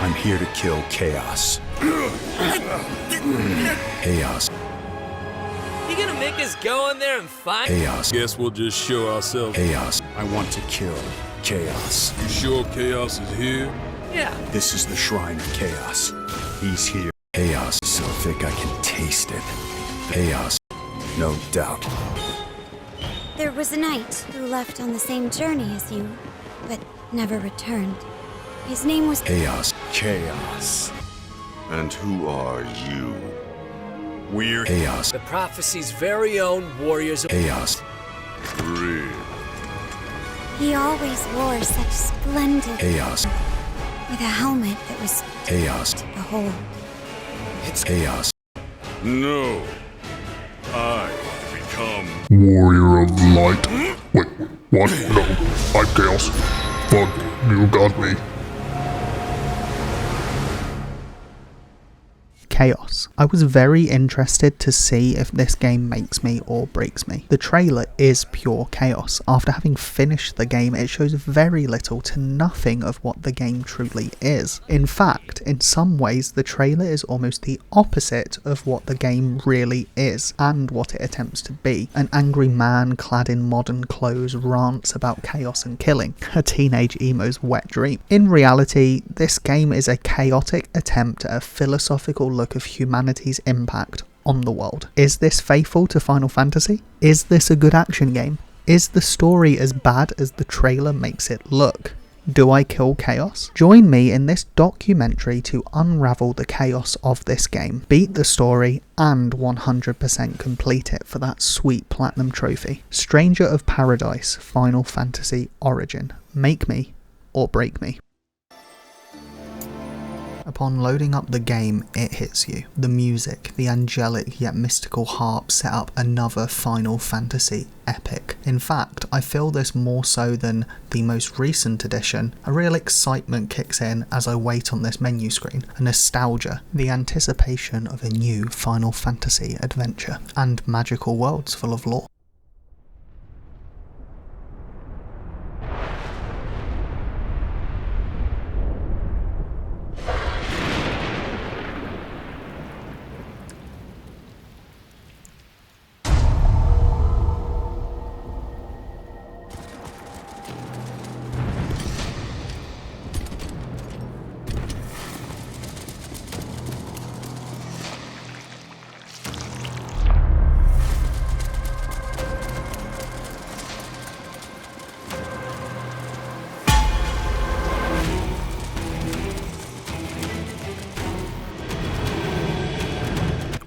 I'm here to kill chaos. Chaos. You gonna make us go in there and fight? Chaos. Guess we'll just show ourselves. Chaos. I want to kill chaos. You sure chaos is here? Yeah. This is the shrine of chaos. He's here. Chaos. So thick I can taste it. Chaos. No doubt. There was a knight who left on the same journey as you, but never returned. His name was Chaos. Chaos. And who are you? We're chaos. The prophecy's very own warriors of Chaos. Three. He always wore such splendid Chaos. with a helmet that was Chaos. to behold. It's chaos. No. I become... Warrior of Light. Wait, what? No, I'm Chaos. Fuck, you got me. Chaos. I was very interested to see if this game makes me or breaks me. The trailer is pure chaos. After having finished the game, it shows very little to nothing of what the game truly is. In fact, in some ways, the trailer is almost the opposite of what the game really is and what it attempts to be. An angry man clad in modern clothes rants about chaos and killing, a teenage emo's wet dream. In reality, this game is a chaotic attempt at a philosophical look of humanity's impact on the world. Is this faithful to Final Fantasy? Is this a good action game? Is the story as bad as the trailer makes it look? Do I kill chaos? Join me in this documentary to unravel the chaos of this game, beat the story, and 100% complete it for that sweet platinum trophy. Stranger of Paradise Final Fantasy Origin. Make me or break me. Upon loading up the game, it hits you. The music, the angelic yet mystical harp set up another Final Fantasy epic. In fact, I feel this more so than the most recent edition. A real excitement kicks in as I wait on this menu screen. A nostalgia, the anticipation of a new Final Fantasy adventure, and magical worlds full of lore.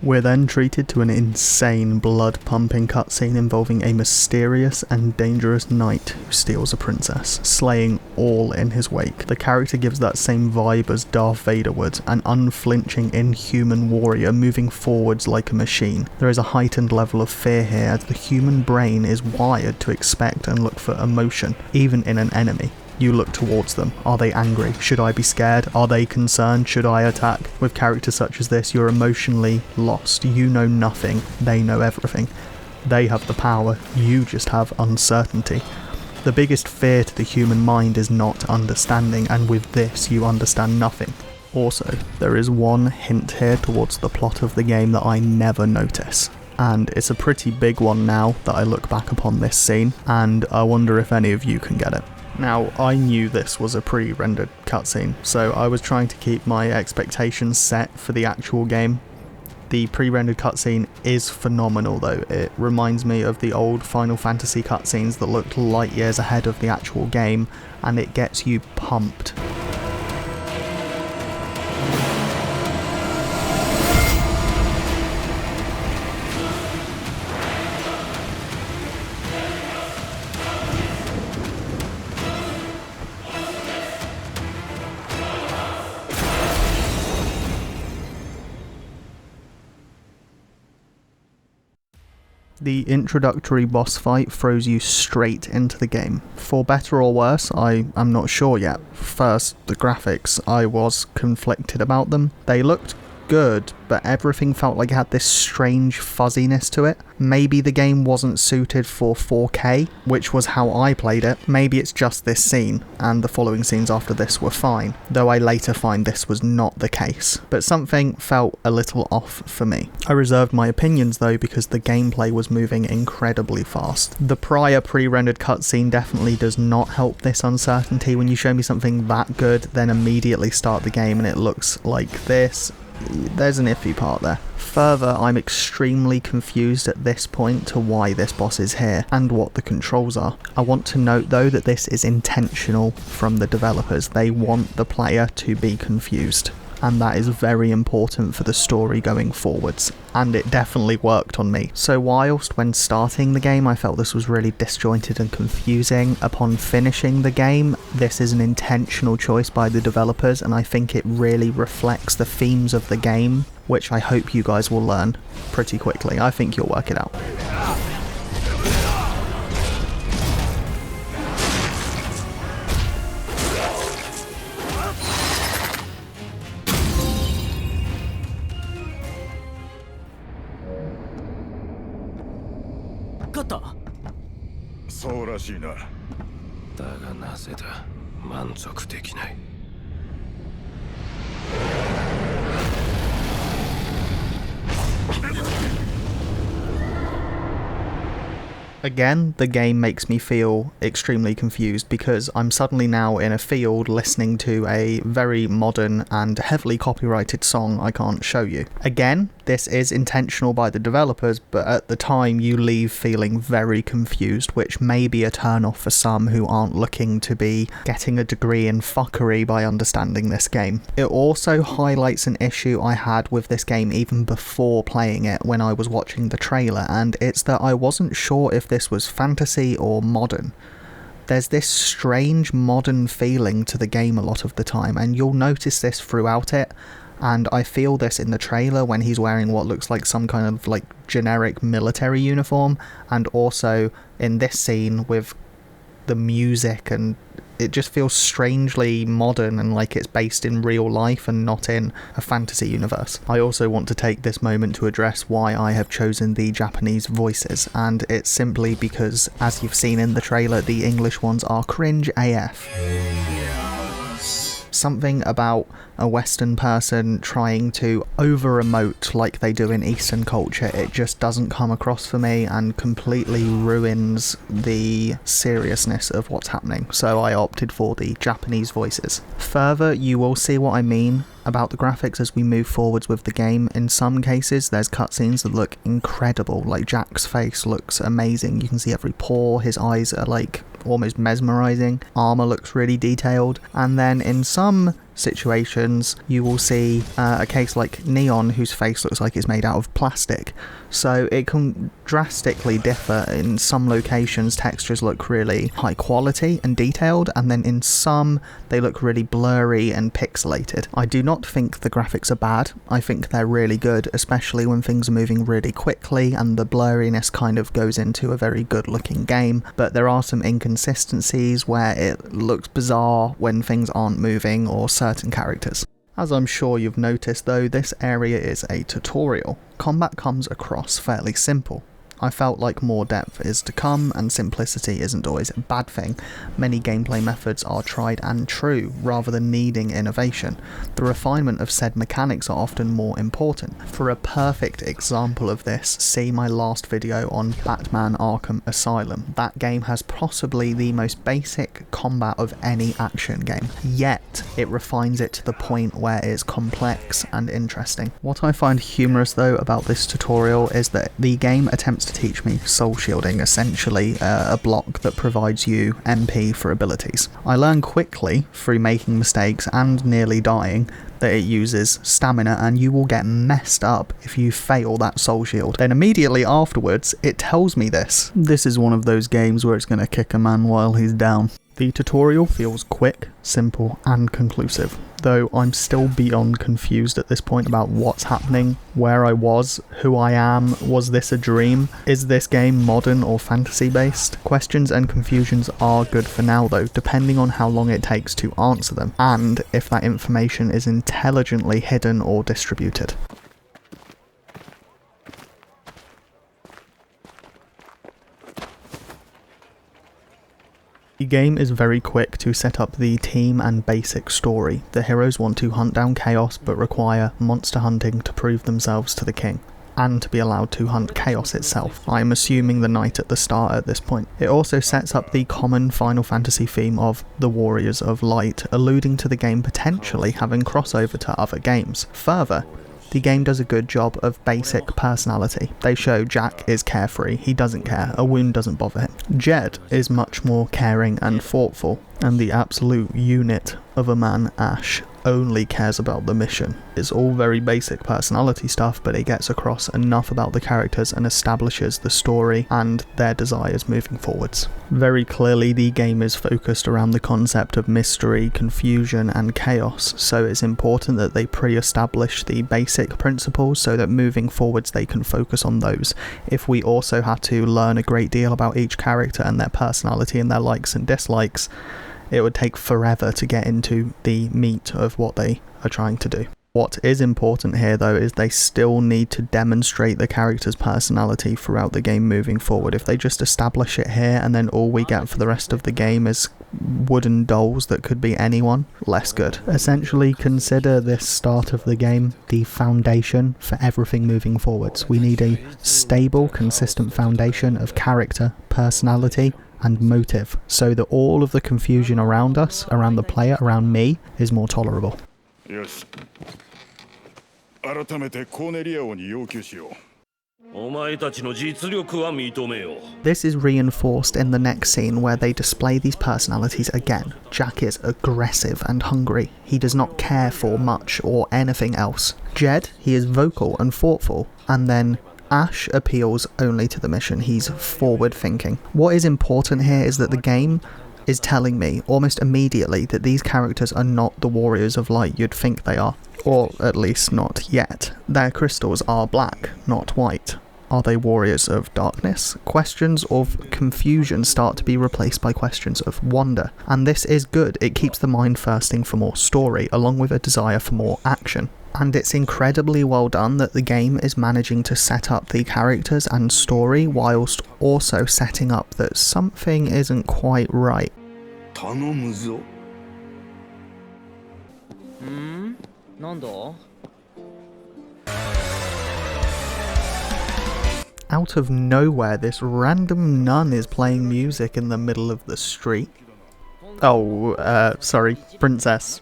We're then treated to an insane blood-pumping cutscene involving a mysterious and dangerous knight who steals a princess, slaying all in his wake. The character gives that same vibe as Darth Vader would, an unflinching inhuman warrior moving forwards like a machine. There is a heightened level of fear here as the human brain is wired to expect and look for emotion, even in an enemy. You look towards them. Are they angry? Should I be scared? Are they concerned? Should I attack? With characters such as this, you're emotionally lost. You know nothing. They know everything. They have the power. You just have uncertainty. The biggest fear to the human mind is not understanding, and with this, you understand nothing. Also, there is one hint here towards the plot of the game that I never notice. And it's a pretty big one now that I look back upon this scene, and I wonder if any of you can get it. Now, I knew this was a pre-rendered cutscene, so I was trying to keep my expectations set for the actual game. The pre-rendered cutscene is phenomenal though. It reminds me of the old Final Fantasy cutscenes that looked light years ahead of the actual game, and it gets you pumped. The introductory boss fight throws you straight into the game. For better or worse, I am not sure yet. First, the graphics. I was conflicted about them. They looked good, but everything felt like it had this strange fuzziness to it. Maybe the game wasn't suited for 4K, which was how I played it. Maybe it's just this scene, and the following scenes after this were fine, though I later find this was not the case. But something felt a little off for me. I reserved my opinions though because the gameplay was moving incredibly fast. The prior pre-rendered cutscene definitely does not help this uncertainty. When you show me something that good, then immediately start the game and it looks like this, there's an iffy part there. Further, I'm extremely confused at this point to why this boss is here and what the controls are. I want to note though that this is intentional from the developers. They want the player to be confused, and that is very important for the story going forwards, and it definitely worked on me. So whilst when starting the game I felt this was really disjointed and confusing, upon finishing the game this is an intentional choice by the developers, and I think it really reflects the themes of the game, which I hope you guys will learn pretty quickly. I think you'll work it out. Got that? そうらしいな。だがなぜだ、満足できない。Again, the game makes me feel extremely confused because I'm suddenly now in a field listening to a very modern and heavily copyrighted song I can't show you. Again, this is intentional by the developers, but at the time you leave feeling very confused, which may be a turn-off for some who aren't looking to be getting a degree in fuckery by understanding this game. It also highlights an issue I had with this game even before playing it when I was watching the trailer, and it's that I wasn't sure if this was fantasy or modern. There's this strange modern feeling to the game a lot of the time, and you'll notice this throughout it, and I feel this in the trailer when he's wearing what looks like some kind of like generic military uniform, and also in this scene with the music, and it just feels strangely modern and like it's based in real life and not in a fantasy universe. I also want to take this moment to address why I have chosen the Japanese voices, and it's simply because, as you've seen in the trailer, the English ones are cringe AF. Something about a Western person trying to over-emote like they do in Eastern culture, it just doesn't come across for me and completely ruins the seriousness of what's happening, so I opted for the Japanese voices. Further, you will see what I mean about the graphics as we move forwards with the game. In some cases there's cutscenes that look incredible, like Jack's face looks amazing, you can see every pore, his eyes are like almost mesmerizing, armor looks really detailed, and then in some situations you will see a case like Neon whose face looks like it's made out of plastic, so it can drastically differ. In some locations textures look really high quality and detailed, and then in some they look really blurry and pixelated. I do not think the graphics are bad, I think they're really good, especially when things are moving really quickly and the blurriness kind of goes into a very good looking game, but there are some inconsistencies where it looks bizarre when things aren't moving or certain characters. As I'm sure you've noticed though, this area is a tutorial. Combat comes across fairly simple. I felt like more depth is to come, and simplicity isn't always a bad thing. Many gameplay methods are tried and true, rather than needing innovation. The refinement of said mechanics are often more important. For a perfect example of this, see my last video on Batman Arkham Asylum. That game has possibly the most basic combat of any action game, yet it refines it to the point where it's complex and interesting. What I find humorous though about this tutorial is that the game attempts to teach me soul shielding, essentially a block that provides you MP for abilities. I learn quickly through making mistakes and nearly dying that it uses stamina, and you will get messed up if you fail that soul shield. Then immediately afterwards it tells me this. This is one of those games where it's going to kick a man while he's down. The tutorial feels quick, simple, and conclusive, though I'm still beyond confused at this point about what's happening, where I was, who I am, was this a dream, is this game modern or fantasy based? Questions and confusions are good for now though, depending on how long it takes to answer them, and if that information is intelligently hidden or distributed. The game is very quick to set up the team and basic story. The heroes want to hunt down Chaos but require monster hunting to prove themselves to the king, and to be allowed to hunt Chaos itself. I am assuming the knight at the start at this point. It also sets up the common Final Fantasy theme of the Warriors of Light, alluding to the game potentially having crossover to other games. Further, the game does a good job of basic personality. They show Jack is carefree, he doesn't care, a wound doesn't bother him. Jed is much more caring and thoughtful, and the absolute unit of a man, Ash, only cares about the mission. It's all very basic personality stuff, but it gets across enough about the characters and establishes the story and their desires moving forwards. Very clearly the game is focused around the concept of mystery, confusion and chaos, so it's important that they pre-establish the basic principles so that moving forwards they can focus on those. If we also had to learn a great deal about each character and their personality and their likes and dislikes, it would take forever to get into the meat of what they are trying to do. What is important here though is they still need to demonstrate the character's personality throughout the game moving forward. If they just establish it here and then all we get for the rest of the game is wooden dolls that could be anyone, less good. Essentially consider this start of the game the foundation for everything moving forwards. We need a stable, consistent foundation of character, personality, and motive, so that all of the confusion around us, around the player, around me, is more tolerable. よし。改めてコーネリア王に要求しよう。お前たちの実力は認めよう。 This is reinforced in the next scene where they display these personalities again. Jack is aggressive and hungry. He does not care for much or anything else. Jed, he is vocal and thoughtful, and then Ash appeals only to the mission. He's forward thinking. What is important here is that the game is telling me almost immediately that these characters are not the Warriors of Light you'd think they are, or at least not yet. Their crystals are black, not white. Are they Warriors of Darkness? Questions of confusion start to be replaced by questions of wonder, and this is good. It keeps the mind thirsting for more story, along with a desire for more action. And it's incredibly well done that the game is managing to set up the characters and story whilst also setting up that something isn't quite right. 頼むぞ。なんだ? Out of nowhere, this random nun is playing music in the middle of the street. Oh, sorry, princess.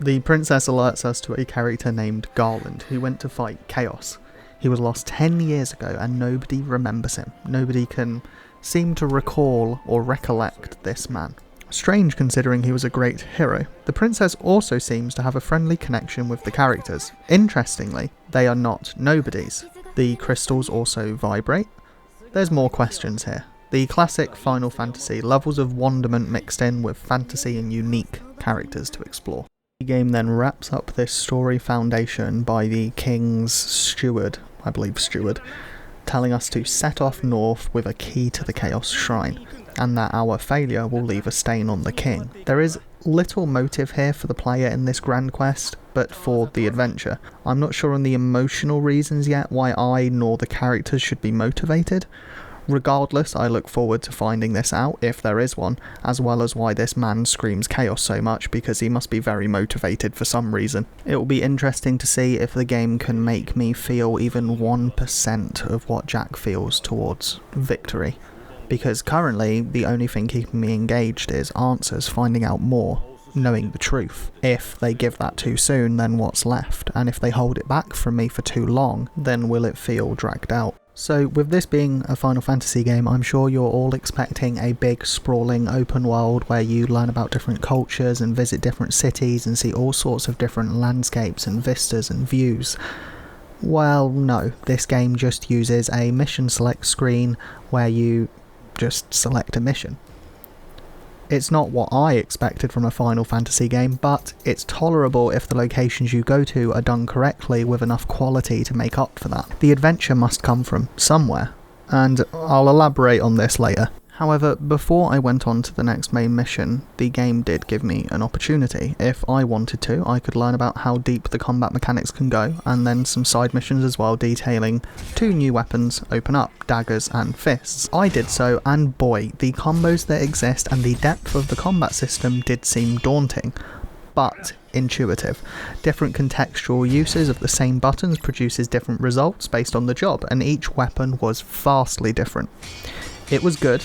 The princess alerts us to a character named Garland, who went to fight Chaos. He was lost 10 years ago and nobody remembers him. Nobody can seem to recall or recollect this man. Strange considering he was a great hero. The princess also seems to have a friendly connection with the characters. Interestingly, they are not nobodies. The crystals also vibrate. There's more questions here. The classic Final Fantasy, levels of wonderment mixed in with fantasy and unique characters to explore. The game then wraps up this story foundation by the king's steward, I believe steward, telling us to set off north with a key to the Chaos Shrine, and that our failure will leave a stain on the king. There is little motive here for the player in this grand quest, but for the adventure. I'm not sure on the emotional reasons yet why I nor the characters should be motivated. Regardless, I look forward to finding this out, if there is one, as well as why this man screams chaos so much, because he must be very motivated for some reason. It will be interesting to see if the game can make me feel even 1% of what Jack feels towards victory, because currently the only thing keeping me engaged is answers, finding out more, knowing the truth. If they give that too soon, then what's left? And if they hold it back from me for too long, then will it feel dragged out? So with this being a Final Fantasy game, I'm sure you're all expecting a big sprawling open world where you learn about different cultures and visit different cities and see all sorts of different landscapes and vistas and views. Well, no, this game just uses a mission select screen where you just select a mission. It's not what I expected from a Final Fantasy game, but it's tolerable if the locations you go to are done correctly with enough quality to make up for that. The adventure must come from somewhere, and I'll elaborate on this later. However, before I went on to the next main mission, the game did give me an opportunity. If I wanted to, I could learn about how deep the combat mechanics can go, and then some side missions as well detailing 2 new weapons open up, daggers and fists. I did so, and boy, the combos that exist and the depth of the combat system did seem daunting, but intuitive. Different contextual uses of the same buttons produces different results based on the job, and each weapon was vastly different. It was good.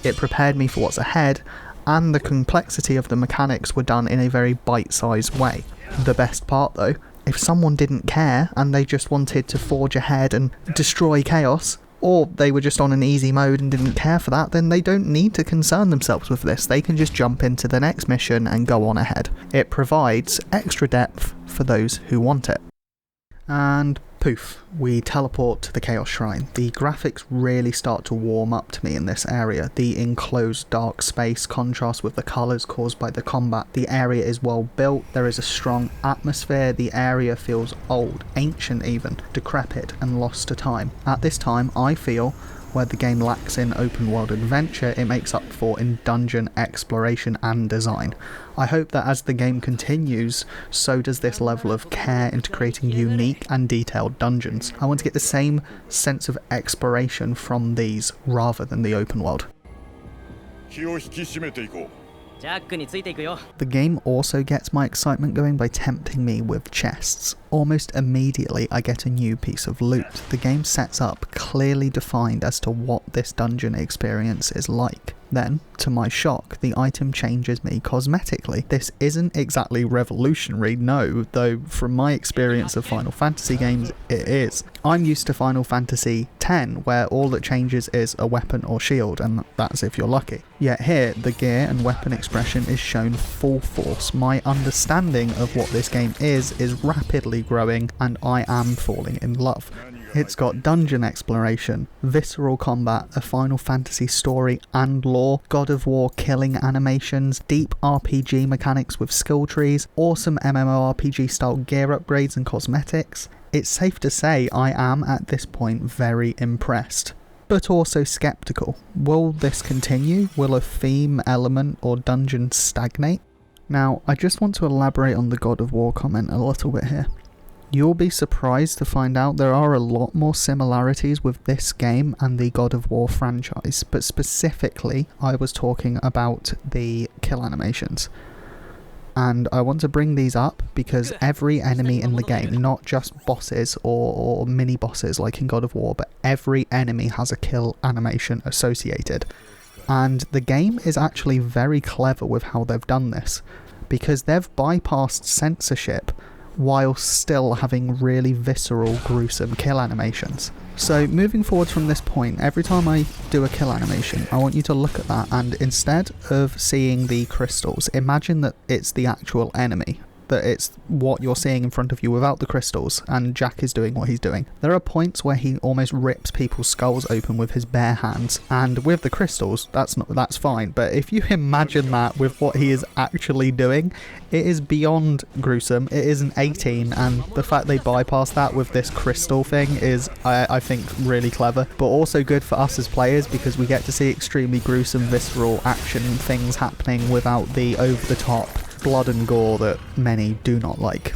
It prepared me for what's ahead, and the complexity of the mechanics were done in a very bite-sized way. The best part though, if someone didn't care and they just wanted to forge ahead and destroy chaos, or they were just on an easy mode and didn't care for that, then they don't need to concern themselves with this. They can just jump into the next mission and go on ahead. It provides extra depth for those who want it. And poof, we teleport to the Chaos Shrine. The graphics really start to warm up to me in this area. The enclosed dark space contrasts with the colours caused by the combat. The area is well built, there is a strong atmosphere, the area feels old, ancient even, decrepit and lost to time. At this time, I feel where the game lacks in open world adventure, it makes up for in dungeon exploration and design. I hope that as the game continues, so does this level of care into creating unique and detailed dungeons. I want to get the same sense of exploration from these rather than the open world. 気を引き締めていこう。 ジャックについていくよ。 The game also gets my excitement going by tempting me with chests. Almost immediately I get a new piece of loot. The game sets up clearly defined as to what this dungeon experience is like. Then, to my shock, the item changes me cosmetically. This isn't exactly revolutionary, no, though from my experience of Final Fantasy games, it is. I'm used to Final Fantasy X, where all that changes is a weapon or shield, and that's if you're lucky. Yet here, the gear and weapon expression is shown full force. My understanding of what this game is rapidly growing, and I am falling in love. It's got dungeon exploration, visceral combat, a Final Fantasy story and lore, God of War killing animations, deep RPG mechanics with skill trees, awesome MMORPG style gear upgrades and cosmetics. It's safe to say I am at this point very impressed, but also skeptical. Will this continue? Will a theme, element or dungeon stagnate? Now, I just want to elaborate on the God of War comment a little bit here. You'll be surprised to find out there are a lot more similarities with this game and the God of War franchise, but specifically I was talking about the kill animations. And I want to bring these up because every enemy in the game, not just bosses or mini bosses like in God of War, but every enemy has a kill animation associated. And the game is actually very clever with how they've done this, because they've bypassed censorship while still having really visceral, gruesome kill animations. So moving forward from this point, every time I do a kill animation, I want you to look at that, and instead of seeing the crystals, imagine that it's the actual enemy, that it's what you're seeing in front of you without the crystals, and Jack is doing what he's doing. There are points where he almost rips people's skulls open with his bare hands, and with the crystals, that's fine, but if you imagine that with what he is actually doing, it is beyond gruesome. It is an 18, and the fact they bypass that with this crystal thing is, I think, really clever, but also good for us as players because we get to see extremely gruesome, visceral action things happening without the over-the-top blood and gore that many do not like.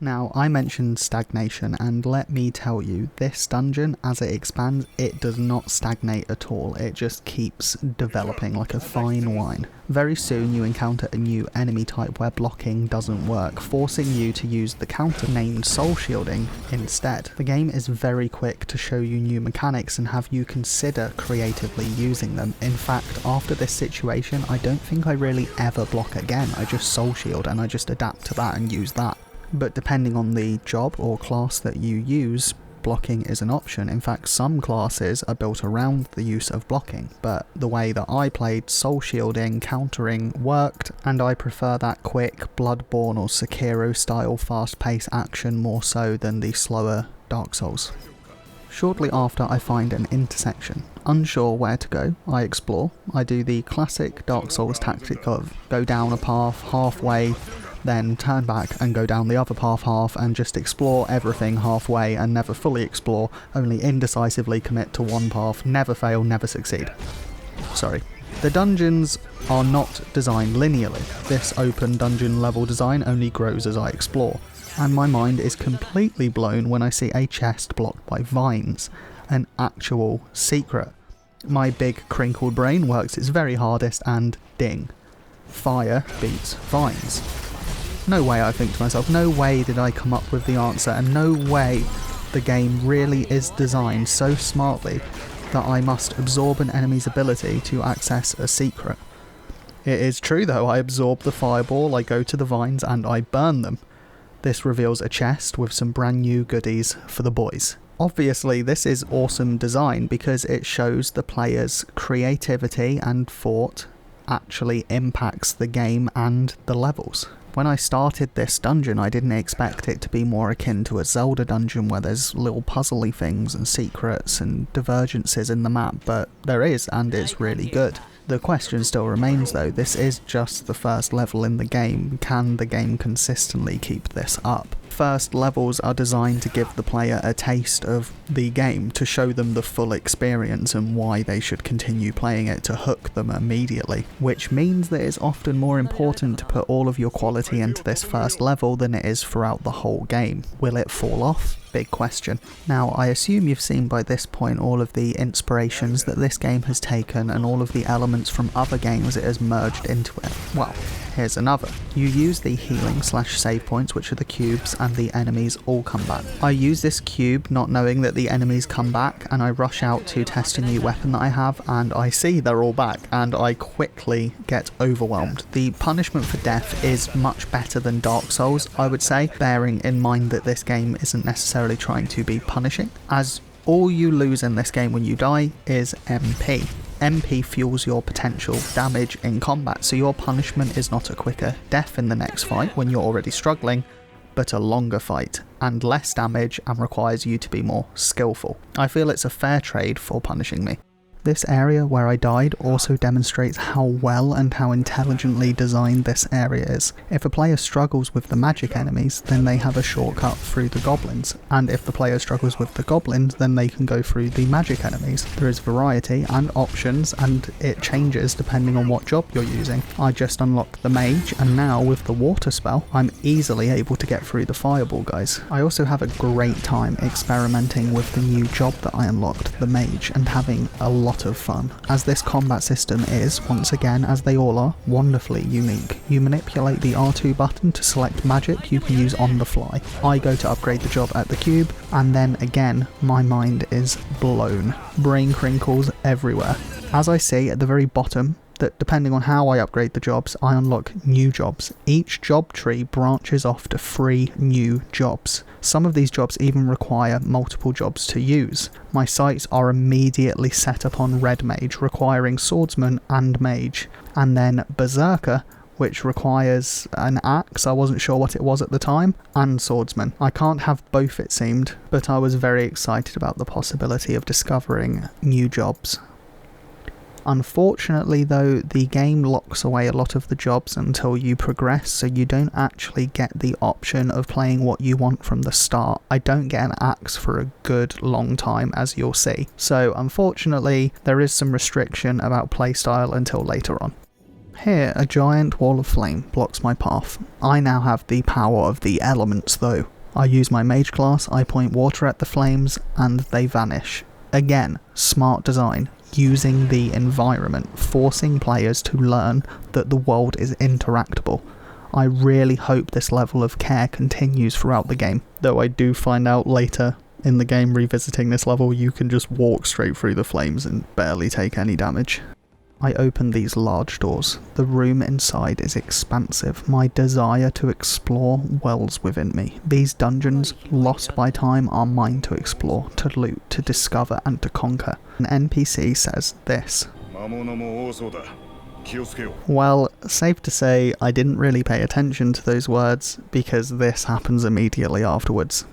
Now, I mentioned stagnation, and let me tell you, this dungeon, as it expands, it does not stagnate at all. It just keeps developing like a fine wine. Very soon you encounter a new enemy type where blocking doesn't work, forcing you to use the counter named soul shielding instead. The game is very quick to show you new mechanics and have you consider creatively using them. In fact, after this situation, I don't think I really ever block again. I just soul shield and I just adapt to that and use that. But depending on the job or class that you use, blocking is an option. In fact, some classes are built around the use of blocking, but the way that I played, soul shielding, countering worked, and I prefer that quick, Bloodborne or Sekiro style fast-paced action more so than the slower Dark Souls. Shortly after, I find an intersection. Unsure where to go, I explore. I do the classic Dark Souls tactic of go down a path halfway, then turn back and go down the other path half and just explore everything halfway and never fully explore, only indecisively commit to one path, never fail, never succeed. Sorry. The dungeons are not designed linearly. This open dungeon level design only grows as I explore, and my mind is completely blown when I see a chest blocked by vines, an actual secret. My big crinkled brain works its very hardest and ding. Fire beats vines. No way, I think to myself, no way did I come up with the answer, and no way the game really is designed so smartly that I must absorb an enemy's ability to access a secret. It is true though, I absorb the fireball, I go to the vines and I burn them. This reveals a chest with some brand new goodies for the boys. Obviously this is awesome design because it shows the player's creativity and thought actually impacts the game and the levels. When I started this dungeon, I didn't expect it to be more akin to a Zelda dungeon where there's little puzzly things and secrets and divergences in the map, but there is, and it's really good. The question still remains though, this is just the first level in the game. Can the game consistently keep this up? First levels are designed to give the player a taste of the game, to show them the full experience and why they should continue playing it, to hook them immediately, which means that it's often more important to put all of your quality into this first level than it is throughout the whole game. Will it fall off? Big question. Now, I assume you've seen by this point all of the inspirations that this game has taken and all of the elements from other games it has merged into it. Well, here's another. You use the healing/save points, which are the cubes, and the enemies all come back. I use this cube not knowing that the enemies come back, and I rush out to test a new weapon that I have, and I see they're all back, and I quickly get overwhelmed. The punishment for death is much better than Dark Souls, I would say, bearing in mind that this game isn't necessarily trying to be punishing, as all you lose in this game when you die is MP. MP fuels your potential damage in combat, so your punishment is not a quicker death in the next fight when you're already struggling, but a longer fight, and less damage, and requires you to be more skillful. I feel it's a fair trade for punishing me. This area where I died also demonstrates how well and how intelligently designed this area is. If a player struggles with the magic enemies, then they have a shortcut through the goblins, and if the player struggles with the goblins, then they can go through the magic enemies. There is variety and options, and it changes depending on what job you're using. I just unlocked the mage, and now with the water spell, I'm easily able to get through the fireball guys. I also have a great time experimenting with the new job that I unlocked, the mage, and having a lot of fun, as this combat system is, once again, as they all are, wonderfully unique. You manipulate the R2 button to select magic you can use on the fly. I go to upgrade the job at the cube, and then again, my mind is blown. Brain crinkles everywhere. As I see at the very bottom, that depending on how I upgrade the jobs, I unlock new jobs. Each job tree branches off to 3 new jobs. Some of these jobs even require multiple jobs to use. My sights are immediately set upon Red Mage, requiring Swordsman and Mage, and then Berserker, which requires an axe, I wasn't sure what it was at the time, and Swordsman. I can't have both it seemed, but I was very excited about the possibility of discovering new jobs. Unfortunately though, the game locks away a lot of the jobs until you progress, so you don't actually get the option of playing what you want from the start. I don't get an axe for a good long time, as you'll see. So unfortunately, there is some restriction about playstyle until later on. Here, a giant wall of flame blocks my path. I now have the power of the elements though. I use my mage class, I point water at the flames, and they vanish. Again, smart design. Using the environment, forcing players to learn that the world is interactable. I really hope this level of care continues throughout the game, though I do find out later in the game revisiting this level you can just walk straight through the flames and barely take any damage. I open these large doors. The room inside is expansive. My desire to explore wells within me. These dungeons, lost by time, are mine to explore, to loot, to discover and to conquer. An NPC says this. 魔物も多そうだ。気をつけよう。 Well, safe to say I didn't really pay attention to those words because this happens immediately afterwards.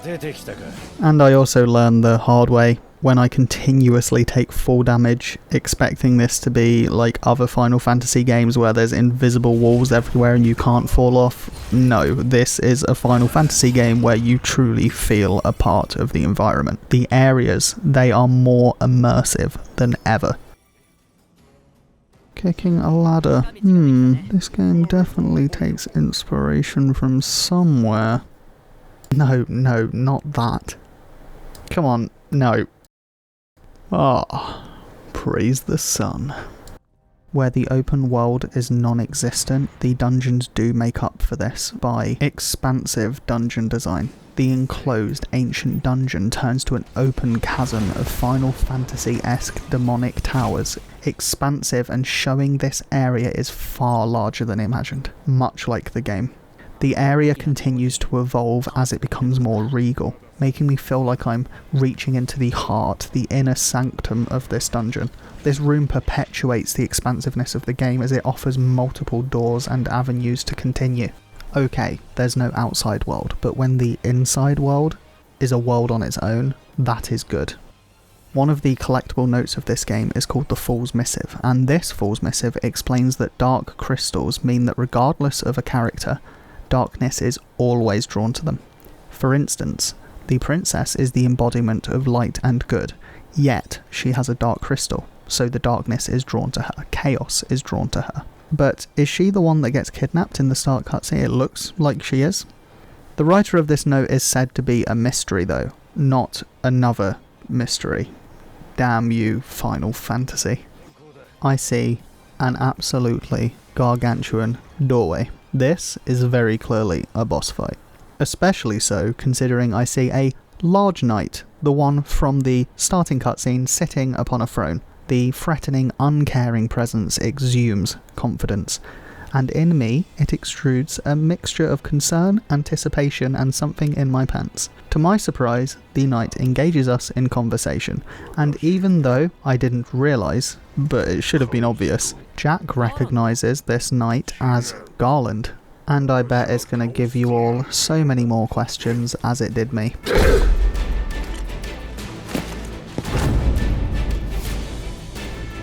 出てきたか。 And I also learned the hard way. When I continuously take full damage, expecting this to be like other Final Fantasy games where there's invisible walls everywhere and you can't fall off. No, this is a Final Fantasy game where you truly feel a part of the environment. The areas, they are more immersive than ever. Kicking a ladder. This game definitely takes inspiration from somewhere. No, not that. Come on, no. Praise the sun. Where the open world is non-existent, the dungeons do make up for this by expansive dungeon design. The enclosed ancient dungeon turns to an open chasm of Final Fantasy-esque demonic towers, expansive and showing this area is far larger than imagined, much like the game. The area continues to evolve as it becomes more regal, making me feel like I'm reaching into the heart, the inner sanctum of this dungeon. This room perpetuates the expansiveness of the game as it offers multiple doors and avenues to continue. Okay, there's no outside world, but when the inside world is a world on its own, that is good. One of the collectible notes of this game is called the Fool's Missive, and this Fool's Missive explains that dark crystals mean that regardless of a character, darkness is always drawn to them. For instance, the princess is the embodiment of light and good, yet she has a dark crystal, so the darkness is drawn to her, chaos is drawn to her. But is she the one that gets kidnapped in the start cutscene? It looks like she is. The writer of this note is said to be a mystery though, not another mystery. Damn you, Final Fantasy. I see an absolutely gargantuan doorway. This is very clearly a boss fight. Especially so considering I see a large knight, the one from the starting cutscene sitting upon a throne. The threatening, uncaring presence exudes confidence, and in me it extrudes a mixture of concern, anticipation and something in my pants. To my surprise, the knight engages us in conversation, and even though I didn't realise, but it should have been obvious, Jack recognises this knight as Garland. And I bet it's going to give you all so many more questions as it did me.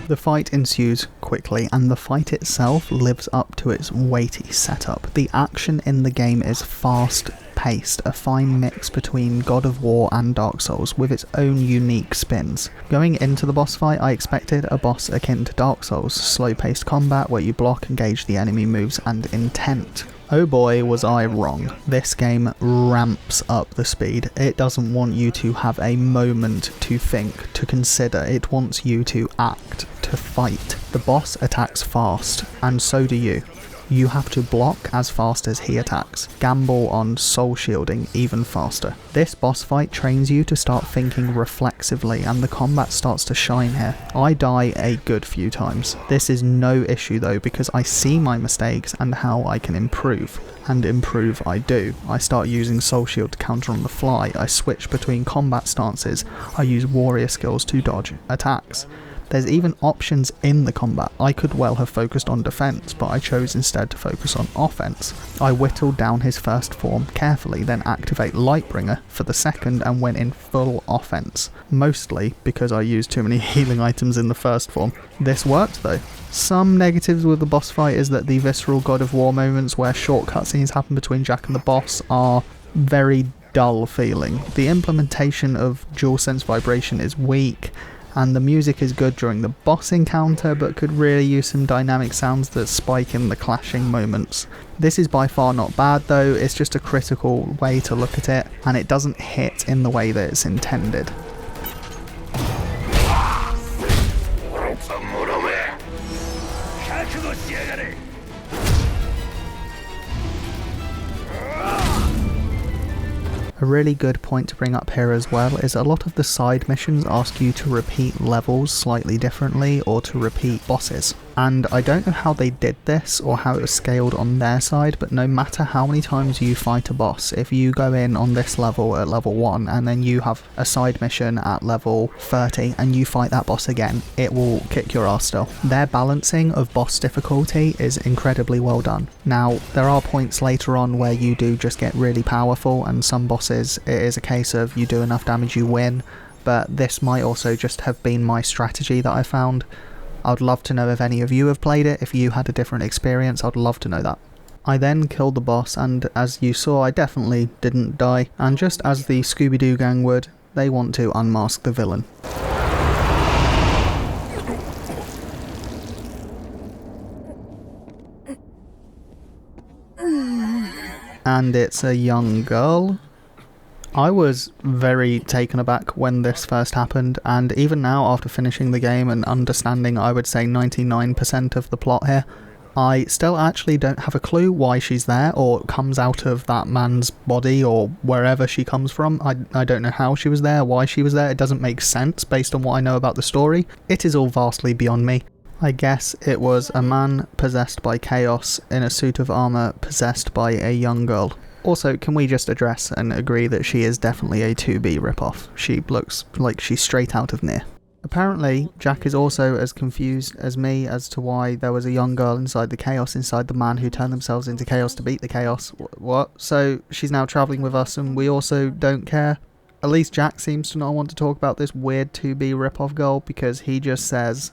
The fight ensues quickly, and the fight itself lives up to its weighty setup. The action in the game is fast-paced, a fine mix between God of War and Dark Souls, with its own unique spins. Going into the boss fight, I expected a boss akin to Dark Souls, slow-paced combat where you block, engage the enemy moves, and intent. Oh boy, was I wrong. This game ramps up the speed. It doesn't want you to have a moment to think, to consider. It wants you to act, to fight. The boss attacks fast, and so do you. You have to block as fast as he attacks. Gamble on soul shielding even faster. This boss fight trains you to start thinking reflexively, and the combat starts to shine here. I die a good few times. This is no issue though, because I see my mistakes and how I can improve. And improve I do. I start using soul shield to counter on the fly. I switch between combat stances. I use warrior skills to dodge attacks. There's even options in the combat. I could well have focused on defense, but I chose instead to focus on offense. I whittled down his first form carefully, then activate Lightbringer for the second and went in full offense. Mostly because I used too many healing items in the first form. This worked though. Some negatives with the boss fight is that the visceral God of War moments where short cutscenes happen between Jack and the boss are very dull feeling. The implementation of DualSense vibration is weak, and the music is good during the boss encounter, but could really use some dynamic sounds that spike in the clashing moments. This is by far not bad though, it's just a critical way to look at it, and it doesn't hit in the way that it's intended. A really good point to bring up here as well is a lot of the side missions ask you to repeat levels slightly differently or to repeat bosses. And I don't know how they did this or how it was scaled on their side, but no matter how many times you fight a boss, if you go in on this level at level 1 and then you have a side mission at level 30 and you fight that boss again, it will kick your ass still. Their balancing of boss difficulty is incredibly well done. Now, there are points later on where you do just get really powerful, and some bosses it is a case of you do enough damage you win, but this might also just have been my strategy that I found. I'd love to know if any of you have played it, if you had a different experience, I'd love to know that. I then killed the boss, and as you saw, I definitely didn't die, and just as the Scooby-Doo gang would, they want to unmask the villain. And it's a young girl. I was very taken aback when this first happened, and even now after finishing the game and understanding I would say 99% of the plot here, I still actually don't have a clue why she's there or comes out of that man's body or wherever she comes from. I don't know how she was there, why she was there. It doesn't make sense based on what I know about the story. It is all vastly beyond me. I guess it was a man possessed by chaos in a suit of armour possessed by a young girl. Also, can we just address and agree that she is definitely a 2B ripoff? She looks like she's straight out of Nier. Apparently, Jack is also as confused as me as to why there was a young girl inside the chaos, inside the man who turned themselves into chaos to beat the chaos. What? So she's now travelling with us and we also don't care? At least Jack seems to not want to talk about this weird 2B ripoff girl because he just says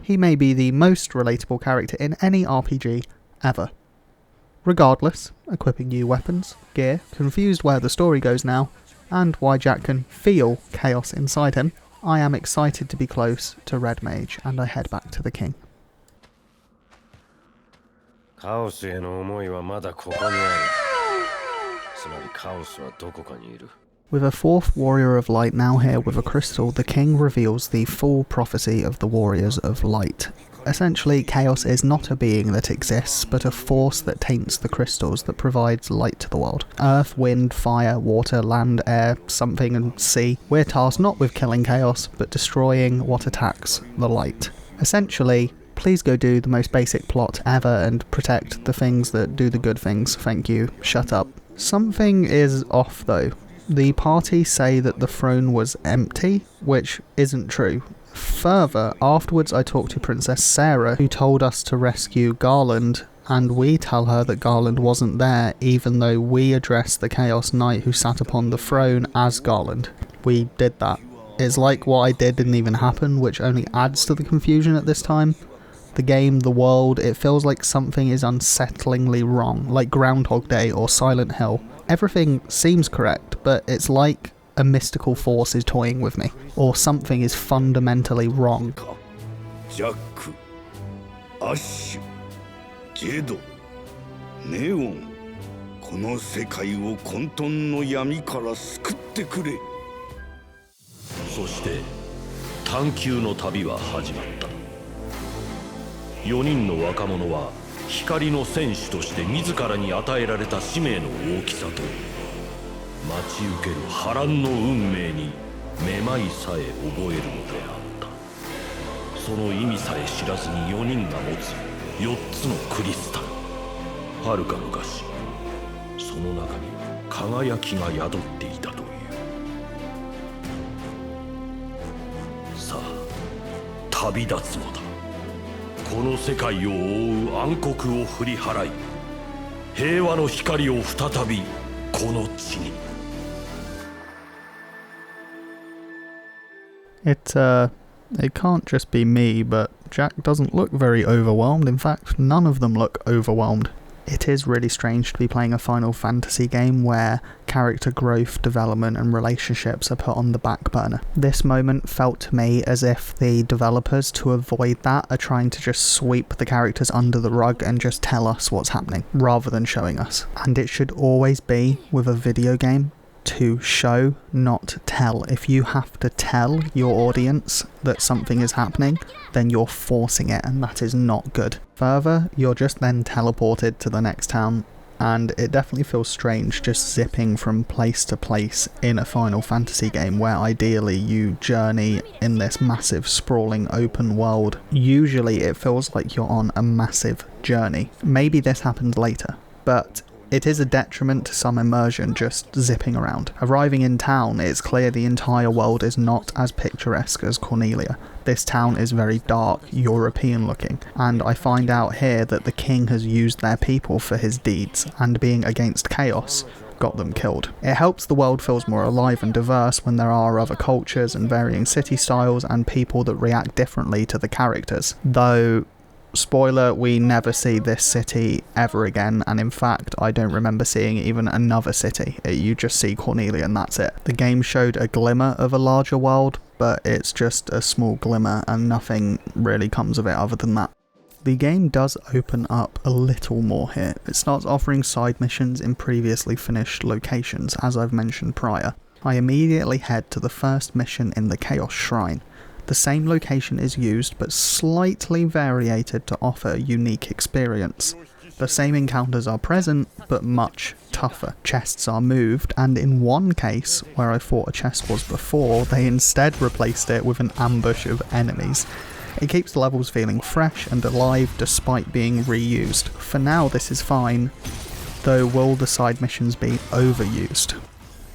he may be the most relatable character in any RPG ever. Regardless, equipping new weapons, gear, confused where the story goes now, and why Jack can feel chaos inside him, I am excited to be close to Red Mage, and I head back to the king. カオスへの思いはまだここにある。つまりカオスはどこかにいる。 With a fourth Warrior of Light now here with a crystal, the king reveals the full prophecy of the Warriors of Light. Essentially, chaos is not a being that exists, but a force that taints the crystals that provides light to the world. Earth, wind, fire, water, land, air, something and sea. We're tasked not with killing chaos, but destroying what attacks the light. Essentially, please go do the most basic plot ever and protect the things that do the good things. Thank you. Shut up. Something is off though. The party say that the throne was empty, which isn't true. Further, afterwards I talked to Princess Sarah, who told us to rescue Garland, and we tell her that Garland wasn't there, even though we addressed the Chaos Knight who sat upon the throne as Garland. We did that. It's like what I did didn't even happen, which only adds to the confusion at this time. The game, the world, it feels like something is unsettlingly wrong, like Groundhog Day or Silent Hill. Everything seems correct, but it's like a mystical force is toying with me, or something is fundamentally wrong. ジャック、アッシュ、ジェド、ネオン、この世界を混沌の闇から救ってくれ。そして探求の旅は始まった。4人の若者は光の戦士として自らに与えられた使命の大きさと待ち受ける波乱の運命にめまいさえ覚えるのであった。その意味さえ知らずに4人が持つ4つのクリスタル。はるか昔、その中に輝きが宿っていたという。さあ、旅立つのだ。この世界を覆う暗黒を振り払い、平和の光を再びこの地に。It can't just be me, but Jack doesn't look very overwhelmed. In fact, none of them look overwhelmed. It is really strange to be playing a Final Fantasy game where character growth, development and relationships are put on the back burner. This moment felt to me as if the developers, to avoid that, are trying to just sweep the characters under the rug and just tell us what's happening, rather than showing us. And it should always be, with a video game, to show, not tell. If you have to tell your audience that something is happening, then you're forcing it, and that is not good. Further, you're just then teleported to the next town, and it definitely feels strange just zipping from place to place in a Final Fantasy game where ideally you journey in this massive sprawling open world. Usually it feels like you're on a massive journey. Maybe this happens later, but it is a detriment to some immersion just zipping around. Arriving in town, it's clear the entire world is not as picturesque as Cornelia. This town is very dark, European looking, and I find out here that the king has used their people for his deeds, and being against chaos, got them killed. It helps the world feels more alive and diverse when there are other cultures and varying city styles and people that react differently to the characters. Though, spoiler, we never see this city ever again, and in fact I don't remember seeing even another city. You just see Cornelia and that's it. The game showed a glimmer of a larger world, but it's just a small glimmer and nothing really comes of it other than that. The game does open up a little more here. It starts offering side missions in previously finished locations, as I've mentioned prior. I immediately head to the first mission in the Chaos Shrine. The same location is used, but slightly variated to offer a unique experience. The same encounters are present, but much tougher. Chests are moved, and in one case, where I thought a chest was before, they instead replaced it with an ambush of enemies. It keeps the levels feeling fresh and alive despite being reused. For now this is fine, though will the side missions be overused?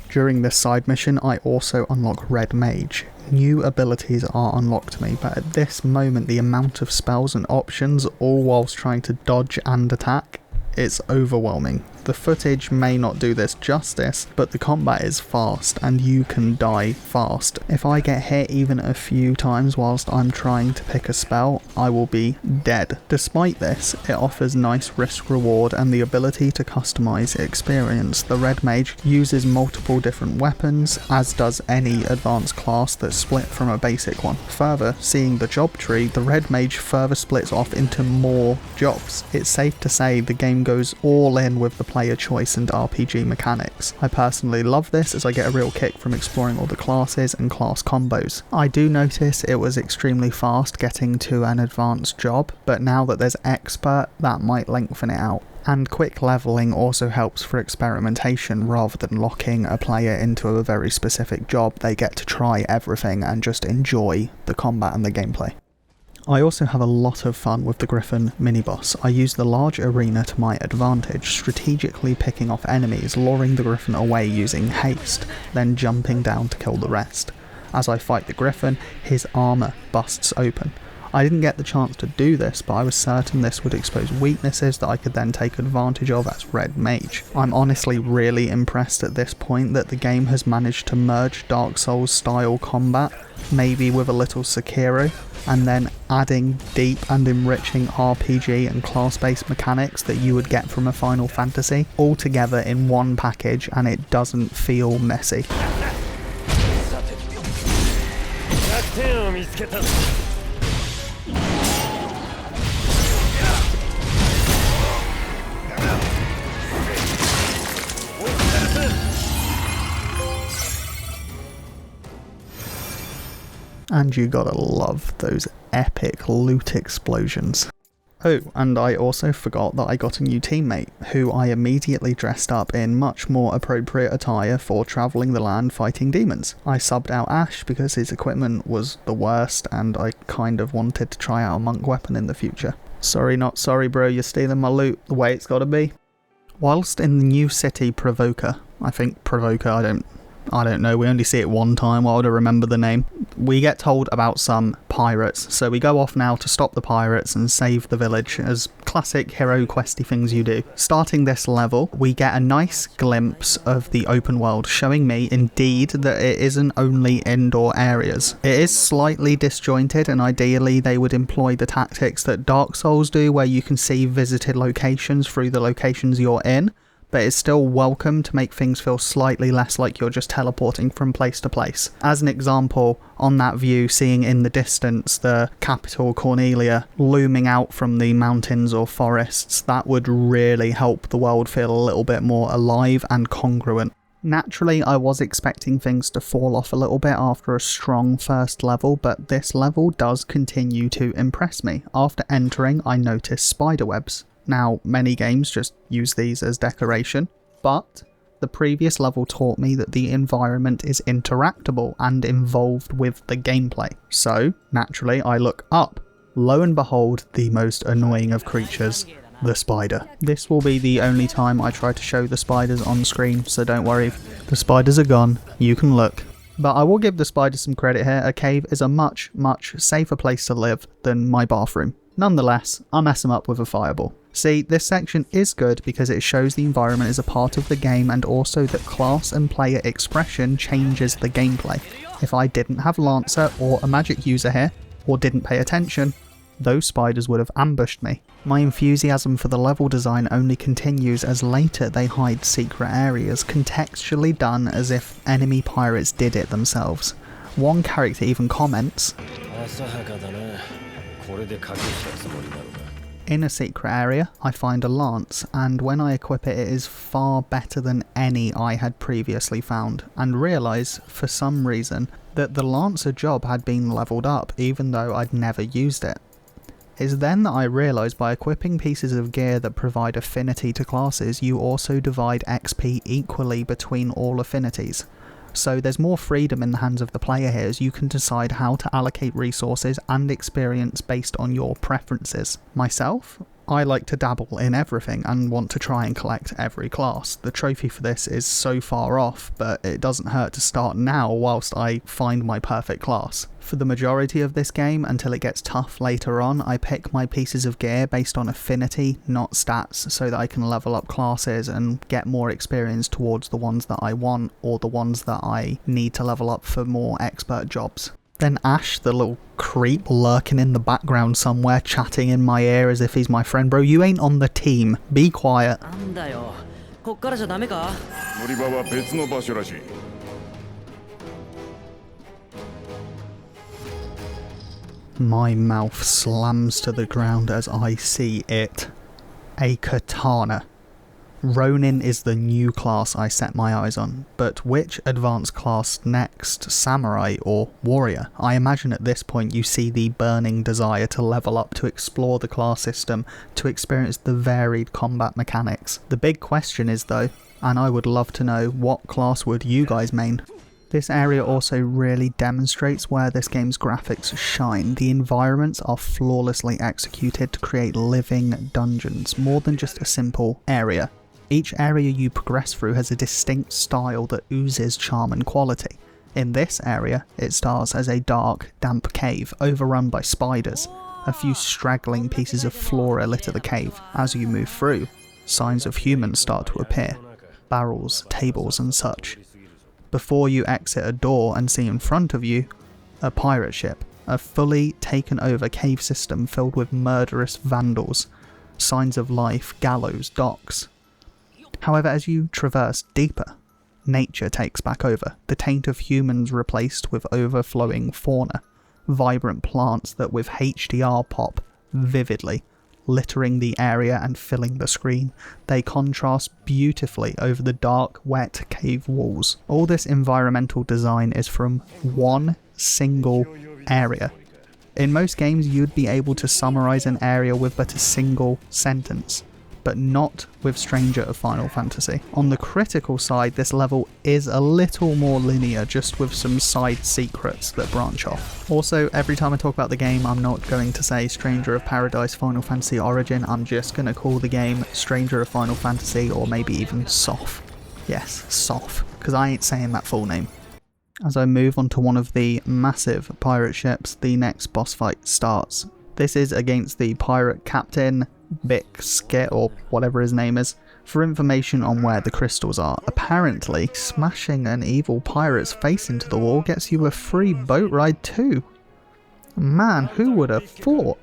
During this side mission I also unlock Red Mage. New abilities are unlocked to me, but at this moment the amount of spells and options, all whilst trying to dodge and attack, it's overwhelming. The footage may not do this justice, but the combat is fast and you can die fast. If I get hit even a few times whilst I'm trying to pick a spell, I will be dead. Despite this, it offers nice risk reward and the ability to customize experience. The Red Mage uses multiple different weapons, as does any advanced class that's split from a basic one. Further, seeing the job tree, the Red Mage further splits off into more jobs. It's safe to say the game goes all in with the player choice and RPG mechanics. I personally love this as I get a real kick from exploring all the classes and class combos. I do notice it was extremely fast getting to an advanced job, but now that there's expert, that might lengthen it out. And quick leveling also helps for experimentation. Rather than locking a player into a very specific job, they get to try everything and just enjoy the combat and the gameplay. I also have a lot of fun with the Griffin mini-boss. I use the large arena to my advantage, strategically picking off enemies, luring the Griffin away using haste, then jumping down to kill the rest. As I fight the Griffin, his armour busts open. I didn't get the chance to do this, but I was certain this would expose weaknesses that I could then take advantage of as Red Mage. I'm honestly really impressed at this point that the game has managed to merge Dark Souls style combat, maybe with a little Sekiro, and then adding deep and enriching RPG and class-based mechanics that you would get from a Final Fantasy, all together in one package, and it doesn't feel messy. And you gotta love those epic loot explosions. Oh, and I also forgot that I got a new teammate, who I immediately dressed up in much more appropriate attire for travelling the land fighting demons. I subbed out Ash because his equipment was the worst and I kind of wanted to try out a monk weapon in the future. Sorry not sorry bro, you're stealing my loot the way it's gotta be. Whilst in the new city Provoker, I think Provoker, I don't know, we only see it one time, why would I remember the name? We get told about some pirates, so we go off now to stop the pirates and save the village, as classic hero questy things you do. Starting this level, we get a nice glimpse of the open world, showing me indeed that it isn't only indoor areas. It is slightly disjointed, and ideally they would employ the tactics that Dark Souls do, where you can see visited locations through the locations you're in, but it's still welcome to make things feel slightly less like you're just teleporting from place to place. As an example, on that view, seeing in the distance the capital Cornelia looming out from the mountains or forests, that would really help the world feel a little bit more alive and congruent. Naturally, I was expecting things to fall off a little bit after a strong first level, but this level does continue to impress me. After entering, I noticed spiderwebs. Now, many games just use these as decoration, but the previous level taught me that the environment is interactable and involved with the gameplay. So, naturally, I look up. Lo and behold, the most annoying of creatures, the spider. This will be the only time I try to show the spiders on screen, so don't worry. The spiders are gone, you can look. But I will give the spiders some credit here. A cave is a much, much safer place to live than my bathroom. Nonetheless, I mess them up with a fireball. See, this section is good because it shows the environment is a part of the game and also that class and player expression changes the gameplay. If I didn't have Lancer or a magic user here, or didn't pay attention, those spiders would have ambushed me. My enthusiasm for the level design only continues as later they hide secret areas, contextually done as if enemy pirates did it themselves. One character even comments, "In a secret area, I find a lance, and when I equip it, it is far better than any I had previously found," and realise, for some reason, that the lancer job had been levelled up even though I'd never used it. It's then that I realised by equipping pieces of gear that provide affinity to classes, you also divide XP equally between all affinities. So there's more freedom in the hands of the player here as you can decide how to allocate resources and experience based on your preferences. Myself, I like to dabble in everything and want to try and collect every class. The trophy for this is so far off, but it doesn't hurt to start now whilst I find my perfect class. For the majority of this game, until it gets tough later on, I pick my pieces of gear based on affinity, not stats, so that I can level up classes and get more experience towards the ones that I want or the ones that I need to level up for more expert jobs. Then Ash, the little creep lurking in the background somewhere, chatting in my ear as if he's my friend. Bro, you ain't on the team. Be quiet. My mouth slams to the ground as I see it. A katana. Ronin is the new class I set my eyes on, but which advanced class next? Samurai or warrior? I imagine at this point you see the burning desire to level up, to explore the class system, to experience the varied combat mechanics. The big question is though, and I would love to know, what class would you guys main? This area also really demonstrates where this game's graphics shine. The environments are flawlessly executed to create living dungeons, more than just a simple area. Each area you progress through has a distinct style that oozes charm and quality. In this area, it starts as a dark, damp cave overrun by spiders. A few straggling pieces of flora litter the cave. As you move through, signs of humans start to appear. Barrels, tables and such. Before you exit a door and see in front of you a pirate ship, a fully taken over cave system filled with murderous vandals, signs of life, gallows, docks. However, as you traverse deeper, nature takes back over, the taint of humans replaced with overflowing fauna, vibrant plants that with HDR pop vividly, littering the area and filling the screen. They contrast beautifully over the dark, wet cave walls. All this environmental design is from one single area. In most games you'd be able to summarize an area with but a single sentence, but not with Stranger of Final Fantasy. On the critical side, this level is a little more linear, just with some side secrets that branch off. Also, every time I talk about the game, I'm not going to say Stranger of Paradise Final Fantasy Origin, I'm just going to call the game Stranger of Final Fantasy, or maybe even SOF. Yes, SOF, because I ain't saying that full name. As I move onto one of the massive pirate ships, the next boss fight starts. This is against the pirate captain, Bixkit, or whatever his name is, for information on where the crystals are. Apparently, smashing an evil pirate's face into the wall gets you a free boat ride too. Man, who would have thought?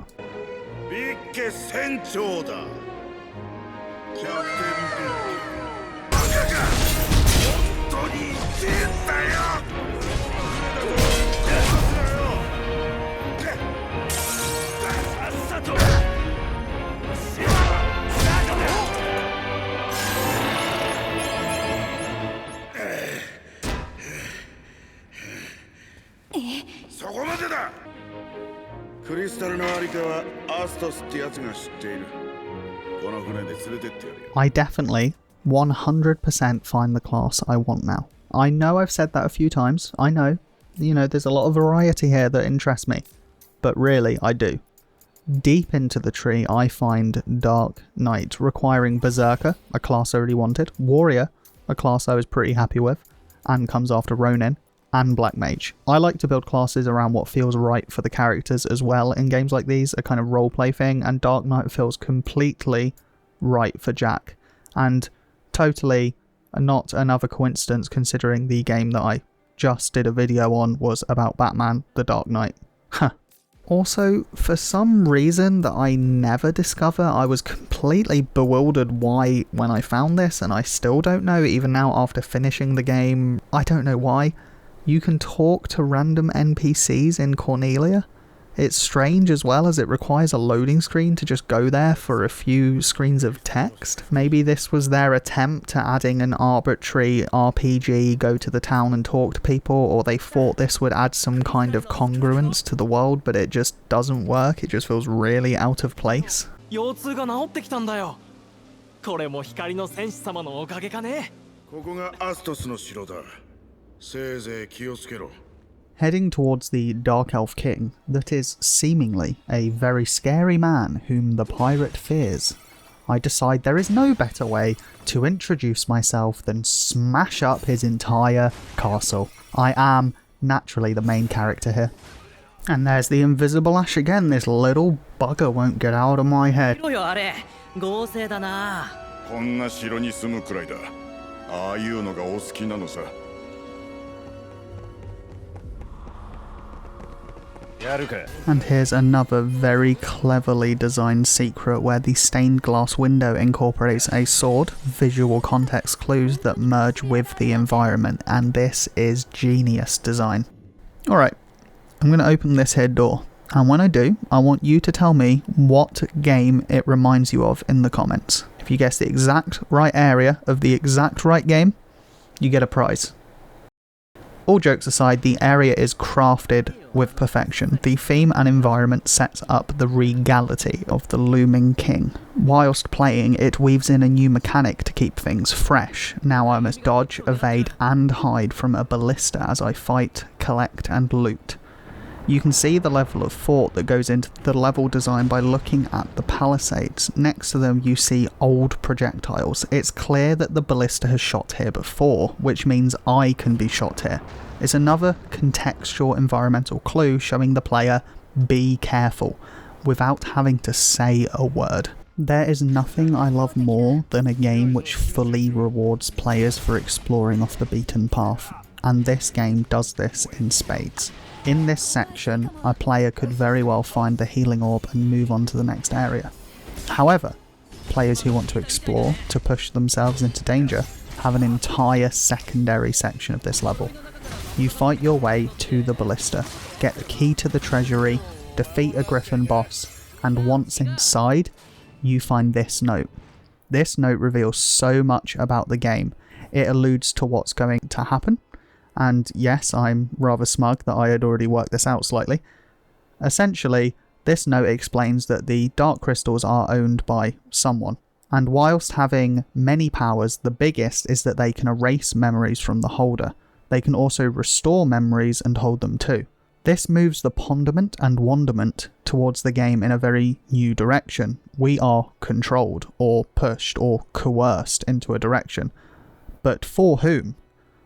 I definitely 100% find the class I want now. I know I've said that a few times. I know, there's a lot of variety here that interests me. But really, I do. Deep into the tree, I find Dark Knight, requiring Berserker, a class I already wanted, Warrior, a class I was pretty happy with, and comes after Ronin, and Black Mage. I like to build classes around what feels right for the characters as well in games like these, a kind of roleplay thing, and Dark Knight feels completely right for Jack. And totally not another coincidence considering the game that I just did a video on was about Batman, the Dark Knight. Also, for some reason that I never discover, I was completely bewildered why when I found this, and I still don't know even now after finishing the game. I don't know why. You can talk to random NPCs in Cornelia. It's strange as well as it requires a loading screen to just go there for a few screens of text. Maybe this was their attempt to adding an arbitrary RPG, go to the town and talk to people, or they thought this would add some kind of congruence to the world, but it just doesn't work. It just feels really out of place. 腰痛が治ってきたんだよ。これも光の戦士様のおかげかね。ここがアストスの城だ。せいぜい気をつけろ。 Heading towards the Dark Elf King, that is seemingly a very scary man whom the pirate fears. I decide there is no better way to introduce myself than smash up his entire castle. I am naturally the main character here. And there's the invisible Ash again, this little bugger won't get out of my head. 合成だな。こんな城に住むくらいだ。ああいうのがお好きなのさ。 And here's another very cleverly designed secret where the stained glass window incorporates a sword, visual context clues that merge with the environment, and this is genius design. Alright, I'm going to open this here door, and when I do, I want you to tell me what game it reminds you of in the comments. If you guess the exact right area of the exact right game, you get a prize. All jokes aside, the area is crafted with perfection. The theme and environment sets up the regality of the looming king. Whilst playing, it weaves in a new mechanic to keep things fresh. Now I must dodge, evade and hide from a ballista as I fight, collect and loot. You can see the level of thought that goes into the level design by looking at the palisades. Next to them you see old projectiles. It's clear that the ballista has shot here before, which means I can be shot here. It's another contextual environmental clue showing the player be careful, without having to say a word. There is nothing I love more than a game which fully rewards players for exploring off the beaten path, and this game does this in spades. In this section, a player could very well find the healing orb and move on to the next area. However, players who want to explore, to push themselves into danger, have an entire secondary section of this level. You fight your way to the ballista, get the key to the treasury, defeat a griffin boss, and once inside, you find this note. This note reveals so much about the game. It alludes to what's going to happen. And yes, I'm rather smug that I had already worked this out slightly. Essentially, this note explains that the dark crystals are owned by someone. And whilst having many powers, the biggest is that they can erase memories from the holder. They can also restore memories and hold them too. This moves the Pondament and Wonderment towards the game in a very new direction. We are controlled, or pushed, or coerced into a direction. But for whom?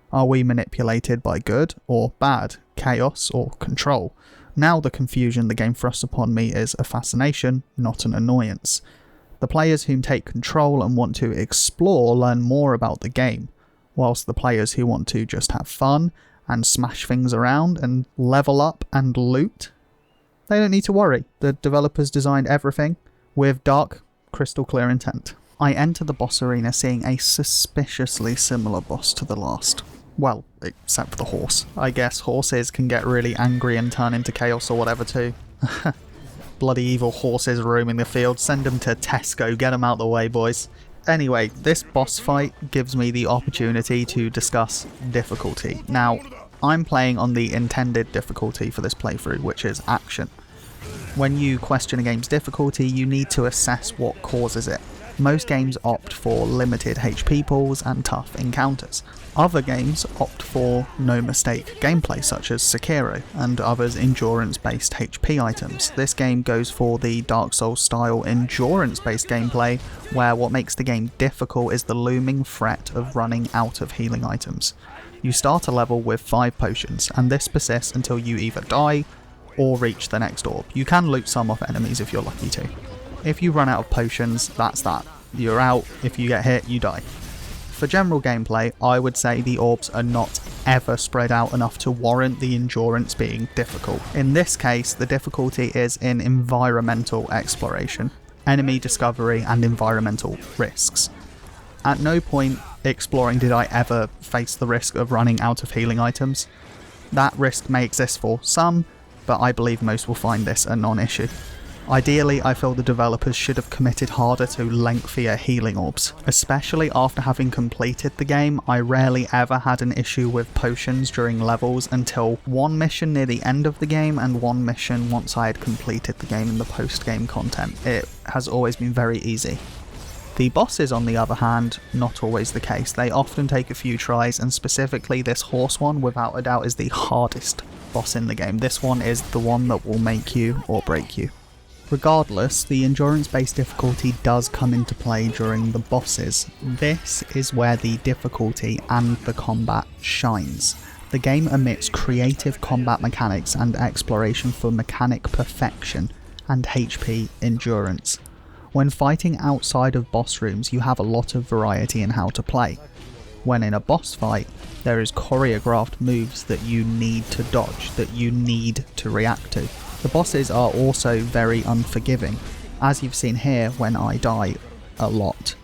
Are we manipulated by good or bad, chaos or control? Now the confusion the game thrusts upon me is a fascination, not an annoyance. The players who take control and want to explore learn more about the game, whilst the players who want to just have fun and smash things around and level up and loot, they don't need to worry. The developers designed everything with dark, crystal clear intent. I enter the boss arena seeing a suspiciously similar boss to the last. Well, except for the horse. I guess horses can get really angry and turn into chaos or whatever too. Bloody evil horses roaming the field. Send them to Tesco, get them out the way, boys. Anyway, this boss fight gives me the opportunity to discuss difficulty. Now, I'm playing on the intended difficulty for this playthrough, which is action. When you question a game's difficulty, you need to assess what causes it. Most games opt for limited HP pools and tough encounters. Other games opt for no mistake gameplay, such as Sekiro, and others endurance-based HP items. This game goes for the Dark Souls style endurance-based gameplay, where what makes the game difficult is the looming threat of running out of healing items. You start a level with 5 potions, and this persists until you either die or reach the next orb. You can loot some off enemies if you're lucky to. If you run out of potions, that's that. You're out. If you get hit, you die. For general gameplay, I would say the orbs are not ever spread out enough to warrant the endurance being difficult. In this case, the difficulty is in environmental exploration, enemy discovery, and environmental risks. At no point exploring did I ever face the risk of running out of healing items. That risk may exist for some, but I believe most will find this a non-issue. Ideally, I feel the developers should have committed harder to lengthier healing orbs. Especially after having completed the game, I rarely ever had an issue with potions during levels until one mission near the end of the game and one mission once I had completed the game in the post-game content. It has always been very easy. The bosses, on the other hand, not always the case. They often take a few tries, and specifically this horse one, without a doubt, is the hardest boss in the game. This one is the one that will make you or break you. Regardless, the endurance-based difficulty does come into play during the bosses. This is where the difficulty and the combat shines. The game omits creative combat mechanics and exploration for mechanic perfection and HP endurance. When fighting outside of boss rooms, you have a lot of variety in how to play. When in a boss fight, there is choreographed moves that you need to dodge, that you need to react to. The bosses are also very unforgiving, as you've seen here when I die a lot.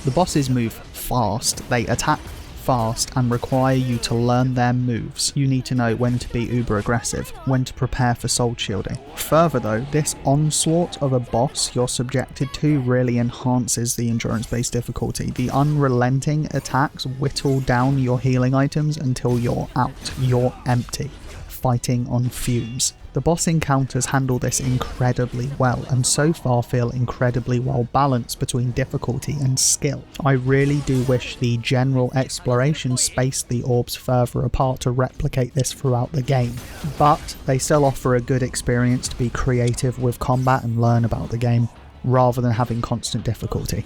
The bosses move fast, they attack fast and require you to learn their moves. You need to know when to be uber aggressive, when to prepare for soul shielding. Further though, this onslaught of a boss you're subjected to really enhances the endurance-based difficulty. The unrelenting attacks whittle down your healing items until you're out, you're empty, fighting on fumes. The boss encounters handle this incredibly well, and so far feel incredibly well balanced between difficulty and skill. I really do wish the general exploration spaced the orbs further apart to replicate this throughout the game, but they still offer a good experience to be creative with combat and learn about the game, rather than having constant difficulty.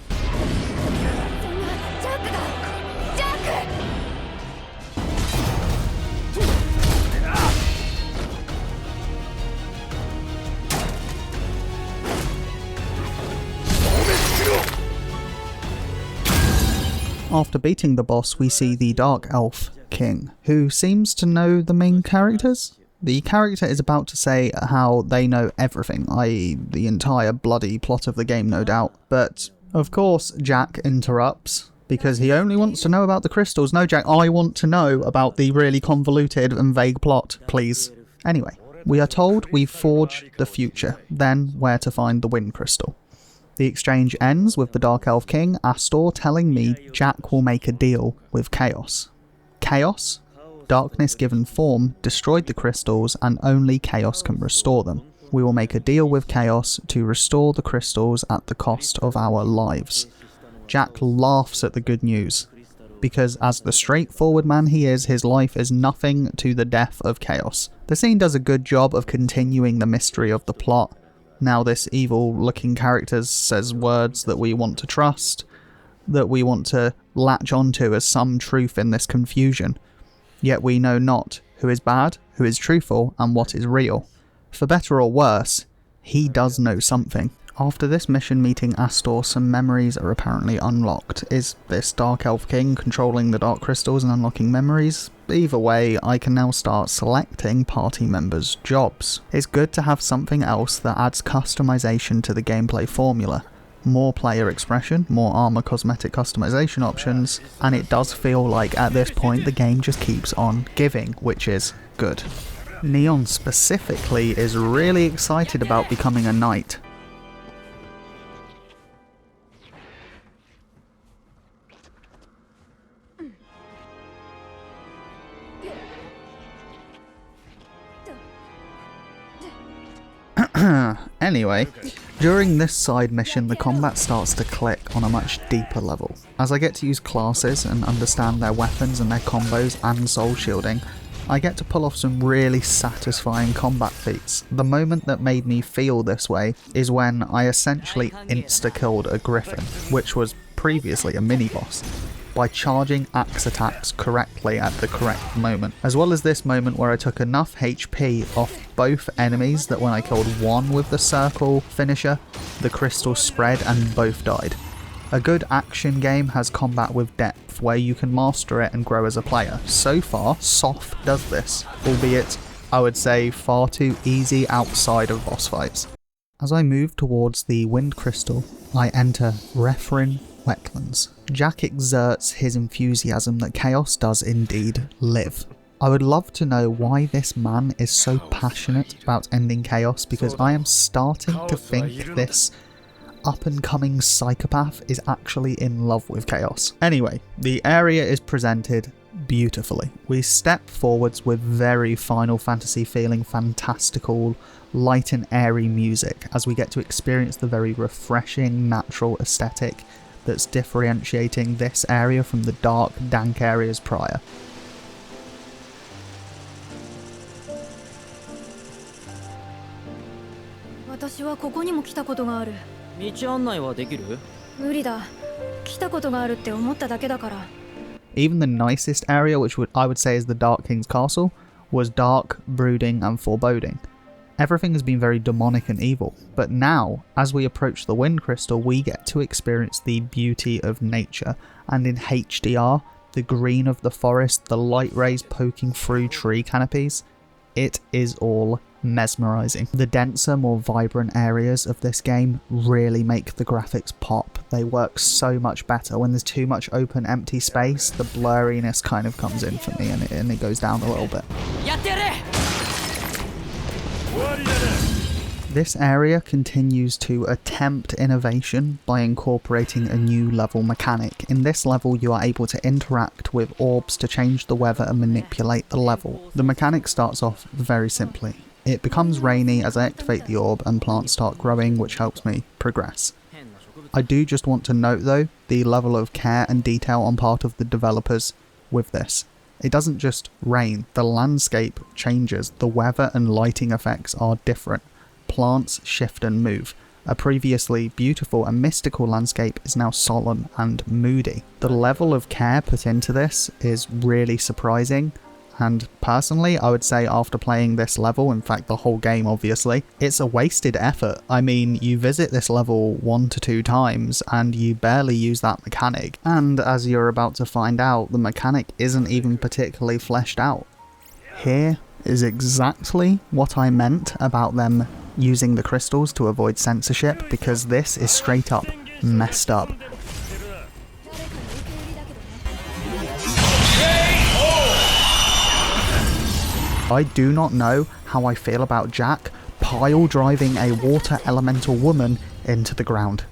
After beating the boss, we see the Dark Elf King, who seems to know the main characters. The character is about to say how they know everything, i.e. the entire bloody plot of the game, no doubt. But, of course, Jack interrupts, because he only wants to know about the crystals. No, Jack, I want to know about the really convoluted and vague plot, please. Anyway, we are told we forge the future, then where to find the Wind Crystal. The exchange ends with the Dark Elf King, Astor, telling me Jack will make a deal with Chaos. Chaos? Darkness given form destroyed the crystals and only Chaos can restore them. We will make a deal with Chaos to restore the crystals at the cost of our lives. Jack laughs at the good news, because as the straightforward man he is, his life is nothing to the death of Chaos. The scene does a good job of continuing the mystery of the plot. Now this evil-looking character says words that we want to trust, that we want to latch onto as some truth in this confusion. Yet we know not who is bad, who is truthful, and what is real. For better or worse, he does know something. After this mission meeting Astor, some memories are apparently unlocked. Is this Dark Elf King controlling the Dark Crystals and unlocking memories? Either way, I can now start selecting party members' jobs. It's good to have something else that adds customization to the gameplay formula. More player expression, more armor cosmetic customization options, and it does feel like at this point the game just keeps on giving, which is good. Neon specifically is really excited about becoming a knight. Anyway, during this side mission the combat starts to click on a much deeper level. As I get to use classes and understand their weapons and their combos and soul shielding, I get to pull off some really satisfying combat feats. The moment that made me feel this way is when I essentially insta-killed a griffin, which was previously a mini-boss, by charging axe attacks correctly at the correct moment, as well as this moment where I took enough HP off both enemies that when I killed one with the circle finisher, the crystal spread and both died. A good action game has combat with depth, where you can master it and grow as a player. So far, Soft does this, albeit, I would say, far too easy outside of boss fights. As I move towards the Wind Crystal, I enter Refrin Wetlands. Jack exerts his enthusiasm that chaos does indeed live. I would love to know why this man is so passionate about ending chaos, because I am starting to think this up-and-coming psychopath is actually in love with chaos. Anyway, the area is presented beautifully. We step forwards with very Final Fantasy feeling fantastical, light and airy music as we get to experience the very refreshing natural aesthetic that's differentiating this area from the dark, dank areas prior. Even the nicest area, which I would say is the Dark King's castle, was dark, brooding and foreboding. Everything has been very demonic and evil, but now, as we approach the Wind Crystal, we get to experience the beauty of nature, and in HDR, the green of the forest, the light rays poking through tree canopies, it is all mesmerizing. The denser, more vibrant areas of this game really make the graphics pop. They work so much better. When there's too much open, empty space, the blurriness kind of comes in for me and it goes down a little bit. This area continues to attempt innovation by incorporating a new level mechanic. In this level you are able to interact with orbs to change the weather and manipulate the level. The mechanic starts off very simply. It becomes rainy as I activate the orb and plants start growing, which helps me progress. I do just want to note though, the level of care and detail on part of the developers with this. It doesn't just rain, the landscape changes, the weather and lighting effects are different. Plants shift and move. A previously beautiful and mystical landscape is now solemn and moody. The level of care put into this is really surprising, and personally I would say after playing this level, in fact the whole game obviously, it's a wasted effort. I mean, you visit this level 1 to 2 times and you barely use that mechanic, and as you're about to find out, the mechanic isn't even particularly fleshed out. Here is exactly what I meant about them using the crystals to avoid censorship, because this is straight up messed up. I do not know how I feel about Jack pile driving a water elemental woman into the ground.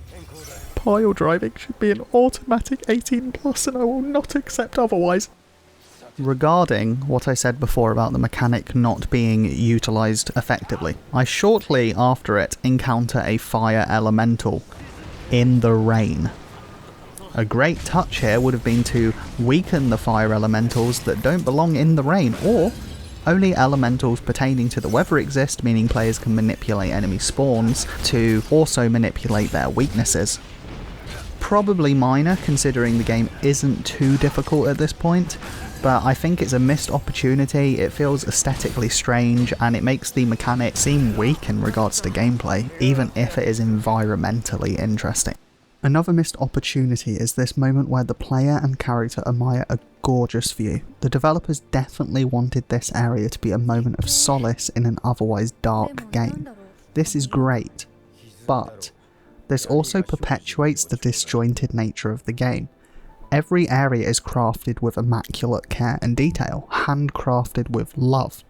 Pile driving should be an automatic 18+ and I will not accept otherwise. Regarding what I said before about the mechanic not being utilised effectively, I shortly after it encounter a fire elemental in the rain. A great touch here would have been to weaken the fire elementals that don't belong in the rain, or only elementals pertaining to the weather exist, meaning players can manipulate enemy spawns to also manipulate their weaknesses. Probably minor, considering the game isn't too difficult at this point, but I think it's a missed opportunity. It feels aesthetically strange and it makes the mechanic seem weak in regards to gameplay, even if it is environmentally interesting. Another missed opportunity is this moment where the player and character admire a gorgeous view. The developers definitely wanted this area to be a moment of solace in an otherwise dark game. This is great, but this also perpetuates the disjointed nature of the game. Every area is crafted with immaculate care and detail, handcrafted with love.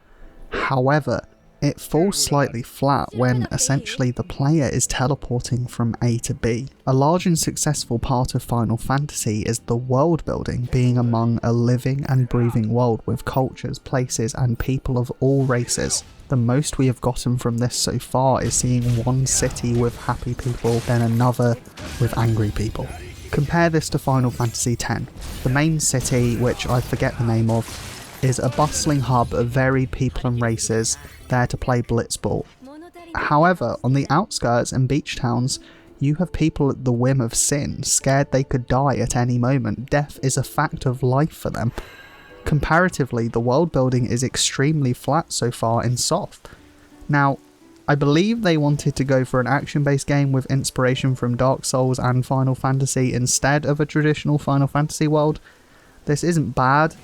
However, it falls slightly flat when essentially the player is teleporting from A to B. A large and successful part of Final Fantasy is the world building, being among a living and breathing world with cultures, places and people of all races. The most we have gotten from this so far is seeing one city with happy people, then another with angry people. Compare this to Final Fantasy X. The main city, which I forget the name of, is a bustling hub of varied people and races there to play blitzball. However, on the outskirts and beach towns, you have people at the whim of sin, scared they could die at any moment. Death is a fact of life for them. Comparatively, the world building is extremely flat so far and soft. Now, I believe they wanted to go for an action-based game with inspiration from Dark Souls and Final Fantasy instead of a traditional Final Fantasy world. This isn't bad,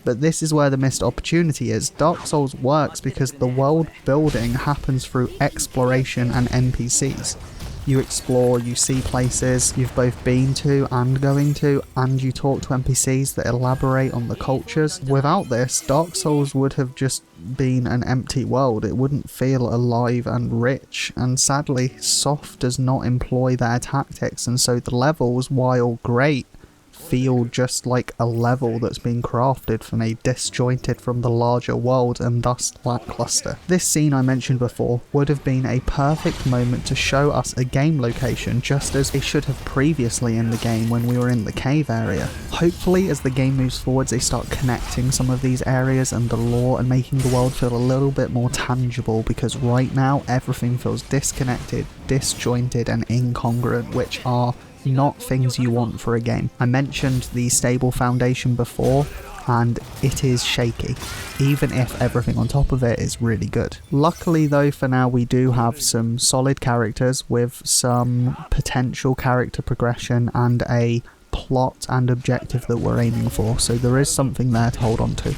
but this is where the missed opportunity is. Dark Souls works because the world building happens through exploration and NPCs. You explore, you see places you've both been to and going to, and you talk to NPCs that elaborate on the cultures. Without this, Dark Souls would have just been an empty world. It wouldn't feel alive and rich, and sadly, Soft does not employ their tactics, and so the levels, while great, feel just like a level that's been crafted from a disjointed from the larger world and thus lackluster. This scene I mentioned before would have been a perfect moment to show us a game location, just as they should have previously in the game when we were in the cave area. Hopefully as the game moves forwards they start connecting some of these areas and the lore and making the world feel a little bit more tangible, because right now everything feels disconnected, disjointed and incongruent, which are not things you want for a game. I mentioned the stable foundation before, and it is shaky, even if everything on top of it is really good. Luckily though, for now we do have some solid characters with some potential character progression and a plot and objective that we're aiming for, so there is something there to hold on to.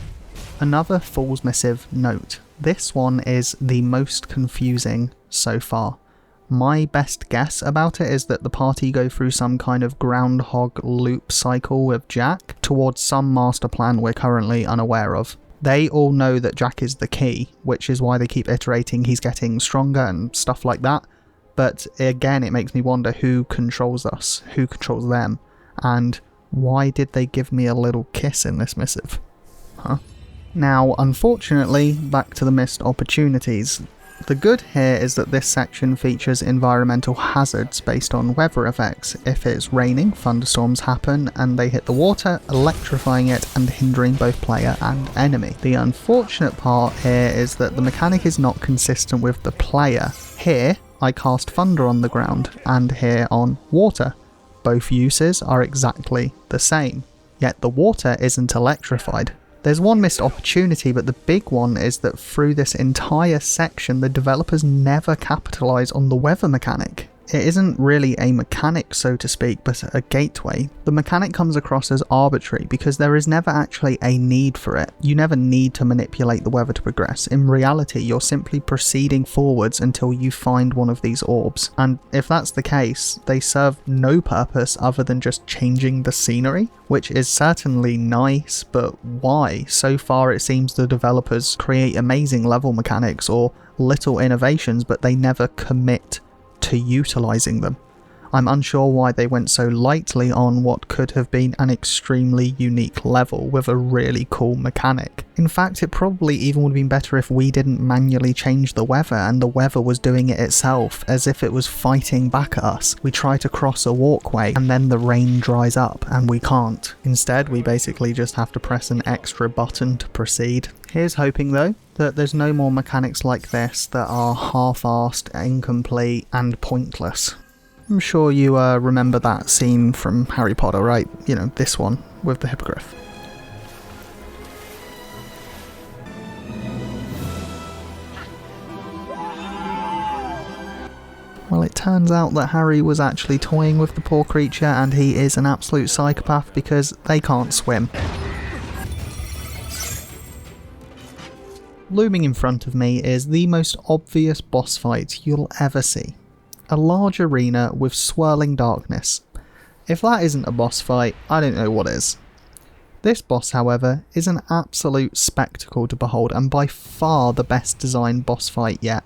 Another Fool's Missive note. This one is the most confusing so far. My best guess about it is that the party go through some kind of groundhog loop cycle with Jack towards some master plan we're currently unaware of. They all know that Jack is the key, which is why they keep iterating he's getting stronger and stuff like that. But again, it makes me wonder who controls us, who controls them, and why did they give me a little kiss in this missive? Huh? Now, unfortunately, back to the missed opportunities. The good here is that this section features environmental hazards based on weather effects. If it's raining, thunderstorms happen and they hit the water, electrifying it and hindering both player and enemy. The unfortunate part here is that the mechanic is not consistent with the player. Here, I cast thunder on the ground, and here on water. Both uses are exactly the same, yet the water isn't electrified. There's one missed opportunity, but the big one is that through this entire section the developers never capitalise on the weather mechanic. It isn't really a mechanic, so to speak, but a gateway. The mechanic comes across as arbitrary because there is never actually a need for it. You never need to manipulate the weather to progress. In reality, you're simply proceeding forwards until you find one of these orbs. And if that's the case, they serve no purpose other than just changing the scenery, which is certainly nice, but why? So far it seems the developers create amazing level mechanics or little innovations, but they never commit to utilising them. I'm unsure why they went so lightly on what could have been an extremely unique level with a really cool mechanic. In fact, it probably even would have been better if we didn't manually change the weather and the weather was doing it itself, as if it was fighting back at us. We try to cross a walkway and then the rain dries up and we can't. Instead, we basically just have to press an extra button to proceed. Here's hoping though that there's no more mechanics like this that are half-arsed, incomplete and pointless. I'm sure you remember that scene from Harry Potter, right? You know, this one with the hippogriff. Well, it turns out that Harry was actually toying with the poor creature and he is an absolute psychopath because they can't swim. Looming in front of me is the most obvious boss fight you'll ever see. A large arena with swirling darkness. If that isn't a boss fight, I don't know what is. This boss, however, is an absolute spectacle to behold and by far the best designed boss fight yet.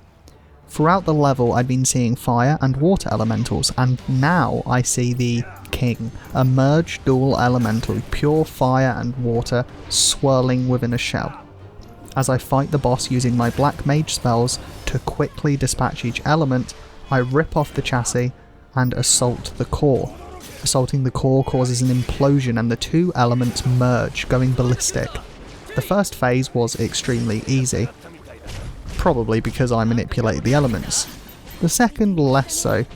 Throughout the level I'd been seeing fire and water elementals, and now I see the king, a merged dual elemental, pure fire and water swirling within a shell. As I fight the boss using my black mage spells to quickly dispatch each element, I rip off the chassis and assault the core. Assaulting the core causes an implosion and the two elements merge, going ballistic. The first phase was extremely easy, probably because I manipulated the elements. The second less so.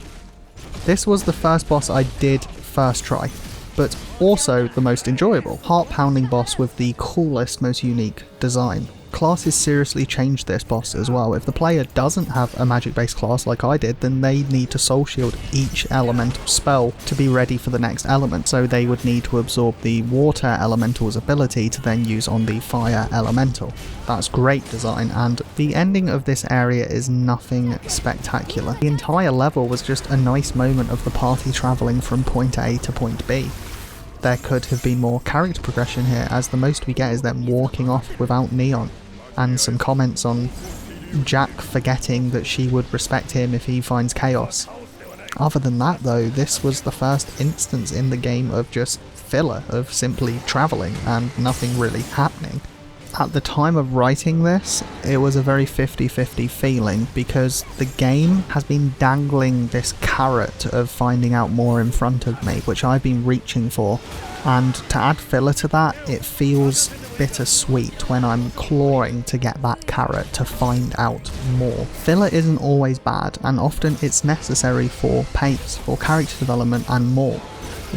This was the first boss I did first try, but also the most enjoyable. Heart-pounding boss with the coolest, most unique design. Classes seriously changed this boss as well. If the player doesn't have a magic based class like I did, then they need to soul shield each elemental spell to be ready for the next element, so they would need to absorb the water elemental's ability to then use on the fire elemental. That's great design, and the ending of this area is nothing spectacular. The entire level was just a nice moment of the party travelling from point A to point B. There could have been more character progression here, as the most we get is them walking off without Neon, and some comments on Jack forgetting that she would respect him if he finds chaos. Other than that though, this was the first instance in the game of just filler, of simply travelling and nothing really happening. At the time of writing this, it was a very 50-50 feeling, because the game has been dangling this carrot of finding out more in front of me, which I've been reaching for, and to add filler to that, it feels bittersweet when I'm clawing to get that carrot to find out more. Filler isn't always bad, and often it's necessary for pace, for character development and more.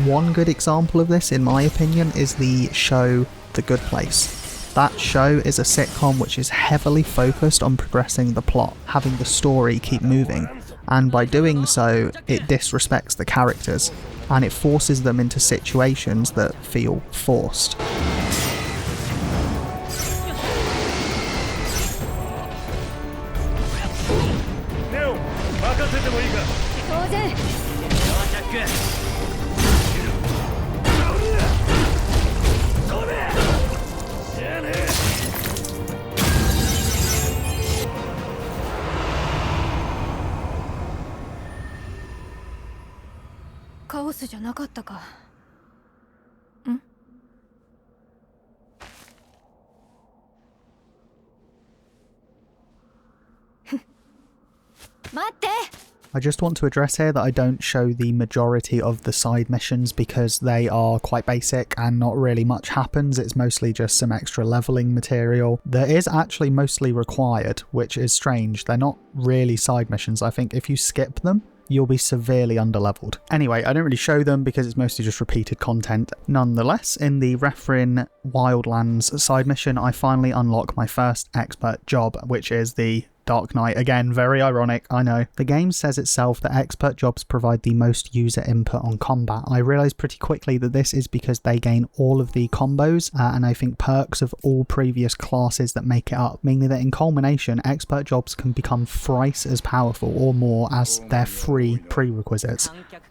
One good example of this, in my opinion, is the show The Good Place. That show is a sitcom which is heavily focused on progressing the plot, having the story keep moving, and by doing so, it disrespects the characters, and it forces them into situations that feel forced. I just want to address here that I don't show the majority of the side missions because they are quite basic and not really much happens. It's mostly just some extra leveling material that is actually mostly required, which is strange. They're not really side missions. I think if you skip them, you'll be severely underleveled. Anyway, I don't really show them because it's mostly just repeated content. Nonetheless, in the Refrin Wildlands side mission, I finally unlock my first expert job, which is the Dark Knight. Again, very ironic, I know. The game says itself that expert jobs provide the most user input on combat. I realised pretty quickly that this is because they gain all of the combos and I think perks of all previous classes that make it up, meaning that in culmination, expert jobs can become thrice as powerful or more as their free prerequisites.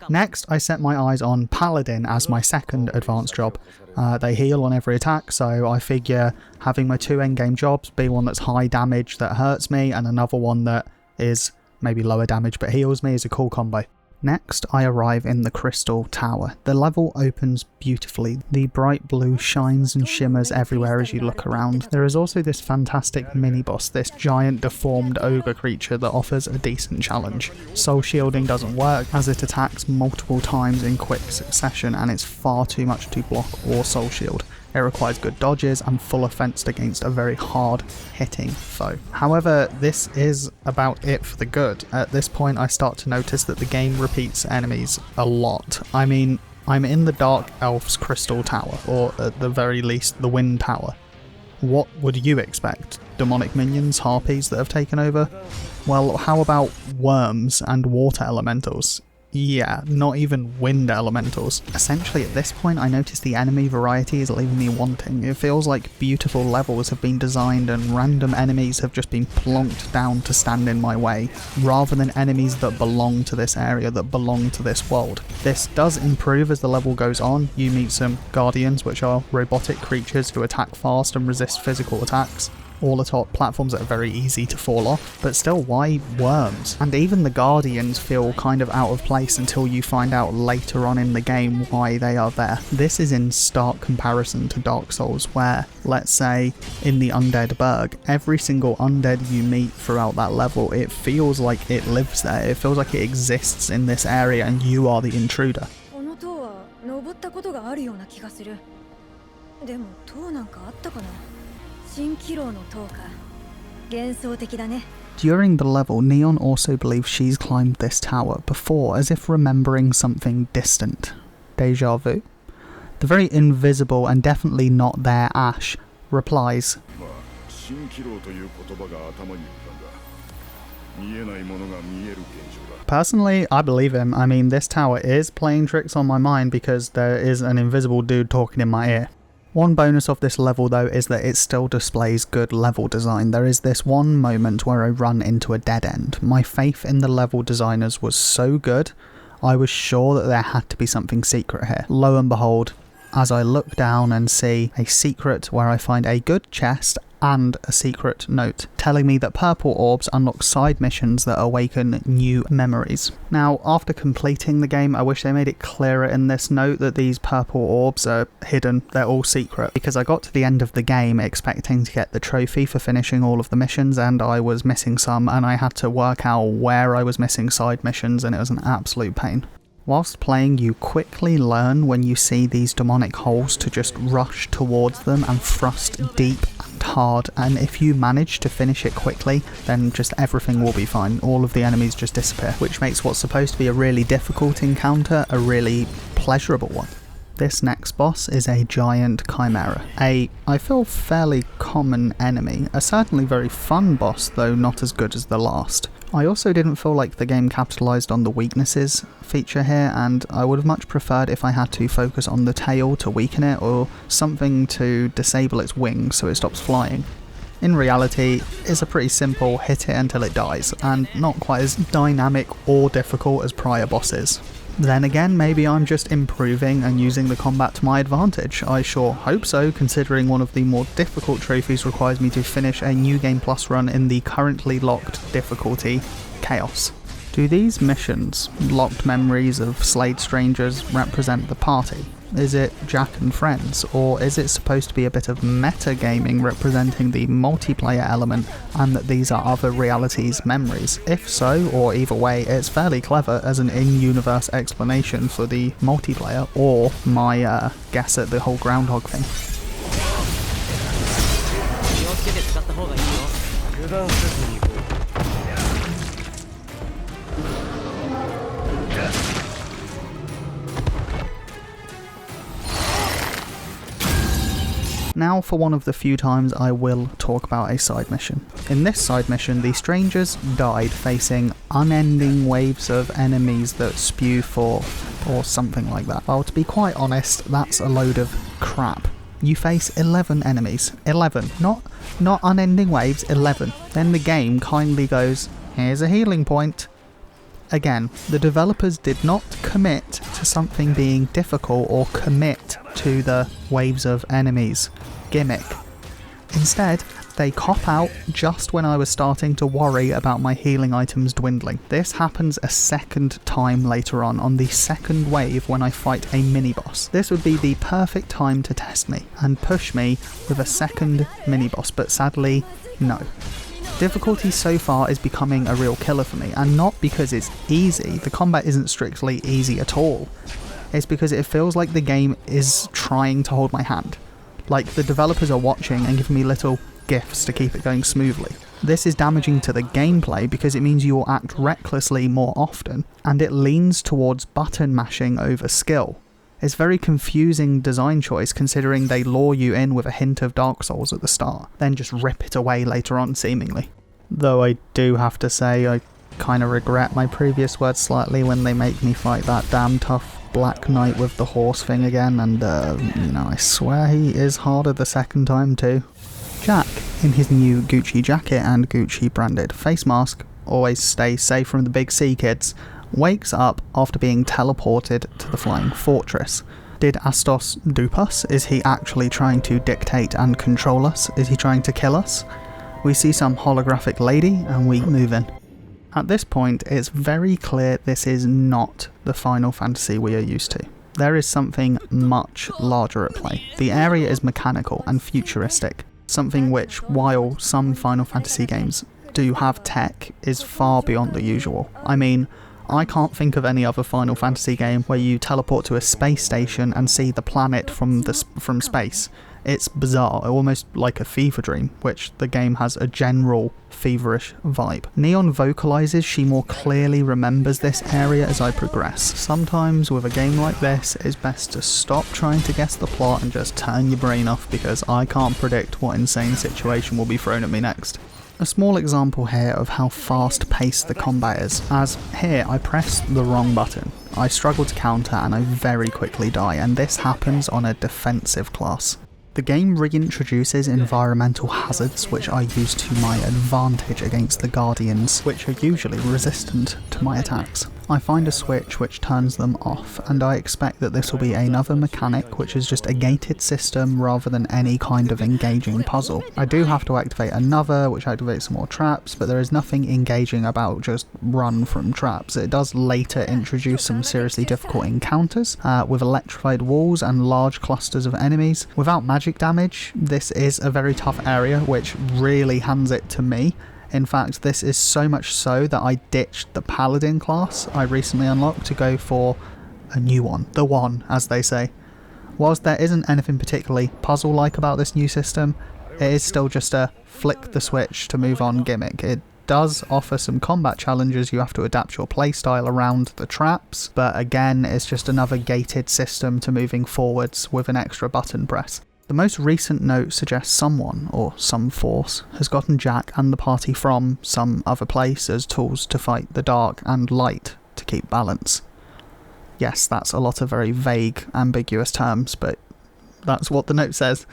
Next, I set my eyes on Paladin as my second advanced job. They heal on every attack, so I figure having my two endgame jobs, be one that's high damage that hurts me and another one that is maybe lower damage but heals me, is a cool combo. Next, I arrive in the Crystal Tower. The level opens beautifully. The bright blue shines and shimmers everywhere as you look around. There is also this fantastic mini-boss, this giant deformed ogre creature that offers a decent challenge. Soul shielding doesn't work as it attacks multiple times in quick succession and it's far too much to block or soul shield. It requires good dodges and full offense against a very hard hitting foe. However, this is about it for the good. At this point I start to notice that the game repeats enemies a lot. I mean, I'm in the Dark Elf's Crystal Tower, or at the very least the Wind Tower. What would you expect? Demonic minions, harpies that have taken over? Well, how about worms and water elementals? Yeah, not even wind elementals. Essentially at this point I noticed the enemy variety is leaving me wanting. It feels like beautiful levels have been designed and random enemies have just been plonked down to stand in my way, rather than enemies that belong to this area, that belong to this world. This does improve as the level goes on. You meet some guardians, which are robotic creatures who attack fast and resist physical attacks. All atop platforms that are very easy to fall off, but still, why worms? And even the guardians feel kind of out of place until you find out later on in the game why they are there. This is in stark comparison to Dark Souls, where, let's say, in the Undead Burg, every single undead you meet throughout that level, it feels like it lives there, it feels like it exists in this area and you are the intruder. この塔は登ったことがあるような気がする。でも塔なんかあったかな。蜃気楼の塔か。幻想的だね。 During the level, Neon also believes she's climbed this tower before, as if remembering something distant. Deja vu? The very invisible and definitely not there Ash replies, 蜃気楼という言葉が頭に浮かんだ。見えないものが見える現象だ。 Personally, I believe him. I mean, this tower is playing tricks on my mind because there is an invisible dude talking in my ear. One bonus of this level though is that it still displays good level design. There is this one moment where I run into a dead end. My faith in the level designers was so good, I was sure that there had to be something secret here. Lo and behold, as I look down and see a secret where I find a good chest and a secret note telling me that purple orbs unlock side missions that awaken new memories. Now, after completing the game, I wish they made it clearer in this note that these purple orbs are hidden, they're all secret, because I got to the end of the game expecting to get the trophy for finishing all of the missions and I was missing some, and I had to work out where I was missing side missions, and it was an absolute pain. Whilst playing, you quickly learn when you see these demonic holes to just rush towards them and thrust deep and hard, and if you manage to finish it quickly, then just everything will be fine. All of the enemies just disappear, which makes what's supposed to be a really difficult encounter a really pleasurable one. This next boss is a giant chimera, I feel fairly common enemy, a certainly very fun boss though not as good as the last. I also didn't feel like the game capitalised on the weaknesses feature here, and I would have much preferred if I had to focus on the tail to weaken it or something to disable its wings so it stops flying. In reality, it's a pretty simple hit it until it dies, and not quite as dynamic or difficult as prior bosses. Then again, maybe I'm just improving and using the combat to my advantage. I sure hope so, considering one of the more difficult trophies requires me to finish a New Game Plus run in the currently locked difficulty, Chaos. Do these missions, locked memories of slayed strangers, represent the party? Is it Jack and friends, or is it supposed to be a bit of metagaming representing the multiplayer element and that these are other realities' memories? If so, or either way, it's fairly clever as an in-universe explanation for the multiplayer, or my guess at the whole groundhog thing. Now for one of the few times I will talk about a side mission. In this side mission, the strangers died facing unending waves of enemies that spew forth, or something like that. Well, to be quite honest, that's a load of crap. You face 11 enemies. 11. Not unending waves, 11. Then the game kindly goes, here's a healing point. Again, the developers did not commit to something being difficult or commit to the waves of enemies gimmick. Instead, they cop out just when I was starting to worry about my healing items dwindling. This happens a second time later on the second wave when I fight a mini-boss. This would be the perfect time to test me and push me with a second mini-boss, but sadly, no. Difficulty so far is becoming a real killer for me, and not because it's easy. The combat isn't strictly easy at all. It's because it feels like the game is trying to hold my hand. Like the developers are watching and giving me little gifts to keep it going smoothly. This is damaging to the gameplay because it means you will act recklessly more often, and it leans towards button mashing over skill. It's a very confusing design choice considering they lure you in with a hint of Dark Souls at the start, then just rip it away later on seemingly. Though I do have to say, I Kind of regret my previous words slightly when they make me fight that damn tough Black Knight with the horse thing again, and you know, I swear he is harder the second time too. Jack, in his new Gucci jacket and Gucci branded face mask, always stay safe from the big C kids, wakes up after being teleported to the Flying Fortress. Did Astos dupe us? Is he actually trying to dictate and control us? Is he trying to kill us? We see some holographic lady and we move in. At this point, it's very clear this is not the Final Fantasy we are used to. There is something much larger at play. The area is mechanical and futuristic, something which, while some Final Fantasy games do have tech, is far beyond the usual. I mean, I can't think of any other Final Fantasy game where you teleport to a space station and see the planet from space. It's bizarre, almost like a fever dream, which the game has a general feverish vibe. Neon vocalizes she more clearly remembers this area as I progress. Sometimes with a game like this, it's best to stop trying to guess the plot and just turn your brain off, because I can't predict what insane situation will be thrown at me next. A small example here of how fast paced the combat is, as here I press the wrong button. I struggle to counter and I very quickly die, and this happens on a defensive class. The game reintroduces environmental hazards which I use to my advantage against the Guardians, which are usually resistant to my attacks. I find a switch which turns them off, and I expect that this will be another mechanic which is just a gated system rather than any kind of engaging puzzle. I do have to activate another which activates some more traps, but there is nothing engaging about just run from traps. It does later introduce some seriously difficult encounters with electrified walls and large clusters of enemies. Without magic damage, this is a very tough area which really hands it to me. In fact, this is so much so that I ditched the Paladin class I recently unlocked to go for a new one. The one, as they say. Whilst there isn't anything particularly puzzle-like about this new system, it is still just a flick the switch to move on gimmick. It does offer some combat challenges. You have to adapt your playstyle around the traps, but again, it's just another gated system to moving forwards with an extra button press. The most recent note suggests someone, or some force, has gotten Jack and the party from some other place as tools to fight the dark and light to keep balance. Yes, that's a lot of very vague, ambiguous terms, but that's what the note says.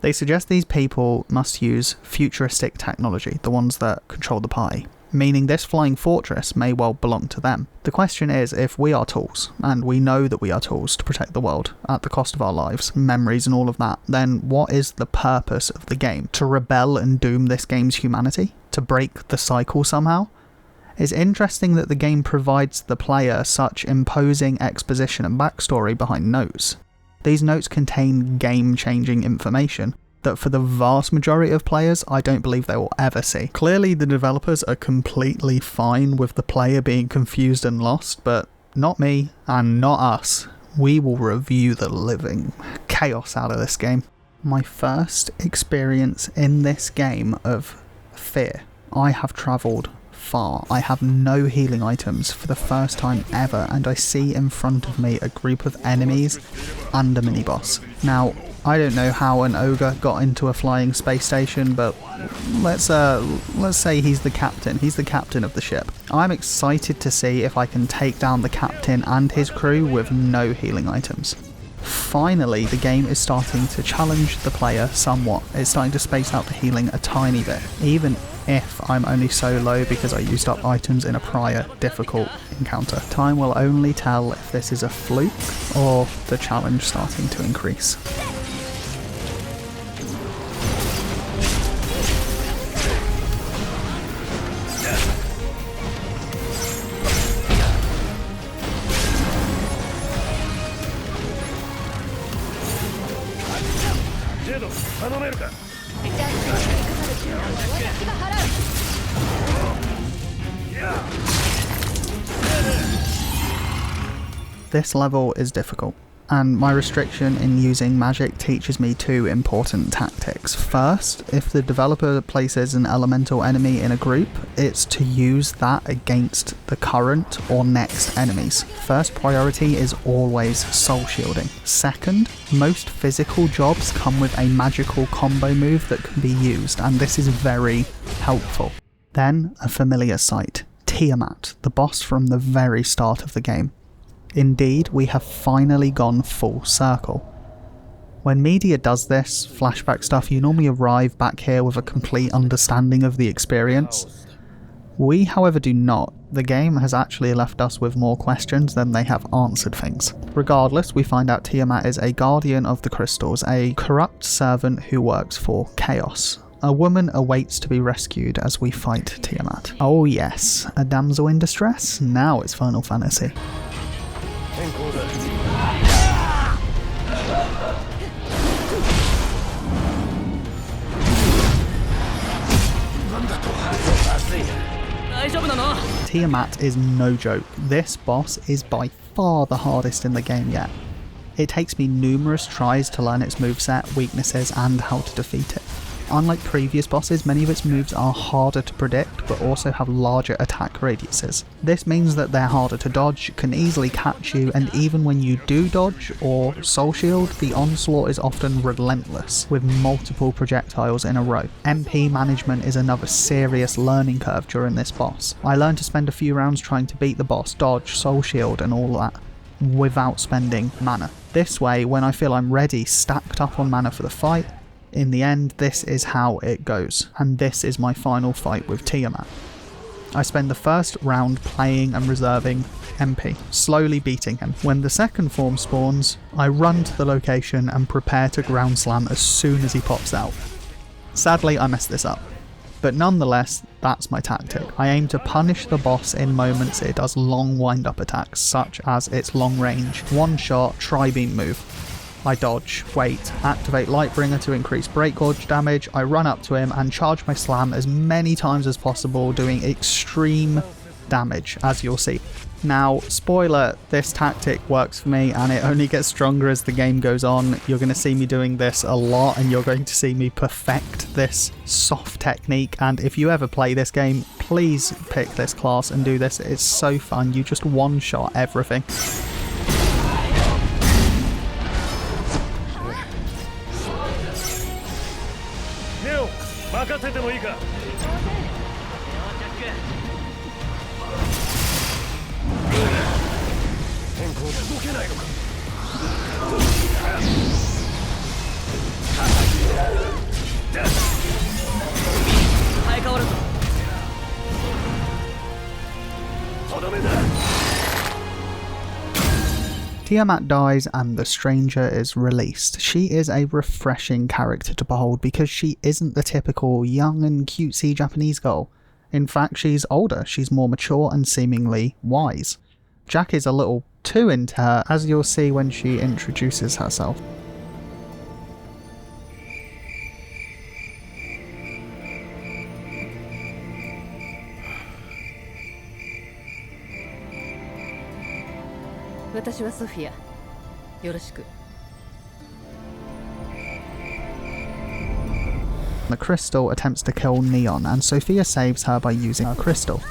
They suggest these people must use futuristic technology, the ones that control the party, meaning this flying fortress may well belong to them. The question is, if we are tools, and we know that we are tools to protect the world at the cost of our lives, memories and all of that, then what is the purpose of the game? To rebel and doom this game's humanity? To break the cycle somehow? It's interesting that the game provides the player such imposing exposition and backstory behind notes. These notes contain game-changing information that for the vast majority of players, I don't believe they will ever see. Clearly the developers are completely fine with the player being confused and lost, but not me and not us. We will review the living chaos out of this game. My first experience in this game of fear. I have travelled far. I have no healing items for the first time ever, and I see in front of me a group of enemies and a mini-boss. Now, I don't know how an ogre got into a flying space station, but let's say he's the captain. He's the captain of the ship. I'm excited to see if I can take down the captain and his crew with no healing items. Finally, the game is starting to challenge the player somewhat. It's starting to space out the healing a tiny bit, even if I'm only so low because I used up items in a prior difficult encounter. Time will only tell if this is a fluke or the challenge starting to increase. This level is difficult, and my restriction in using magic teaches me two important tactics. First, if the developer places an elemental enemy in a group, it's to use that against the current or next enemies. First priority is always soul shielding. Second, most physical jobs come with a magical combo move that can be used, and this is very helpful. Then, a familiar sight. Tiamat, the boss from the very start of the game. Indeed, we have finally gone full circle. When media does this, flashback stuff, you normally arrive back here with a complete understanding of the experience. We, however, do not. The game has actually left us with more questions than they have answered things. Regardless, we find out Tiamat is a guardian of the crystals, a corrupt servant who works for Chaos. A woman awaits to be rescued as we fight Tiamat. Oh yes, a damsel in distress? Now it's Final Fantasy. Tiamat is no joke. This boss is by far the hardest in the game yet. It takes me numerous tries to learn its moveset, weaknesses, and how to defeat it. Unlike previous bosses, many of its moves are harder to predict, but also have larger attack radiuses. This means that they're harder to dodge, can easily catch you, and even when you do dodge or soul shield, the onslaught is often relentless, with multiple projectiles in a row. MP management is another serious learning curve during this boss. I learned to spend a few rounds trying to beat the boss, dodge, soul shield, and all that, without spending mana. This way, when I feel I'm ready, stacked up on mana for the fight, in the end, this is how it goes, and this is my final fight with Tiamat. I spend the first round playing and reserving MP, slowly beating him. When the second form spawns, I run to the location and prepare to ground slam as soon as he pops out. Sadly, I messed this up, but nonetheless, that's my tactic. I aim to punish the boss in moments it does long wind-up attacks, such as its long-range, one-shot, tri-beam move. I dodge, wait, activate Lightbringer to increase break gauge damage, I run up to him and charge my slam as many times as possible, doing extreme damage, as you'll see. Now, spoiler, this tactic works for me and it only gets stronger as the game goes on. You're going to see me doing this a lot and you're going to see me perfect this soft technique, and if you ever play this game, please pick this class and do this. It's so fun, you just one-shot everything. Tiamat dies and the stranger is released. She is a refreshing character to behold because she isn't the typical young and cutesy Japanese girl. In fact, she's older, she's more mature and seemingly wise. Jack is a little too into her, as you'll see when she introduces herself. The crystal attempts to kill Neon, and Sophia saves her by using her crystal.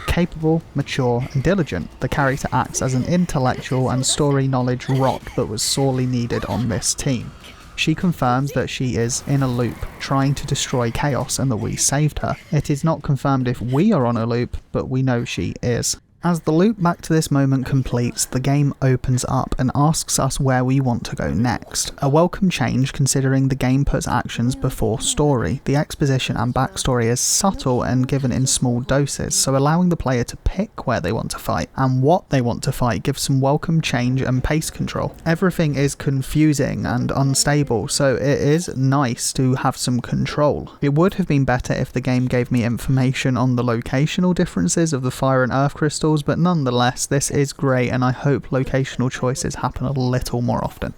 Capable, mature, and diligent, the character acts as an intellectual and story knowledge rock that was sorely needed on this team. She confirms that she is in a loop, trying to destroy Chaos, and that we saved her. It is not confirmed if we are on a loop, but we know she is. As the loop back to this moment completes, the game opens up and asks us where we want to go next. A welcome change considering the game puts actions before story. The exposition and backstory is subtle and given in small doses, so allowing the player to pick where they want to fight and what they want to fight gives some welcome change and pace control. Everything is confusing and unstable, so it is nice to have some control. It would have been better if the game gave me information on the locational differences of the fire and earth crystals, but nonetheless, this is great and I hope locational choices happen a little more often.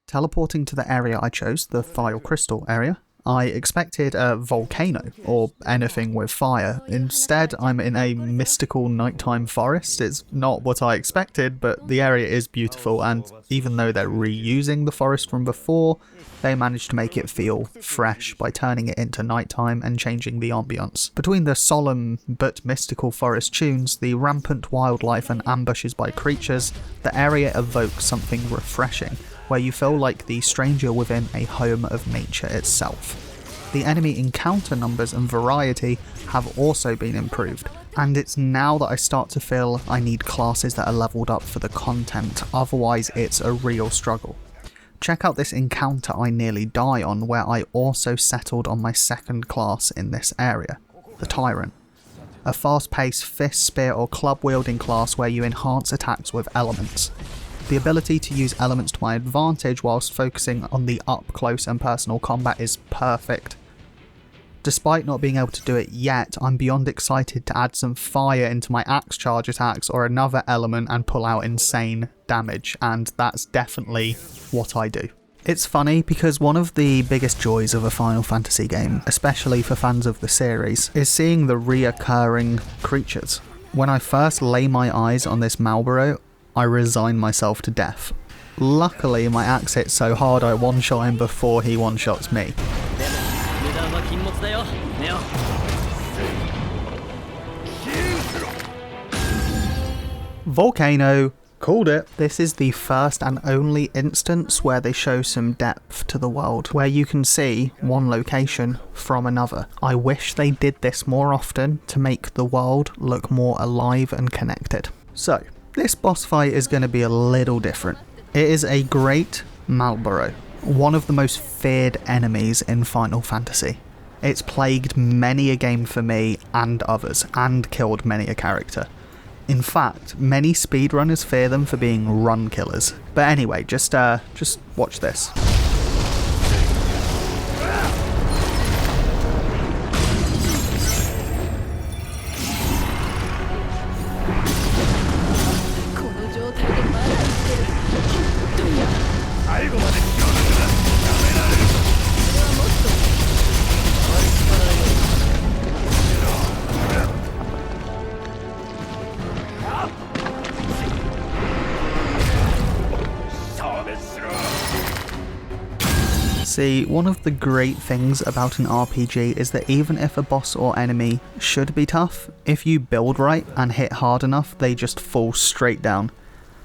Teleporting to the area I chose, the fire crystal area, I expected a volcano or anything with fire. Instead, I'm in a mystical nighttime forest. It's not what I expected, but the area is beautiful, and even though they're reusing the forest from before, they managed to make it feel fresh by turning it into nighttime and changing the ambience. Between the solemn but mystical forest tunes, the rampant wildlife and ambushes by creatures, the area evokes something refreshing, where you feel like the stranger within a home of nature itself. the enemy encounter numbers and variety have also been improved. And it's now that I start to feel I need classes that are leveled up for the content, otherwise it's a real struggle. Check out this encounter I nearly die on, where I also settled on my second class in this area, the Tyrant. A fast-paced fist, spear or club wielding class where you enhance attacks with elements. The ability to use elements to my advantage whilst focusing on the up close and personal combat is perfect. Despite not being able to do it yet, I'm beyond excited to add some fire into my axe charge attacks or another element and pull out insane damage, and that's definitely what I do. It's funny because one of the biggest joys of a Final Fantasy game, especially for fans of the series, is seeing the reoccurring creatures. When I first lay my eyes on this Malboro, I resign myself to death. Luckily my axe hits so hard I one-shot him before he one-shots me. Volcano. Called it. This is the first and only instance where they show some depth to the world, where you can see one location from another. I wish they did this more often to make the world look more alive and connected. So, this boss fight is going to be a little different. It is a great Malboro, one of the most feared enemies in Final Fantasy. It's plagued many a game for me and others, and killed many a character. In fact, many speedrunners fear them for being run killers. But anyway, just watch this. See, one of the great things about an RPG is that even if a boss or enemy should be tough, if you build right and hit hard enough, they just fall straight down.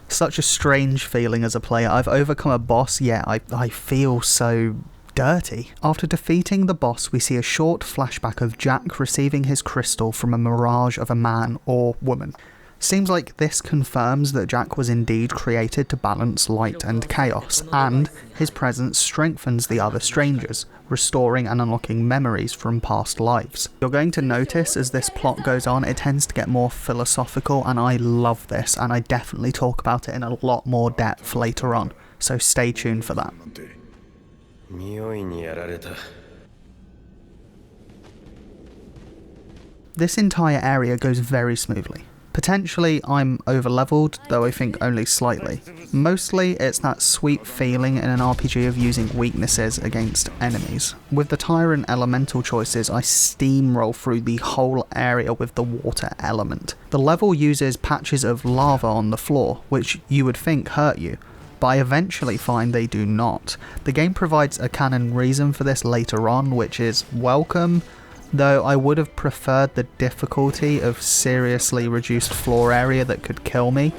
Such a strange feeling as a player. I've overcome a boss, yet I feel so dirty. After defeating the boss, we see a short flashback of Jack receiving his crystal from a mirage of a man or woman. Seems like this confirms that Jack was indeed created to balance light and chaos, and his presence strengthens the other strangers, restoring and unlocking memories from past lives. You're going to notice as this plot goes on, it tends to get more philosophical, and I love this, and I definitely talk about it in a lot more depth later on, so stay tuned for that. This entire area goes very smoothly. Potentially I'm over-leveled, though I think only slightly. Mostly it's that sweet feeling in an RPG of using weaknesses against enemies. With the Tyrant elemental choices, I steamroll through the whole area with the water element. The level uses patches of lava on the floor, which you would think hurt you, but I eventually find they do not. The game provides a canon reason for this later on, which is welcome, though I would have preferred the difficulty of seriously reduced floor area that could kill me.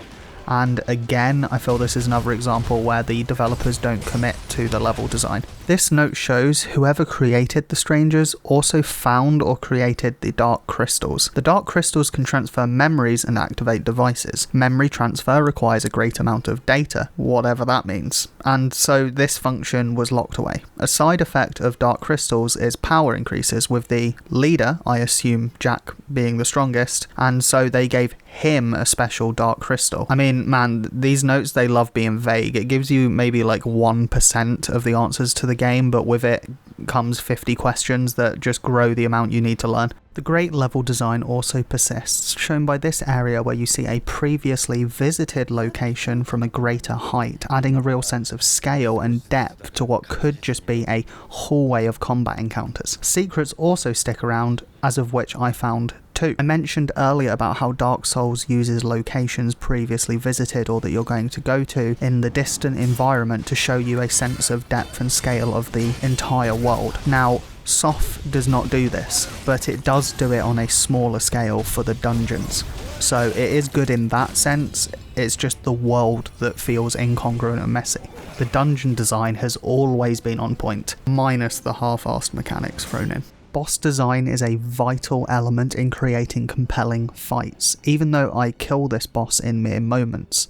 And again, I feel this is another example where the developers don't commit to the level design. This note shows whoever created the strangers also found or created the Dark Crystals. The Dark Crystals can transfer memories and activate devices. Memory transfer requires a great amount of data, whatever that means, and so this function was locked away. A side effect of Dark Crystals is power increases, with the leader, I assume Jack, being the strongest, and so they gave him a special Dark Crystal. I mean, man, these notes, they love being vague. It gives you maybe like 1% of the answers to the game, but with it comes 50 questions that just grow the amount you need to learn. The great level design also persists, shown by this area where you see a previously visited location from a greater height, adding a real sense of scale and depth to what could just be a hallway of combat encounters. Secrets also stick around, as of which I found 2. 2. I mentioned earlier about how Dark Souls uses locations previously visited or that you're going to go to in the distant environment to show you a sense of depth and scale of the entire world. Now, Sof does not do this, but it does do it on a smaller scale for the dungeons. So it is good in that sense, it's just the world that feels incongruent and messy. The dungeon design has always been on point, minus the half-assed mechanics thrown in. Boss design is a vital element in creating compelling fights. Even though I kill this boss in mere moments,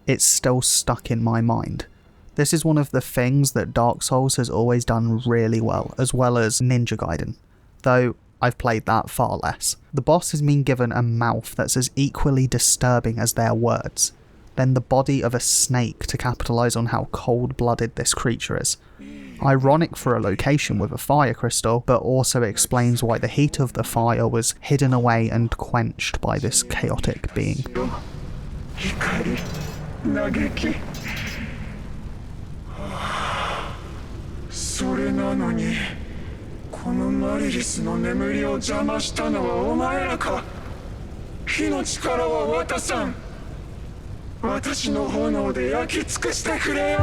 it's still stuck in my mind. This is one of the things that Dark Souls has always done really well as Ninja Gaiden, though I've played that far less. The boss has been given a mouth that's as equally disturbing as their words, then the body of a snake to capitalise on how cold-blooded this creature is. Ironic for a location with a fire crystal, but also explains why the heat of the fire was hidden away and quenched by this chaotic being. それなのにこのマリリスの眠りを邪魔したのはお前らか。火の力は渡さん。私の炎で焼き尽くしてくれよ。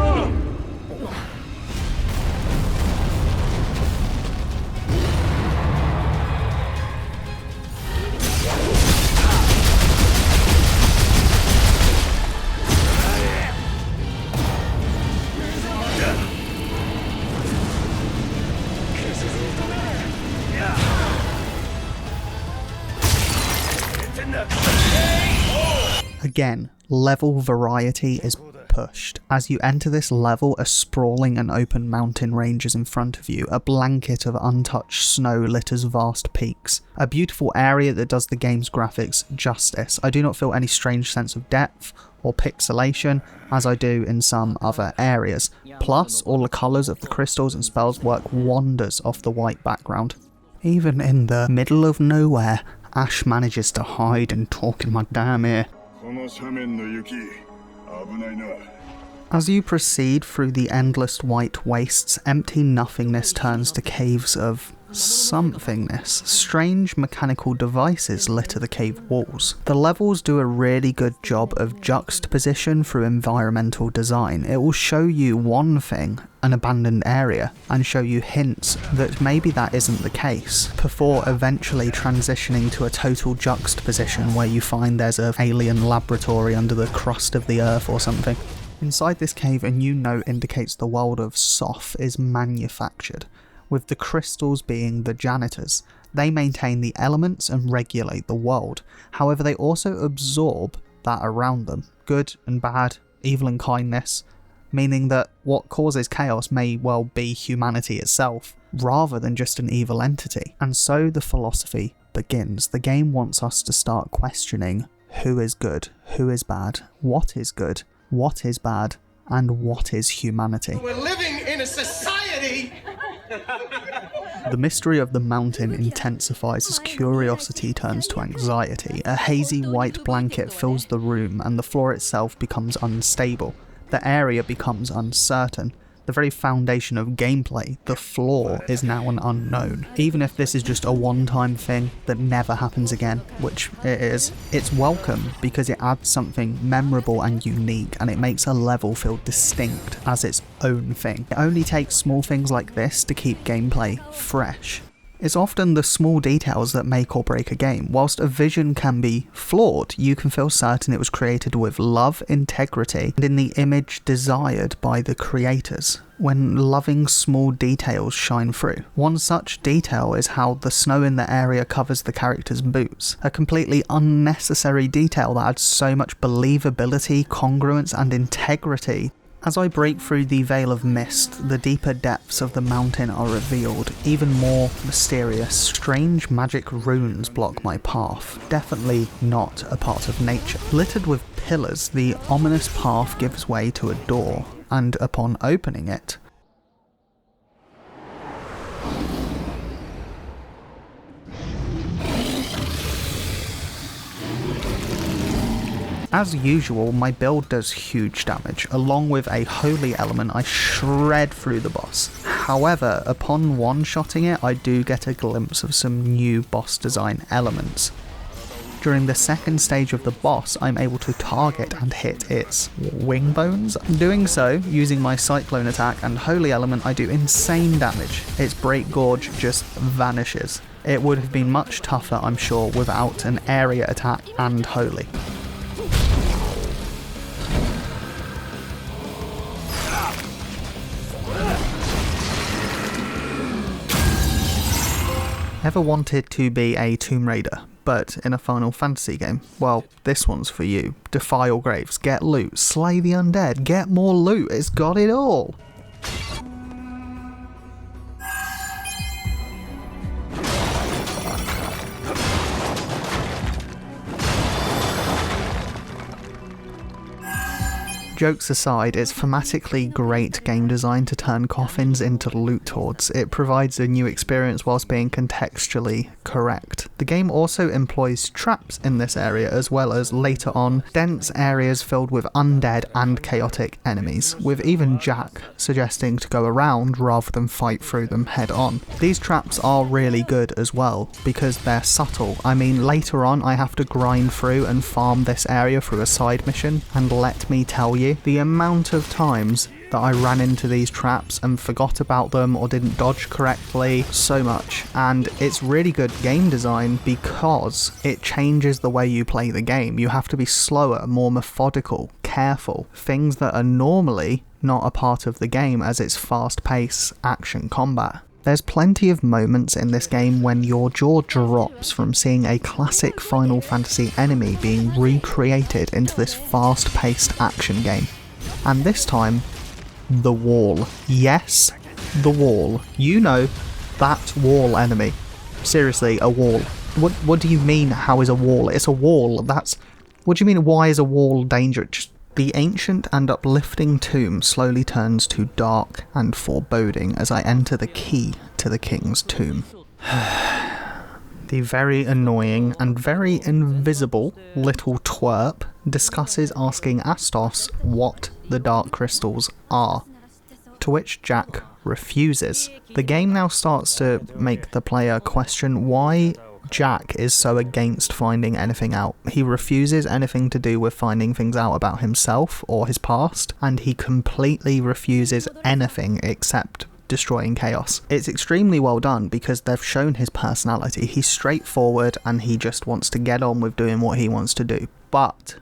Again, level variety is pushed. As you enter this level, a sprawling and open mountain range is in front of you, a blanket of untouched snow litters vast peaks. A beautiful area that does the game's graphics justice. I do not feel any strange sense of depth or pixelation as I do in some other areas. Plus, all the colours of the crystals and spells work wonders off the white background. Even in the middle of nowhere, Ash manages to hide and talk in my damn ear. As you proceed through the endless white wastes, empty nothingness turns to caves of somethingness. Strange mechanical devices litter the cave walls. The levels do a really good job of juxtaposition through environmental design. It will show you one thing, an abandoned area, and show you hints that maybe that isn't the case, before eventually transitioning to a total juxtaposition where you find there's an alien laboratory under the crust of the earth or something. Inside this cave, a new note indicates the world of Sof is manufactured, with the crystals being the janitors. They maintain the elements and regulate the world. However, they also absorb that around them, good and bad, evil and kindness, meaning that what causes chaos may well be humanity itself, rather than just an evil entity. And so the philosophy begins. The game wants us to start questioning who is good, who is bad, what is good, what is bad, and what is humanity. We're living in a society! The mystery of the mountain intensifies as curiosity turns to anxiety. A hazy white blanket fills the room and the floor itself becomes unstable. The area becomes uncertain. The very foundation of gameplay, the floor, is now an unknown. Even if this is just a one-time thing that never happens again, which it is, it's welcome because it adds something memorable and unique, and it makes a level feel distinct as its own thing. It only takes small things like this to keep gameplay fresh. It's often the small details that make or break a game. Whilst a vision can be flawed, you can feel certain it was created with love, integrity, and in the image desired by the creators, when loving small details shine through. One such detail is how the snow in the area covers the character's boots, a completely unnecessary detail that adds so much believability, congruence, and integrity. As I break through the veil of mist, the deeper depths of the mountain are revealed, even more mysterious. Strange magic runes block my path, definitely not a part of nature. Littered with pillars, the ominous path gives way to a door, and upon opening it, as usual, my build does huge damage. Along with a holy element, I shred through the boss. However, upon one-shotting it, I do get a glimpse of some new boss design elements. During the second stage of the boss, I'm able to target and hit its wing bones. Doing so, using my Cyclone attack and Holy Element, I do insane damage. Its Break Gorge just vanishes. It would have been much tougher, I'm sure, without an area attack and Holy. Ever wanted to be a Tomb Raider, but in a Final Fantasy game? Well, this one's for you. Defile graves, get loot, slay the undead, get more loot, it's got it all! Jokes aside, it's thematically great game design to turn coffins into loot hoards. It provides a new experience whilst being contextually correct. The game also employs traps in this area, as well as, later on, dense areas filled with undead and chaotic enemies, with even Jack suggesting to go around rather than fight through them head on. These traps are really good as well, because they're subtle. I mean, later on I have to grind through and farm this area through a side mission, and let me tell you, the amount of times that I ran into these traps and forgot about them or didn't dodge correctly, so much. And it's really good game design because it changes the way you play the game. You have to be slower, more methodical, careful, things that are normally not a part of the game as it's fast-paced action combat. There's plenty of moments in this game when your jaw drops from seeing a classic Final Fantasy enemy being recreated into this fast-paced action game. And this time, the wall. Yes, the wall. You know, that wall enemy. Seriously, a wall. What do you mean, how is a wall? It's a wall. What do you mean, why is a wall dangerous? The ancient and uplifting tomb slowly turns to dark and foreboding as I enter the key to the king's tomb. The very annoying and very invisible little twerp discusses asking Astos what the dark crystals are, to which Jack refuses. The game now starts to make the player question why Jack is so against finding anything out. He refuses anything to do with finding things out about himself or his past, and he completely refuses anything except destroying chaos. It's extremely well done because they've shown his personality. He's straightforward and he just wants to get on with doing what he wants to do. But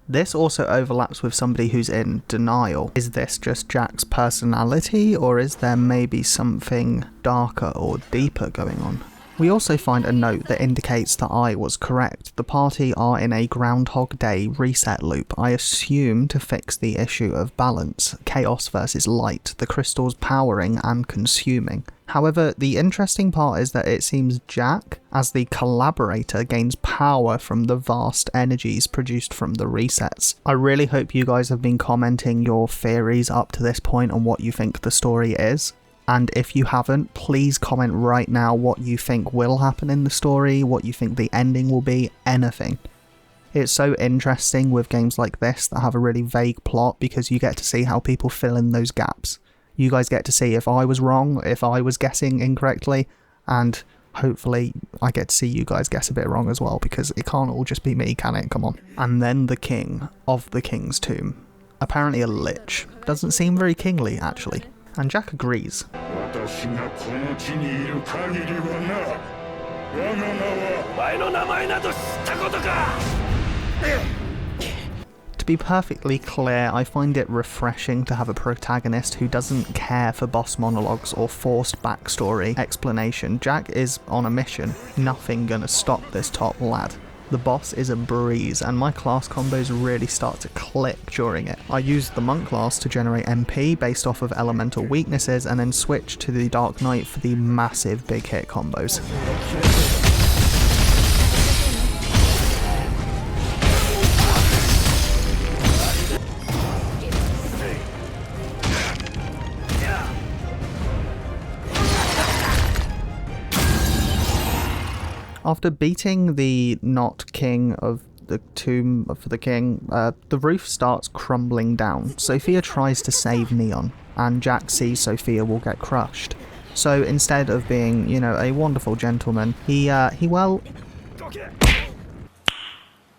this also overlaps with somebody who's in denial. Is this just Jack's personality, or is there maybe something darker or deeper going on? We also find a note that indicates that I was correct. The party are in a Groundhog Day reset loop, I assume to fix the issue of balance, chaos versus light, the crystals powering and consuming. However, the interesting part is that it seems Jack, as the collaborator, gains power from the vast energies produced from the resets. I really hope you guys have been commenting your theories up to this point on what you think the story is. And if you haven't, please comment right now what you think will happen in the story, what you think the ending will be, anything. It's so interesting with games like this that have a really vague plot because you get to see how people fill in those gaps. You guys get to see if I was wrong, if I was guessing incorrectly, and hopefully I get to see you guys guess a bit wrong as well, because it can't all just be me, can it? Come on. And then the king of the king's tomb. Apparently a lich. Doesn't seem very kingly, actually. And Jack agrees. To be perfectly clear, I find it refreshing to have a protagonist who doesn't care for boss monologues or forced backstory explanation. Jack is on a mission. Nothing gonna stop this top lad. The boss is a breeze, and my class combos really start to click during it. I use the monk class to generate MP based off of elemental weaknesses, and then switch to the Dark Knight for the massive big hit combos. After beating the not king of the tomb of the king, the roof starts crumbling down. Sophia tries to save Neon, and Jack sees Sophia will get crushed. So instead of being, you know, a wonderful gentleman, he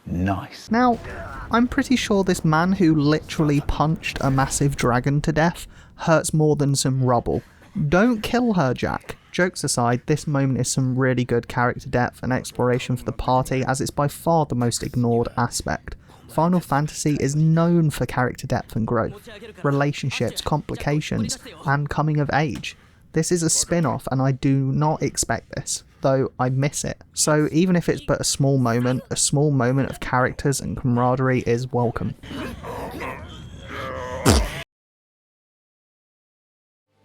Nice. Now, I'm pretty sure this man who literally punched a massive dragon to death hurts more than some rubble. Don't kill her, Jack. Jokes aside, this moment is some really good character depth and exploration for the party, as it's by far the most ignored aspect. Final Fantasy is known for character depth and growth, relationships, complications, and coming of age. This is a spin-off and I do not expect this, though I miss it. So even if it's but a small moment of characters and camaraderie is welcome.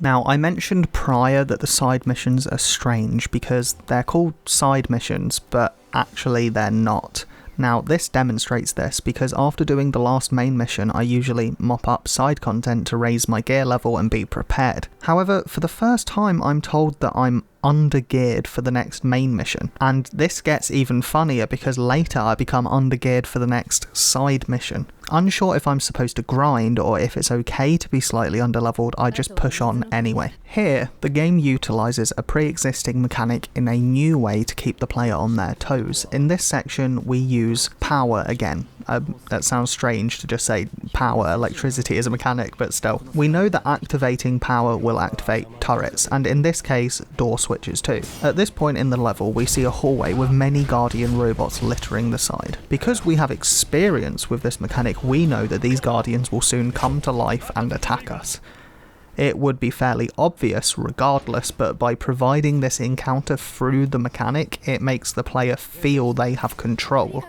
Now, I mentioned prior that the side missions are strange because they're called side missions, but actually they're not. Now, this demonstrates this because after doing the last main mission, I usually mop up side content to raise my gear level and be prepared. However, for the first time, I'm told that I'm undergeared for the next main mission, and this gets even funnier because later I become undergeared for the next side mission. Unsure if I'm supposed to grind or if it's okay to be slightly underleveled, I just push on anyway. Here, the game utilises a pre-existing mechanic in a new way to keep the player on their toes. In this section, we use power again. That sounds strange to just say power, electricity is a mechanic, but still. We know that activating power will activate turrets, and in this case, door switches too. At this point in the level, we see a hallway with many Guardian robots littering the side. Because we have experience with this mechanic, we know that these Guardians will soon come to life and attack us. It would be fairly obvious regardless, but by providing this encounter through the mechanic, it makes the player feel they have control,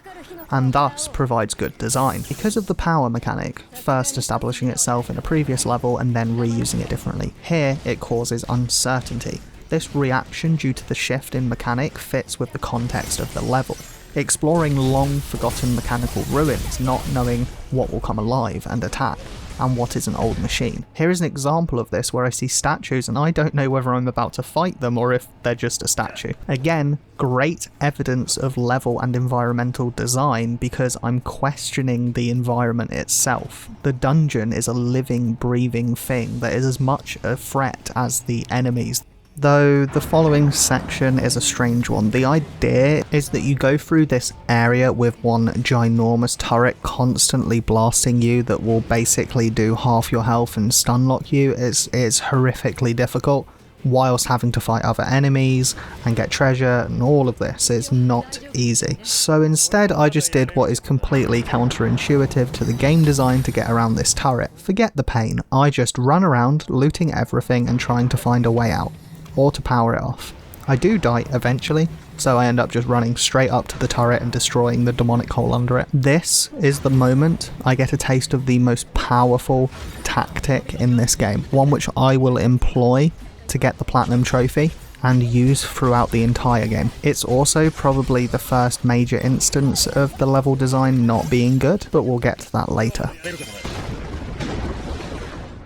and thus provides good design. Because of the power mechanic, first establishing itself in a previous level and then reusing it differently, here it causes uncertainty. This reaction due to the shift in mechanic fits with the context of the level. Exploring long-forgotten mechanical ruins, not knowing what will come alive and attack, and what is an old machine. Here is an example of this where I see statues and I don't know whether I'm about to fight them or if they're just a statue. Again, great evidence of level and environmental design because I'm questioning the environment itself. The dungeon is a living, breathing thing that is as much a threat as the enemies. Though the following section is a strange one. The idea is that you go through this area with one ginormous turret constantly blasting you that will basically do half your health and stun lock you. It's horrifically difficult, whilst having to fight other enemies and get treasure, and all of this is not easy. So instead I just did what is completely counterintuitive to the game design to get around this turret. Forget the pain, I just run around looting everything and trying to find a way out, or to power it off. I do die eventually, so I end up just running straight up to the turret and destroying the demonic hole under it. This is the moment I get a taste of the most powerful tactic in this game, one which I will employ to get the platinum trophy and use throughout the entire game. It's also probably the first major instance of the level design not being good, but we'll get to that later.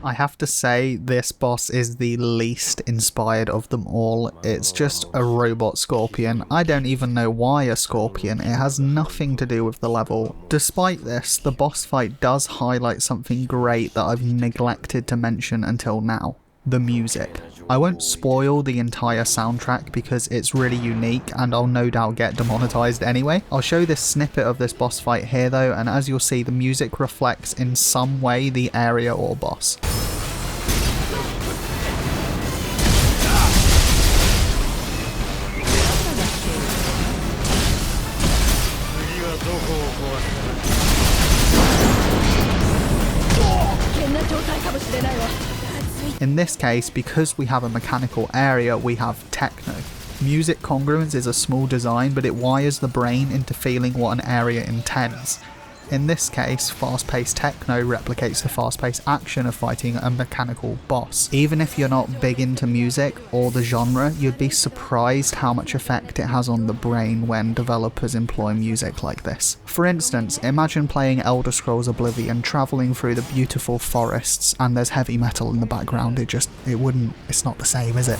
I have to say this boss is the least inspired of them all. It's just a robot scorpion. I don't even know why a scorpion. It has nothing to do with the level. Despite this, the boss fight does highlight something great that I've neglected to mention until now. The music. I won't spoil the entire soundtrack because it's really unique and I'll no doubt get demonetized anyway. I'll show this snippet of this boss fight here though, and as you'll see, the music reflects in some way the area or boss. In this case, because we have a mechanical area, we have techno. Music congruence is a small design, but it wires the brain into feeling what an area intends. In this case, fast-paced techno replicates the fast-paced action of fighting a mechanical boss. Even if you're not big into music or the genre, you'd be surprised how much effect it has on the brain when developers employ music like this. For instance, imagine playing Elder Scrolls Oblivion, travelling through the beautiful forests, and there's heavy metal in the background. It's not the same, is it?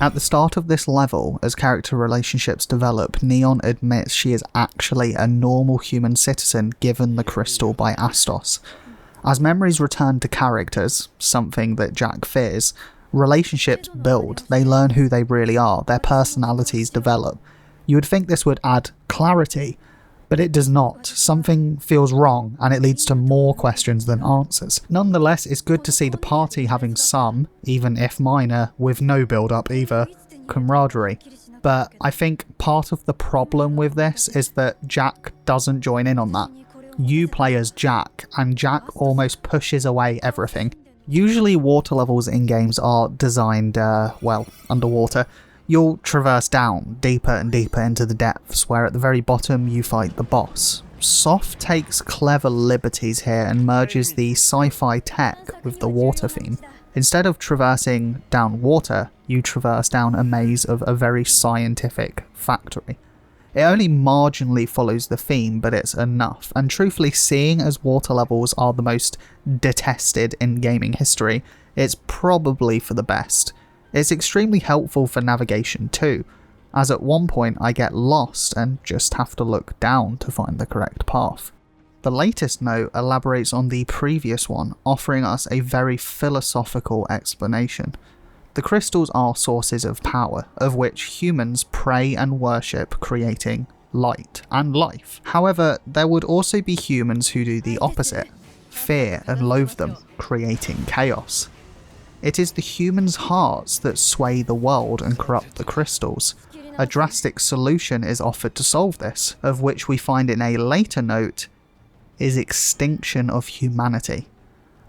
At the start of this level, as character relationships develop, Neon admits she is actually a normal human citizen given the crystal by Astos. As memories return to characters, something that Jack fears, relationships build, they learn who they really are, their personalities develop. You would think this would add clarity, but it does not. Something feels wrong, and it leads to more questions than answers. Nonetheless, it's good to see the party having some, even if minor, with no build-up either, camaraderie. But I think part of the problem with this is that Jack doesn't join in on that. You play as Jack, and Jack almost pushes away everything. Usually water levels in games are designed, underwater. You'll traverse down, deeper and deeper into the depths, where at the very bottom you fight the boss. Soft takes clever liberties here and merges the sci-fi tech with the water theme. Instead of traversing down water, you traverse down a maze of a very scientific factory. It only marginally follows the theme, but it's enough, and truthfully, seeing as water levels are the most detested in gaming history, it's probably for the best. It's extremely helpful for navigation too, as at one point I get lost and just have to look down to find the correct path. The latest note elaborates on the previous one, offering us a very philosophical explanation. The crystals are sources of power, of which humans pray and worship, creating light and life. However, there would also be humans who do the opposite, fear and loathe them, creating chaos. It is the humans' hearts that sway the world and corrupt the crystals. A drastic solution is offered to solve this, of which we find in a later note, is extinction of humanity.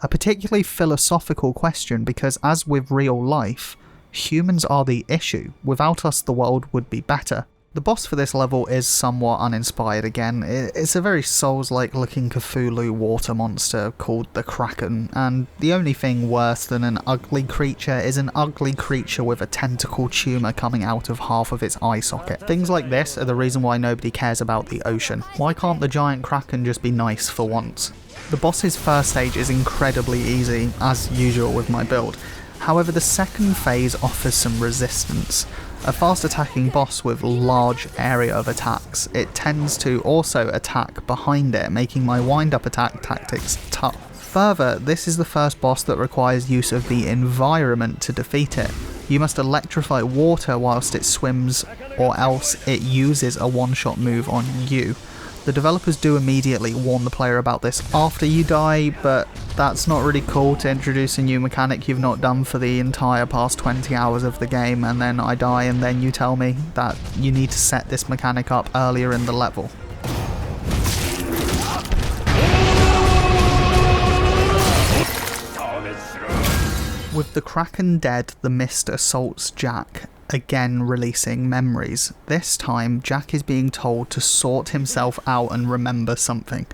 A particularly philosophical question because, as with real life, humans are the issue. Without us, the world would be better. The boss for this level is somewhat uninspired again. It's a very Souls-like looking Cthulhu water monster called the Kraken, and the only thing worse than an ugly creature is an ugly creature with a tentacle tumour coming out of half of its eye socket. Things like this are the reason why nobody cares about the ocean. Why can't the giant Kraken just be nice for once? The boss's first stage is incredibly easy, as usual with my build. However, the second phase offers some resistance. A fast attacking boss with large area of attacks, it tends to also attack behind it, making my wind-up attack tactics tough. Further, this is the first boss that requires use of the environment to defeat it. You must electrify water whilst it swims, or else it uses a one-shot move on you. The developers do immediately warn the player about this after you die, but that's not really cool to introduce a new mechanic you've not done for the entire past 20 hours of the game, and then I die and then you tell me that you need to set this mechanic up earlier in the level. With the Kraken dead, the mist assaults Jack, again releasing memories. This time, Jack is being told to sort himself out and remember something.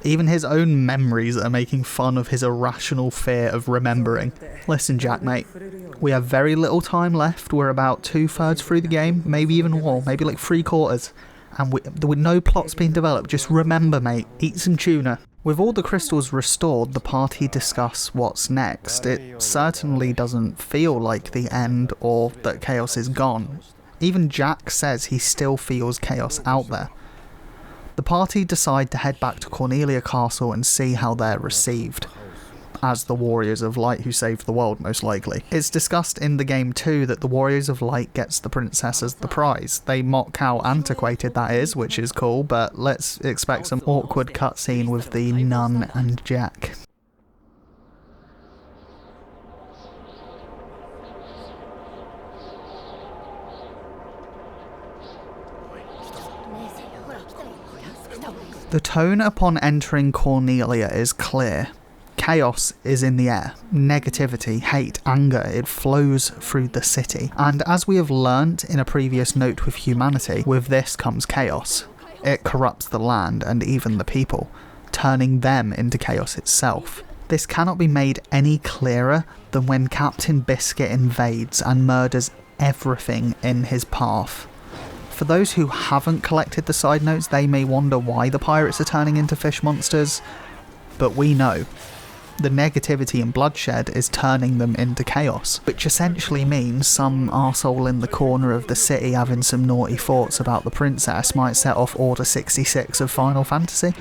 Even his own memories are making fun of his irrational fear of remembering. Listen, Jack, mate, we have very little time left. We're about 2/3 through the game, maybe even more, maybe like 3/4. And with no plots being developed, just remember, mate, eat some tuna. With all the crystals restored, the party discuss what's next. It certainly doesn't feel like the end or that chaos is gone. Even Jack says he still feels chaos out there. The party decide to head back to Cornelia Castle and see how they're received, as the Warriors of Light who saved the world, most likely. It's discussed in the game too that the Warriors of Light gets the princess as the prize. They mock how antiquated that is, which is cool, but let's expect some awkward cutscene with the nun and Jack. The tone upon entering Cornelia is clear. Chaos is in the air. Negativity, hate, anger, it flows through the city. And as we have learnt in a previous note with humanity, with this comes chaos. It corrupts the land and even the people, turning them into chaos itself. This cannot be made any clearer than when Captain Biscuit invades and murders everything in his path. For those who haven't collected the side notes, they may wonder why the pirates are turning into fish monsters, but we know. The negativity and bloodshed is turning them into chaos, which essentially means some arsehole in the corner of the city having some naughty thoughts about the princess might set off Order 66 of Final Fantasy.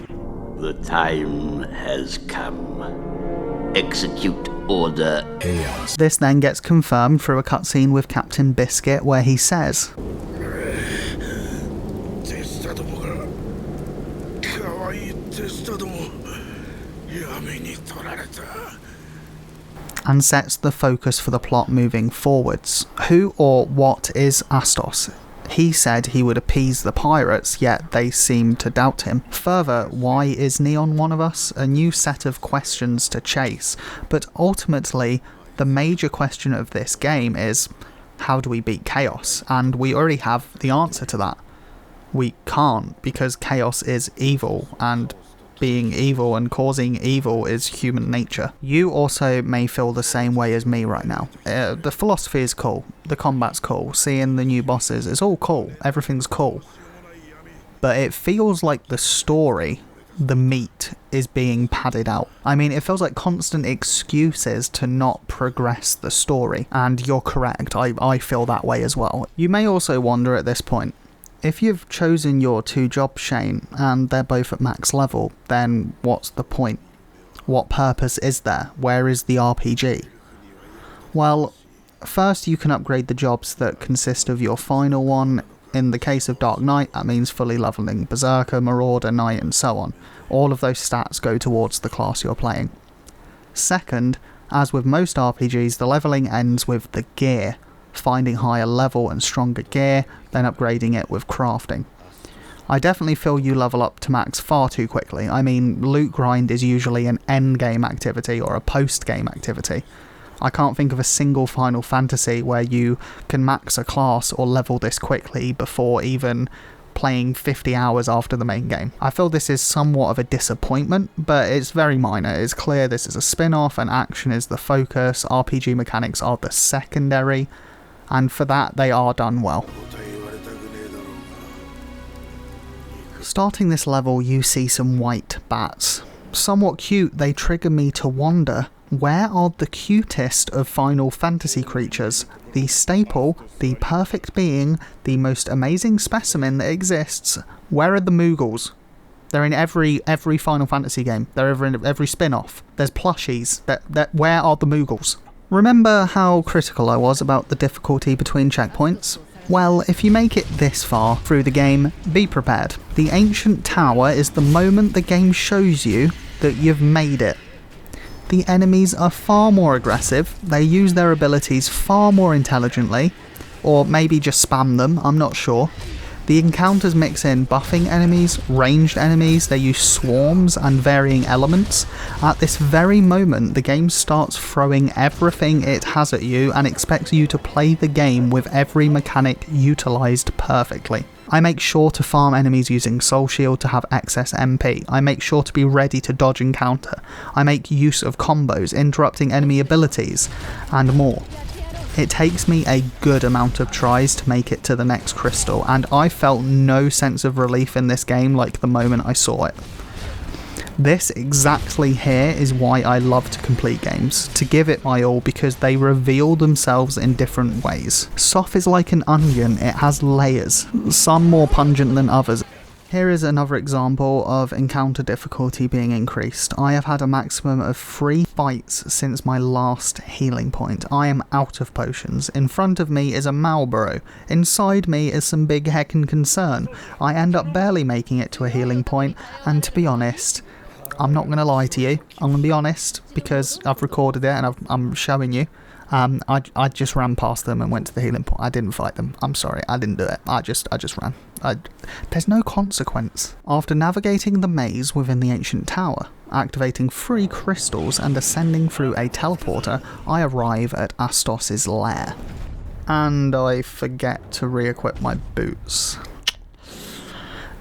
The time has come. Execute Order Chaos. This then gets confirmed through a cutscene with Captain Biscuit where he says, and sets the focus for the plot moving forwards. Who or what is Astos? He said he would appease the pirates, yet they seem to doubt him. Further, why is Neon one of us? A new set of questions to chase. But ultimately, the major question of this game is, how do we beat Chaos? And we already have the answer to that. We can't, because Chaos is evil, and being evil and causing evil is human nature. You also may feel the same way as me right now. The philosophy is cool, the combat's cool, seeing the new bosses, it's all cool, everything's cool. But it feels like the story, the meat, is being padded out. I mean, it feels like constant excuses to not progress the story, and you're correct, I feel that way as well. You may also wonder at this point, if you've chosen your two jobs, Shane, and they're both at max level, then what's the point? What purpose is there? Where is the RPG? Well, first you can upgrade the jobs that consist of your final one. In the case of Dark Knight, that means fully leveling Berserker, Marauder, Knight, and so on. All of those stats go towards the class you're playing. Second, as with most RPGs, the leveling ends with the gear. Finding higher level and stronger gear, then upgrading it with crafting. I definitely feel you level up to max far too quickly. I mean, loot grind is usually an endgame activity or a post-game activity. I can't think of a single Final Fantasy where you can max a class or level this quickly before even playing 50 hours after the main game. I feel this is somewhat of a disappointment, but it's very minor. It's clear this is a spin-off and action is the focus, RPG mechanics are the secondary, and for that they are done well. Starting this level, you see some white bats. Somewhat cute, they trigger me to wonder, where are the cutest of Final Fantasy creatures? The staple, the perfect being, the most amazing specimen that exists. Where are the Moogles? They're in every Final Fantasy game. They're in every spin-off. There's plushies. Where are the Moogles? Remember how critical I was about the difficulty between checkpoints? Well, if you make it this far through the game, be prepared. The Ancient Tower is the moment the game shows you that you've made it. The enemies are far more aggressive, they use their abilities far more intelligently, or maybe just spam them, I'm not sure. The encounters mix in buffing enemies, ranged enemies, they use swarms and varying elements. At this very moment, the game starts throwing everything it has at you and expects you to play the game with every mechanic utilised perfectly. I make sure to farm enemies using Soul Shield to have excess MP. I make sure to be ready to dodge and counter. I make use of combos, interrupting enemy abilities, and more. It takes me a good amount of tries to make it to the next crystal, and I felt no sense of relief in this game like the moment I saw it. This exactly here is why I love to complete games, to give it my all because they reveal themselves in different ways. Soft is like an onion, it has layers, some more pungent than others. Here is another example of encounter difficulty being increased. I have had a maximum of 3 fights since my last healing point. I am out of potions. In front of me is a Marlboro. Inside me is some big heckin' concern. I end up barely making it to a healing point, and to be honest, I'm not going to lie to you. I'm going to be honest, because I've recorded it and I'm showing you. I just ran past them and went to the healing point. I didn't fight them. I'm sorry, I didn't do it. I just ran. There's no consequence. After navigating the maze within the Ancient Tower, activating 3 crystals and ascending through a teleporter, I arrive at Astos' lair. And I forget to re-equip my boots.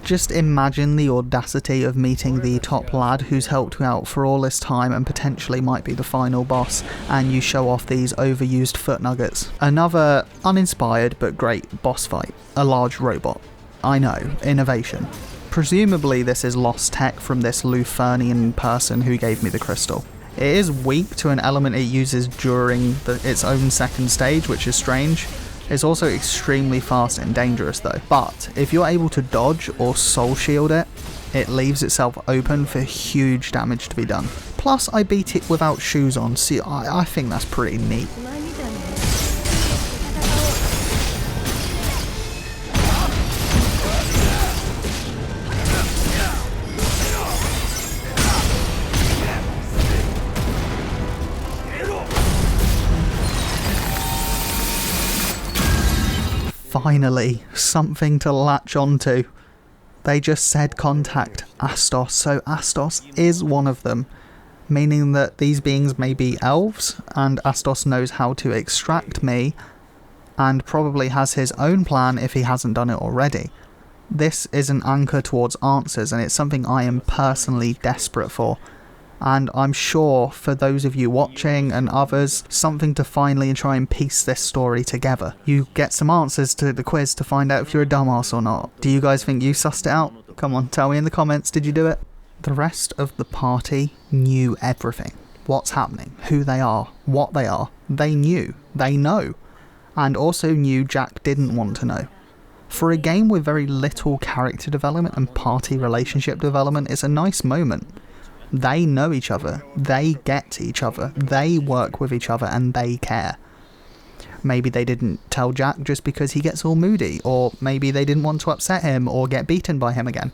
Just imagine the audacity of meeting the top lad who's helped you out for all this time and potentially might be the final boss, and you show off these overused foot nuggets. Another uninspired but great boss fight. A large robot. I know, innovation. Presumably this is lost tech from this Lufernian person who gave me the crystal. It is weak to an element it uses during its own second stage, which is strange. It's also extremely fast and dangerous though. But if you're able to dodge or soul shield it, it leaves itself open for huge damage to be done. Plus I beat it without shoes on, so I think that's pretty neat. Finally, something to latch onto. They just said contact Astos, so Astos is one of them, meaning that these beings may be elves, and Astos knows how to extract me, and probably has his own plan if he hasn't done it already. This is an anchor towards answers, and it's something I am personally desperate for. And I'm sure for those of you watching and others, something to finally try and piece this story together. You get some answers to the quiz to find out if you're a dumbass or not. Do you guys think you sussed it out? Come on, tell me in the comments, did you do it? The rest of the party knew everything. What's happening, who they are, what they are. They knew, they know. And also knew Jack didn't want to know. For a game with very little character development and party relationship development, it's a nice moment. They know each other, they get each other, they work with each other, and they care. Maybe they didn't tell Jack just because he gets all moody, or maybe they didn't want to upset him or get beaten by him again.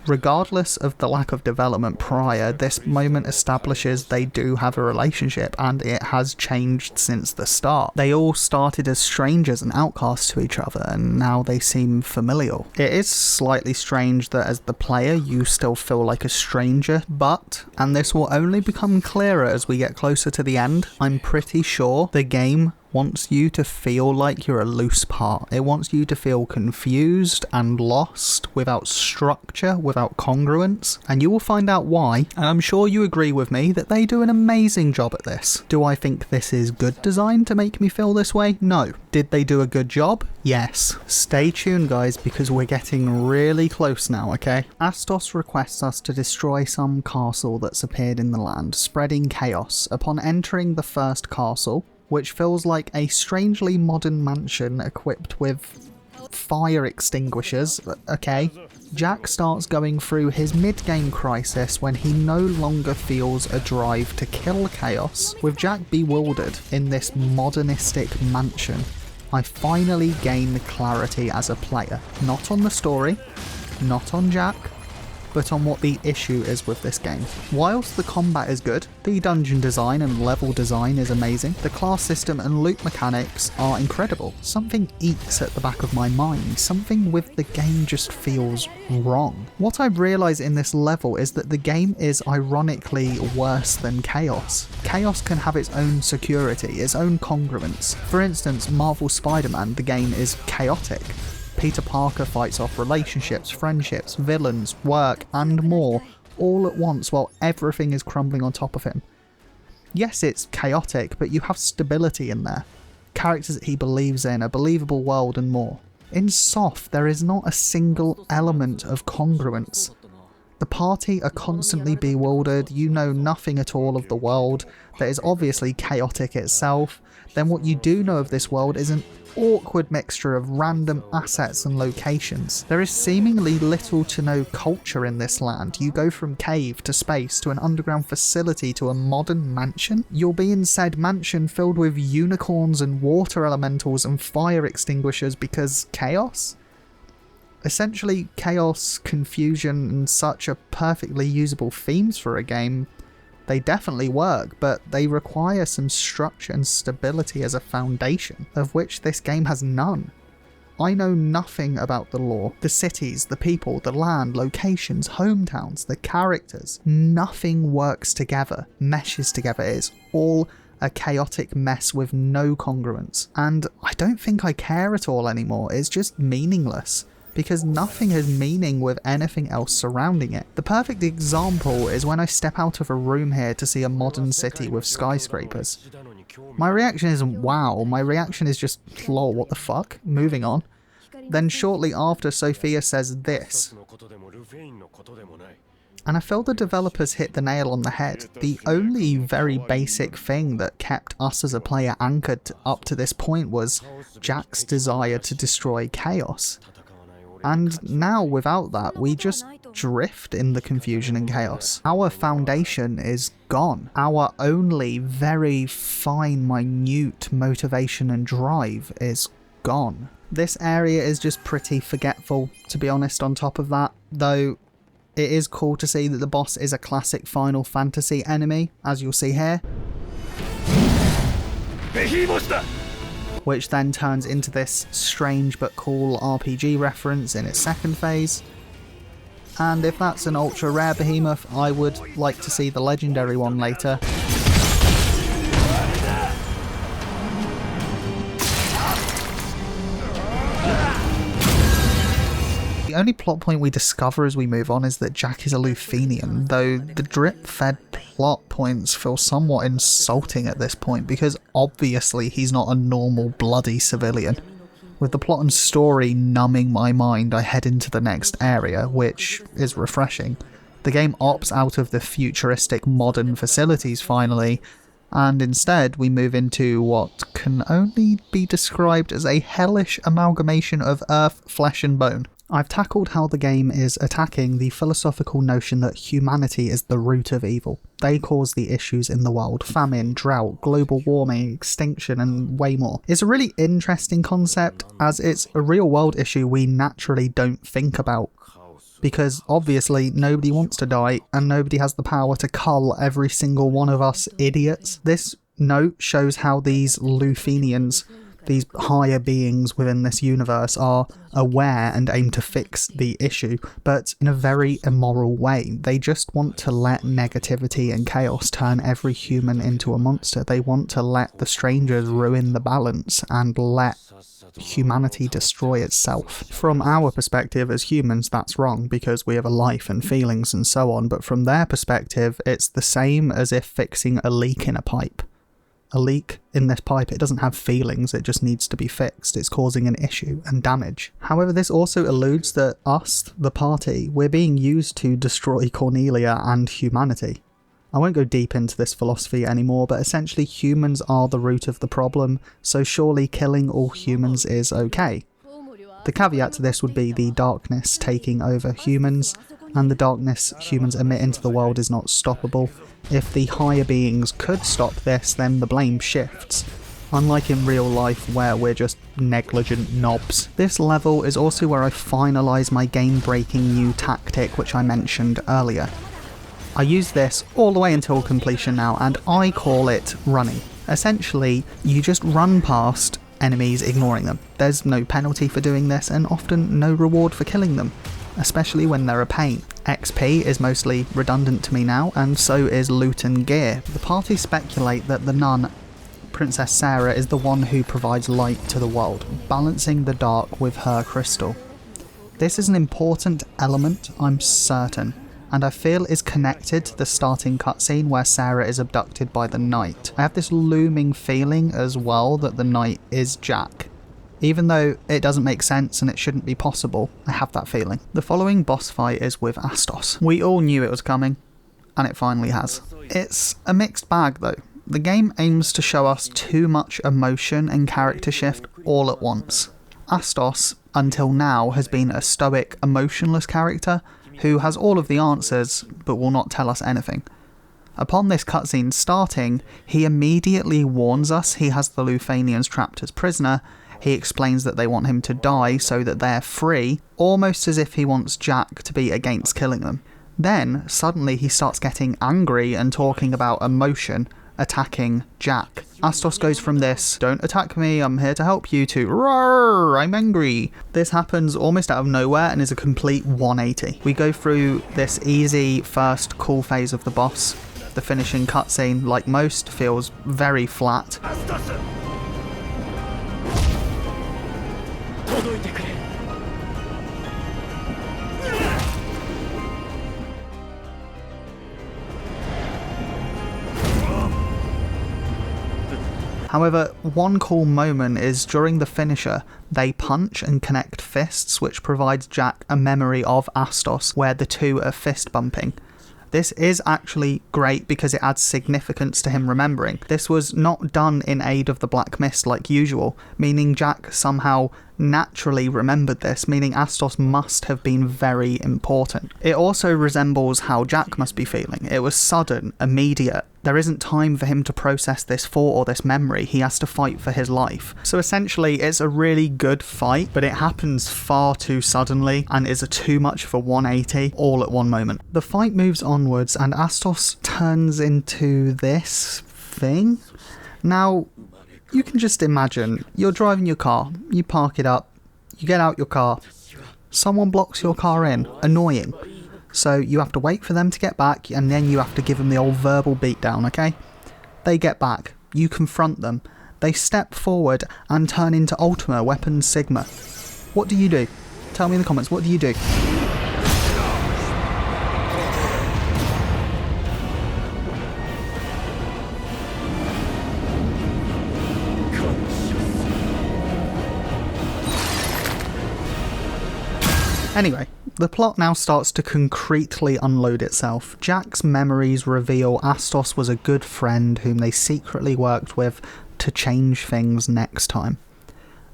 Regardless of the lack of development prior, this moment establishes they do have a relationship, and it has changed since the start. They all started as strangers and outcasts to each other, and now they seem familial. It is slightly strange that as the player you still feel like a stranger, but, and this will only become clearer as we get closer to the end, I'm pretty sure the game wants you to feel like you're a loose part. It wants you to feel confused and lost, without structure, without congruence, and you will find out why, and I'm sure you agree with me that they do an amazing job at this. Do I think this is good design to make me feel this way? No. Did they do a good job? Yes. Stay tuned guys, because we're getting really close now, okay? Astos requests us to destroy some castle that's appeared in the land, spreading chaos. Upon entering the first castle, which feels like a strangely modern mansion equipped with fire extinguishers, okay, Jack starts going through his mid-game crisis when he no longer feels a drive to kill chaos. With Jack bewildered in this modernistic mansion, I finally gain clarity as a player, not on the story, not on Jack, but on what the issue is with this game. Whilst the combat is good, the dungeon design and level design is amazing, the class system and loot mechanics are incredible. Something eats at the back of my mind, something with the game just feels wrong. What I realise in this level is that the game is ironically worse than Chaos. Chaos can have its own security, its own congruence. For instance, Marvel Spider-Man, the game is chaotic. Peter Parker fights off relationships, friendships, villains, work, and more, all at once while everything is crumbling on top of him. Yes, it's chaotic, but you have stability in there. Characters that he believes in, a believable world, and more. In Soft, there is not a single element of congruence. The party are constantly bewildered, you know nothing at all of the world, that is obviously chaotic itself. Then what you do know of this world is an awkward mixture of random assets and locations. There is seemingly little to no culture in this land. You go from cave to space to an underground facility to a modern mansion. You'll be in said mansion filled with unicorns and water elementals and fire extinguishers because chaos? Essentially, chaos, confusion, and such are perfectly usable themes for a game. They definitely work, but they require some structure and stability as a foundation, of which this game has none. I know nothing about the lore, the cities, the people, the land, locations, hometowns, the characters. Nothing works together, meshes together. It's all a chaotic mess with no congruence. And I don't think I care at all anymore. It's just meaningless, because nothing has meaning with anything else surrounding it. The perfect example is when I step out of a room here to see a modern city with skyscrapers. My reaction isn't wow, my reaction is just lol, what the fuck? Moving on. Then shortly after, Sophia says this. And I feel the developers hit the nail on the head. The only very basic thing that kept us as a player anchored up to this point was Jack's desire to destroy chaos. And now, without that, we just drift in the confusion and chaos. Our foundation is gone. Our only very fine, minute motivation and drive is gone. This area is just pretty forgetful, to be honest, on top of that, though it is cool to see that the boss is a classic Final Fantasy enemy, as you'll see here. Which then turns into this strange but cool RPG reference in its second phase. And if that's an ultra rare behemoth, I would like to see the legendary one later. The only plot point we discover as we move on is that Jack is a Luthenian, though the drip-fed plot points feel somewhat insulting at this point, because obviously he's not a normal bloody civilian. With the plot and story numbing my mind, I head into the next area, which is refreshing. The game opts out of the futuristic modern facilities finally, and instead we move into what can only be described as a hellish amalgamation of earth, flesh and bone. I've tackled how the game is attacking the philosophical notion that humanity is the root of evil. They cause the issues in the world: famine, drought, global warming, extinction, and way more. It's a really interesting concept, as it's a real world issue we naturally don't think about. Because obviously nobody wants to die, and nobody has the power to cull every single one of us idiots. This note shows how these Luthenians, these higher beings within this universe, are aware and aim to fix the issue, but in a very immoral way. They just want to let negativity and chaos turn every human into a monster. They want to let the strangers ruin the balance and let humanity destroy itself. From our perspective as humans, that's wrong, because we have a life and feelings and so on, but from their perspective, it's the same as if fixing a leak in a pipe. A leak in this pipe, it doesn't have feelings, it just needs to be fixed. It's causing an issue and damage. However, this also alludes that us, the party, we're being used to destroy Cornelia and humanity. I won't go deep into this philosophy anymore, but essentially humans are the root of the problem, so surely killing all humans is okay. The caveat to this would be the darkness taking over humans, and the darkness humans emit into the world is not stoppable. If the higher beings could stop this, then the blame shifts. Unlike in real life where we're just negligent knobs. This level is also where I finalise my game-breaking new tactic which I mentioned earlier. I use this all the way until completion now, and I call it running. Essentially, you just run past enemies ignoring them. There's no penalty for doing this, and often no reward for killing them, especially when they're a pain. XP is mostly redundant to me now, and so is loot and gear. The party speculate that the nun, Princess Sarah, is the one who provides light to the world, balancing the dark with her crystal. This is an important element, I'm certain, and I feel is connected to the starting cutscene where Sarah is abducted by the knight. I have this looming feeling as well that the knight is Jack. Even though it doesn't make sense and it shouldn't be possible, I have that feeling. The following boss fight is with Astos. We all knew it was coming, and it finally has. It's a mixed bag though. The game aims to show us too much emotion and character shift all at once. Astos, until now, has been a stoic, emotionless character who has all of the answers but will not tell us anything. Upon this cutscene starting, he immediately warns us he has the Luthanians trapped as prisoner. He explains that they want him to die so that they're free, almost as if he wants Jack to be against killing them. Then, suddenly he starts getting angry and talking about emotion, attacking Jack. Astos goes from this, "Don't attack me, I'm here to help you," to "Roar, I'm angry." This happens almost out of nowhere and is a complete 180. We go through this easy first cool phase of the boss. The finishing cutscene, like most, feels very flat. However, one cool moment is during the finisher, they punch and connect fists, which provides Jack a memory of Astos, where the two are fist bumping. This is actually great because it adds significance to him remembering. This was not done in aid of the Black Mist like usual, meaning Jack somehow naturally remembered this, meaning Astos must have been very important. It also resembles how Jack must be feeling. It was sudden, immediate. There isn't time for him to process this thought or this memory. He has to fight for his life. So essentially, it's a really good fight, but it happens far too suddenly and is a too much for 180 all at one moment. The fight moves onwards and Astos turns into this thing. Now, you can just imagine, you're driving your car, you park it up, you get out your car, someone blocks your car in, annoying. So you have to wait for them to get back and then you have to give them the old verbal beatdown, okay? They get back, you confront them, they step forward and turn into Ultima Weapons Sigma. What do you do? Tell me in the comments, what do you do? Anyway, the plot now starts to concretely unload itself. Jack's memories reveal Astos was a good friend whom they secretly worked with to change things next time.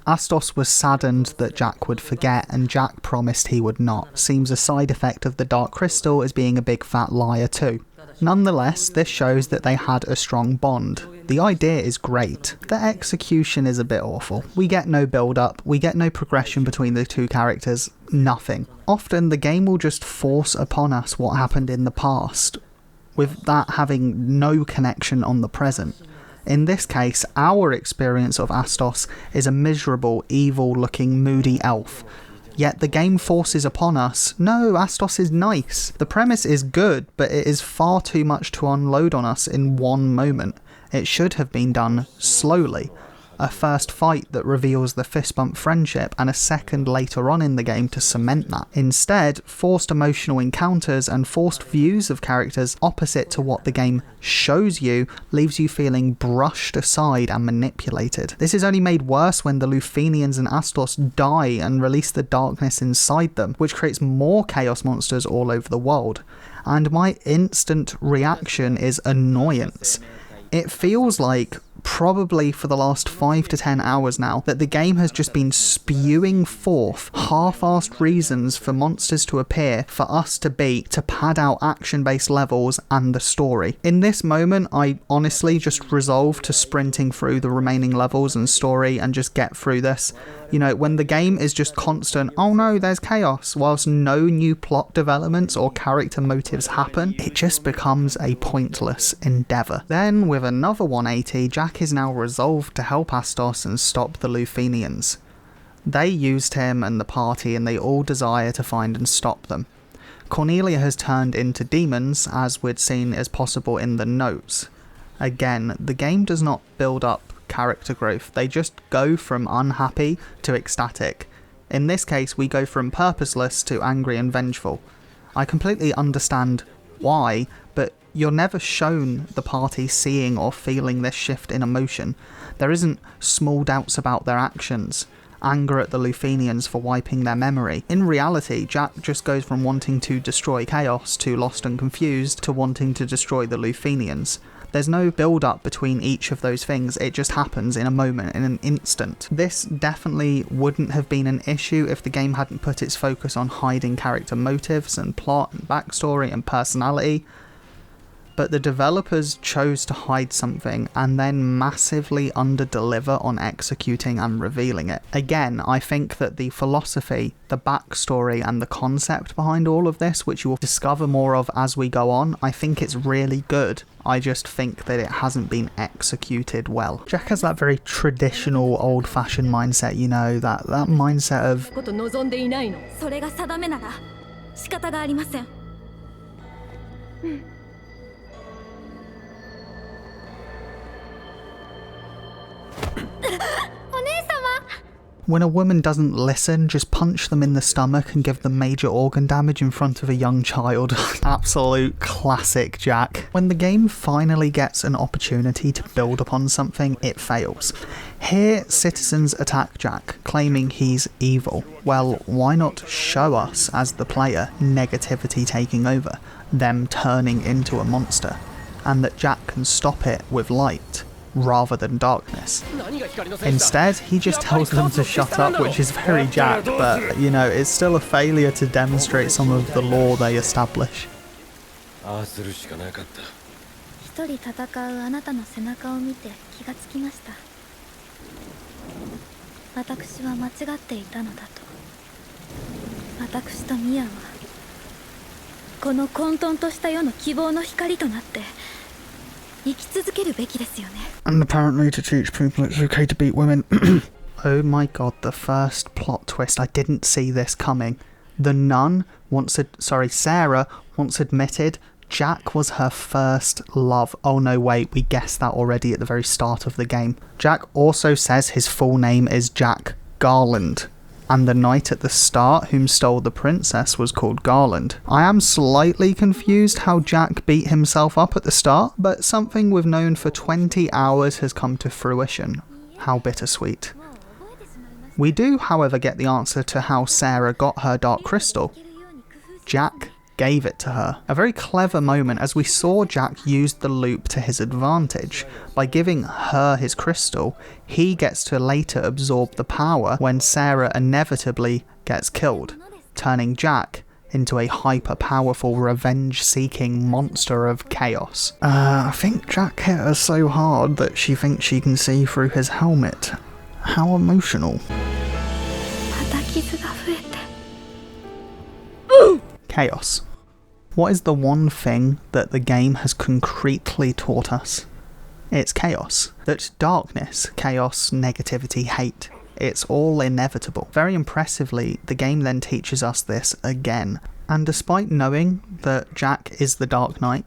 Astos was saddened that Jack would forget, and Jack promised he would not. Seems a side effect of the Dark Crystal is being a big fat liar too. Nonetheless, this shows that they had a strong bond. The idea is great. The execution is a bit awful. We get no build-up, we get no progression between the two characters, nothing. Often the game will just force upon us what happened in the past, with that having no connection on the present. In this case, our experience of Astos is a miserable, evil-looking, moody elf. Yet the game forces upon us, no, Astos is nice. The premise is good, but it is far too much to unload on us in one moment. It should have been done slowly. A first fight that reveals the fist bump friendship and a second later on in the game to cement that. Instead, forced emotional encounters and forced views of characters opposite to what the game shows you leaves you feeling brushed aside and manipulated. This is only made worse when the Luthenians and Astos die and release the darkness inside them, which creates more chaos monsters all over the world. And my instant reaction is annoyance. It feels like, probably for the last 5 to 10 hours now, that the game has just been spewing forth half-assed reasons for monsters to appear for us to beat to pad out action-based levels and the story. In this moment, I honestly just resolved to sprinting through the remaining levels and story and just get through this. You know, when the game is just constant, oh no, there's chaos, whilst no new plot developments or character motives happen, it just becomes a pointless endeavour. Then, with another 180, Jack is now resolved to help Astos and stop the Luthenians. They used him and the party and they all desire to find and stop them. Cornelia has turned into demons, as we'd seen as possible in the notes. Again, the game does not build up character growth, they just go from unhappy to ecstatic. In this case, we go from purposeless to angry and vengeful. I completely understand why, but you're never shown the party seeing or feeling this shift in emotion. There isn't small doubts about their actions, anger at the Luthenians for wiping their memory. In reality, Jack just goes from wanting to destroy chaos to lost and confused to wanting to destroy the Luthenians. There's no build-up between each of those things, it just happens in a moment, in an instant. This definitely wouldn't have been an issue if the game hadn't put its focus on hiding character motives and plot and backstory and personality. But the developers chose to hide something and then massively under-deliver on executing and revealing it. Again, I think that the philosophy, the backstory and the concept behind all of this, which you will discover more of as we go on, I think it's really good. I just think that it hasn't been executed well. Jack has that very traditional old-fashioned mindset, you know, that mindset of それが定めなら仕方がありません。When a woman doesn't listen, just punch them in the stomach and give them major organ damage in front of a young child. Absolute classic Jack. When the game finally gets an opportunity to build upon something, it fails. Here, citizens attack Jack, claiming he's evil. Well, why not show us, as the player, negativity taking over, them turning into a monster, and that Jack can stop it with light rather than darkness. Instead, he just tells them to shut up, which is very Jack, but, you know, it's still a failure to demonstrate some of the lore they establish. 一人戦うあなたの背中を見て気がつきました。私は間違っていたのだと。私とミアはこの混沌とした世の希望の光となって生き続けるべきですよね。 And apparently to teach people it's okay to beat women. Oh my god, the first plot twist. I didn't see this coming. The nun Sarah once admitted Jack was her first love. Oh no, wait, we guessed that already at the very start of the game. Jack also says his full name is Jack Garland, and the knight at the start whom stole the princess was called Garland. I am slightly confused how Jack beat himself up at the start, but something we've known for 20 hours has come to fruition. How bittersweet. We do, however, get the answer to how Sarah got her dark crystal. Jack gave it to her. A very clever moment, as we saw Jack use the loop to his advantage. By giving her his crystal, he gets to later absorb the power when Sarah inevitably gets killed, turning Jack into a hyper-powerful, revenge-seeking monster of chaos. I think Jack hit her so hard that she thinks she can see through his helmet. How emotional. Chaos. What is the one thing that the game has concretely taught us? It's chaos. That's darkness, chaos, negativity, hate. It's all inevitable. Very impressively, the game then teaches us this again. And despite knowing that Jack is the Dark Knight,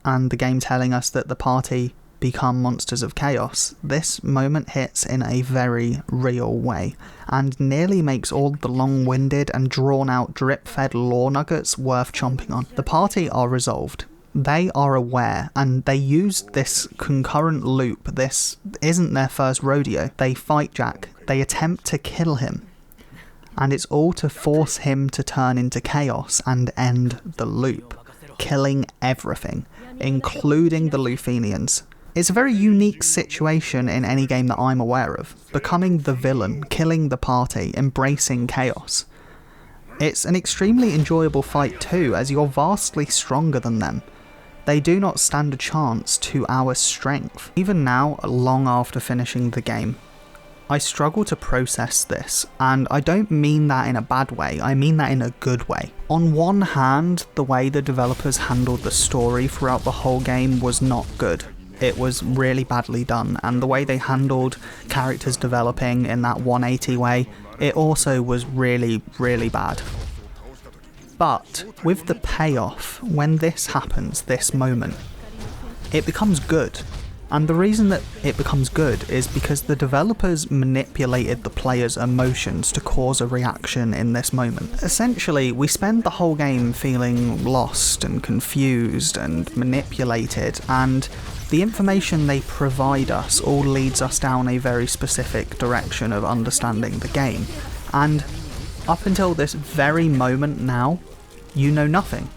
and the game telling us that the party become monsters of chaos, this moment hits in a very real way, and nearly makes all the long-winded and drawn-out drip-fed lore nuggets worth chomping on. The party are resolved. They are aware, and they use this concurrent loop. This isn't their first rodeo. They fight Jack. They attempt to kill him. And it's all to force him to turn into chaos and end the loop, killing everything, including the Luthenians. It's a very unique situation in any game that I'm aware of. Becoming the villain, killing the party, embracing chaos. It's an extremely enjoyable fight too, as you're vastly stronger than them. They do not stand a chance to our strength. Even now, long after finishing the game, I struggle to process this, and I don't mean that in a bad way, I mean that in a good way. On one hand, the way the developers handled the story throughout the whole game was not good. It was really badly done, and the way they handled characters developing in that 180 way, it also was really, really bad. But with the payoff, when this happens, this moment, it becomes good. And the reason that it becomes good is because the developers manipulated the player's emotions to cause a reaction in this moment. Essentially, we spend the whole game feeling lost and confused and manipulated, and the information they provide us all leads us down a very specific direction of understanding the game. And up until this very moment now, you know nothing.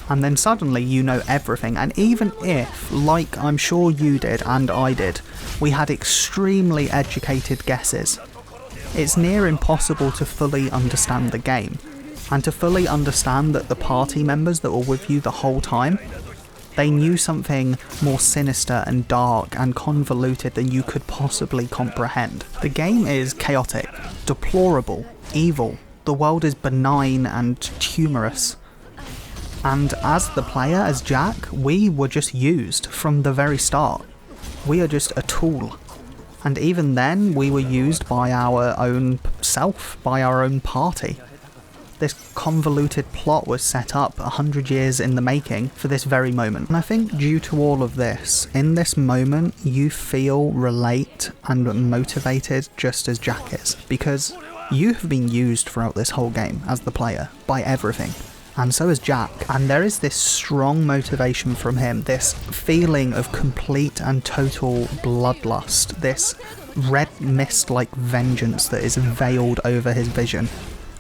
And then suddenly you know everything, and even if, like I'm sure you did and I did, we had extremely educated guesses, it's near impossible to fully understand the game, and to fully understand that the party members that were with you the whole time, they knew something more sinister and dark and convoluted than you could possibly comprehend. The game is chaotic, deplorable, evil, the world is benign and humorous. And as the player, as Jack, we were just used from the very start. We are just a tool. And even then, we were used by our own self, by our own party. This convoluted plot was set up 100 years in the making for this very moment. And I think due to all of this, in this moment, you feel, relate, and motivated just as Jack is. Because you have been used throughout this whole game as the player by everything. And so is Jack. And there is this strong motivation from him, this feeling of complete and total bloodlust, this red mist-like vengeance that is veiled over his vision.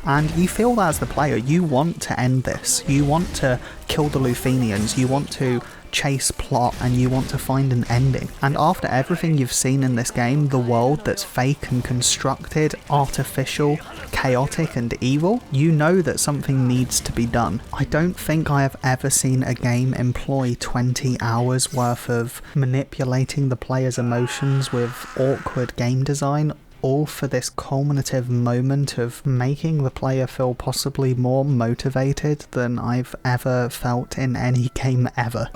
And you feel that as the player, you want to end this. You want to kill the Luthenians, you want to chase plot, and you want to find an ending. And after everything you've seen in this game, the world that's fake and constructed, artificial, chaotic and evil, you know that something needs to be done. I don't think I have ever seen a game employ 20 hours worth of manipulating the player's emotions with awkward game design, all for this culminative moment of making the player feel possibly more motivated than I've ever felt in any game ever.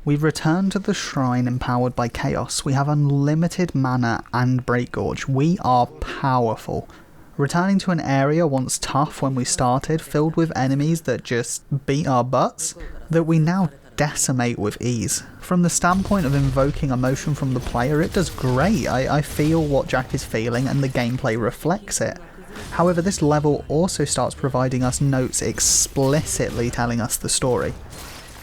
We've returned to the shrine empowered by chaos. We have unlimited mana and Break Gorge. We are powerful. Returning to an area once tough when we started, filled with enemies that just beat our butts, that we now decimate with ease. From the standpoint of invoking emotion from the player, it does great. I feel what Jack is feeling and the gameplay reflects it. However, this level also starts providing us notes explicitly telling us the story.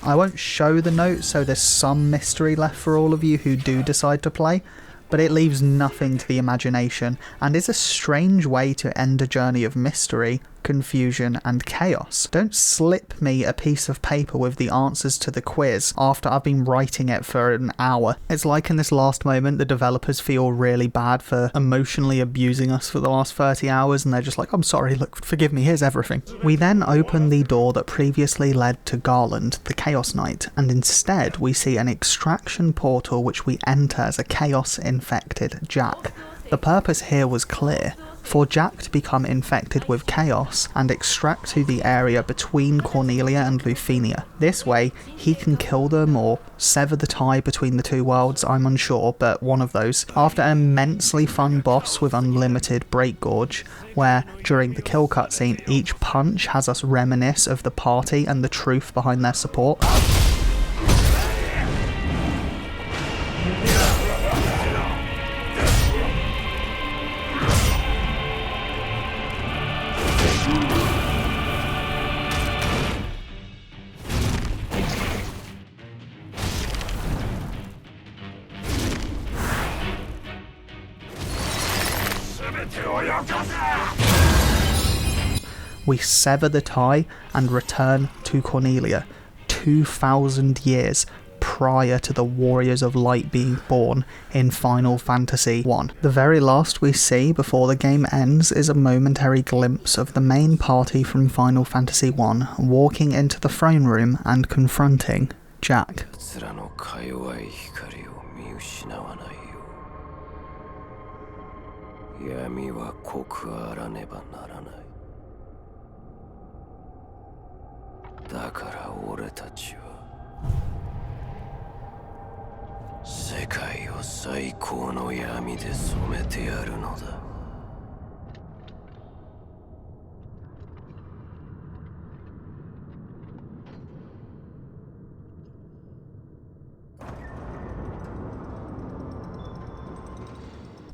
I won't show the notes, so there's some mystery left for all of you who do decide to play, but it leaves nothing to the imagination, and is a strange way to end a journey of mystery, confusion, and chaos. Don't slip me a piece of paper with the answers to the quiz after I've been writing it for an hour. It's like in this last moment the developers feel really bad for emotionally abusing us for the last 30 hours and they're just like, I'm sorry, look, forgive me, here's everything. We then open the door that previously led to Garland, the Chaos Knight, and instead we see an extraction portal which we enter as a chaos-infected Jack. The purpose here was clear. For Jack to become infected with chaos and extract to the area between Cornelia and Luthenia. This way, he can kill them or sever the tie between the two worlds, I'm unsure, but one of those. After an immensely fun boss with unlimited Break Gorge, where during the kill cutscene, each punch has us reminisce of the party and the truth behind their support. We sever the tie and return to Cornelia, 2,000 years prior to the Warriors of Light being born in Final Fantasy I. The very last we see before the game ends is a momentary glimpse of the main party from Final Fantasy I walking into the throne room and confronting Jack.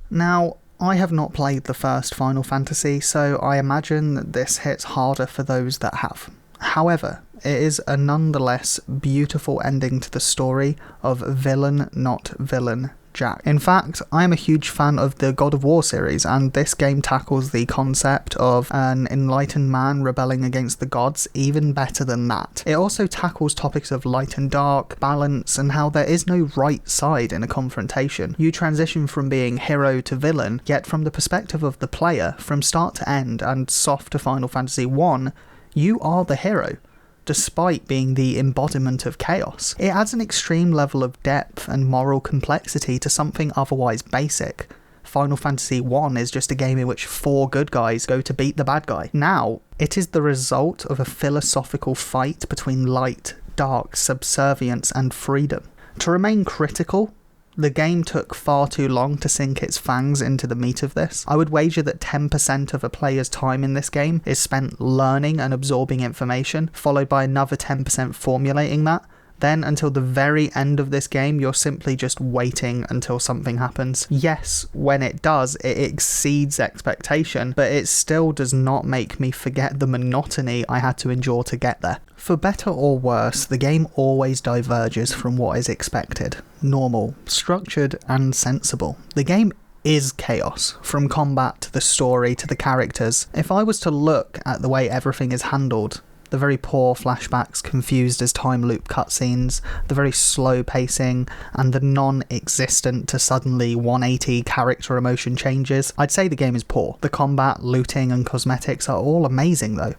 Now, I have not played the first Final Fantasy, so I imagine that this hits harder for those that have. However, it is a nonetheless beautiful ending to the story of villain not villain Jack. In fact, I am a huge fan of the God of War series, and this game tackles the concept of an enlightened man rebelling against the gods even better than that. It also tackles topics of light and dark, balance, and how there is no right side in a confrontation. You transition from being hero to villain, yet from the perspective of the player, from start to end and soft to Final Fantasy 1, you are the hero, despite being the embodiment of chaos. It adds an extreme level of depth and moral complexity to something otherwise basic. Final Fantasy 1 is just a game in which 4 good guys go to beat the bad guy. Now, it is the result of a philosophical fight between light, dark, subservience, and freedom. To remain critical, the game took far too long to sink its fangs into the meat of this. I would wager that 10% of a player's time in this game is spent learning and absorbing information, followed by another 10% formulating that. Then, until the very end of this game, you're simply just waiting until something happens. Yes, when it does, it exceeds expectation, but it still does not make me forget the monotony I had to endure to get there. For better or worse, the game always diverges from what is expected. Normal, structured, and sensible. The game is chaos, from combat to the story to the characters. If I was to look at the way everything is handled, the very poor flashbacks confused as time loop cutscenes, the very slow pacing, and the non-existent to suddenly 180 character emotion changes, I'd say the game is poor. The combat, looting, and cosmetics are all amazing though,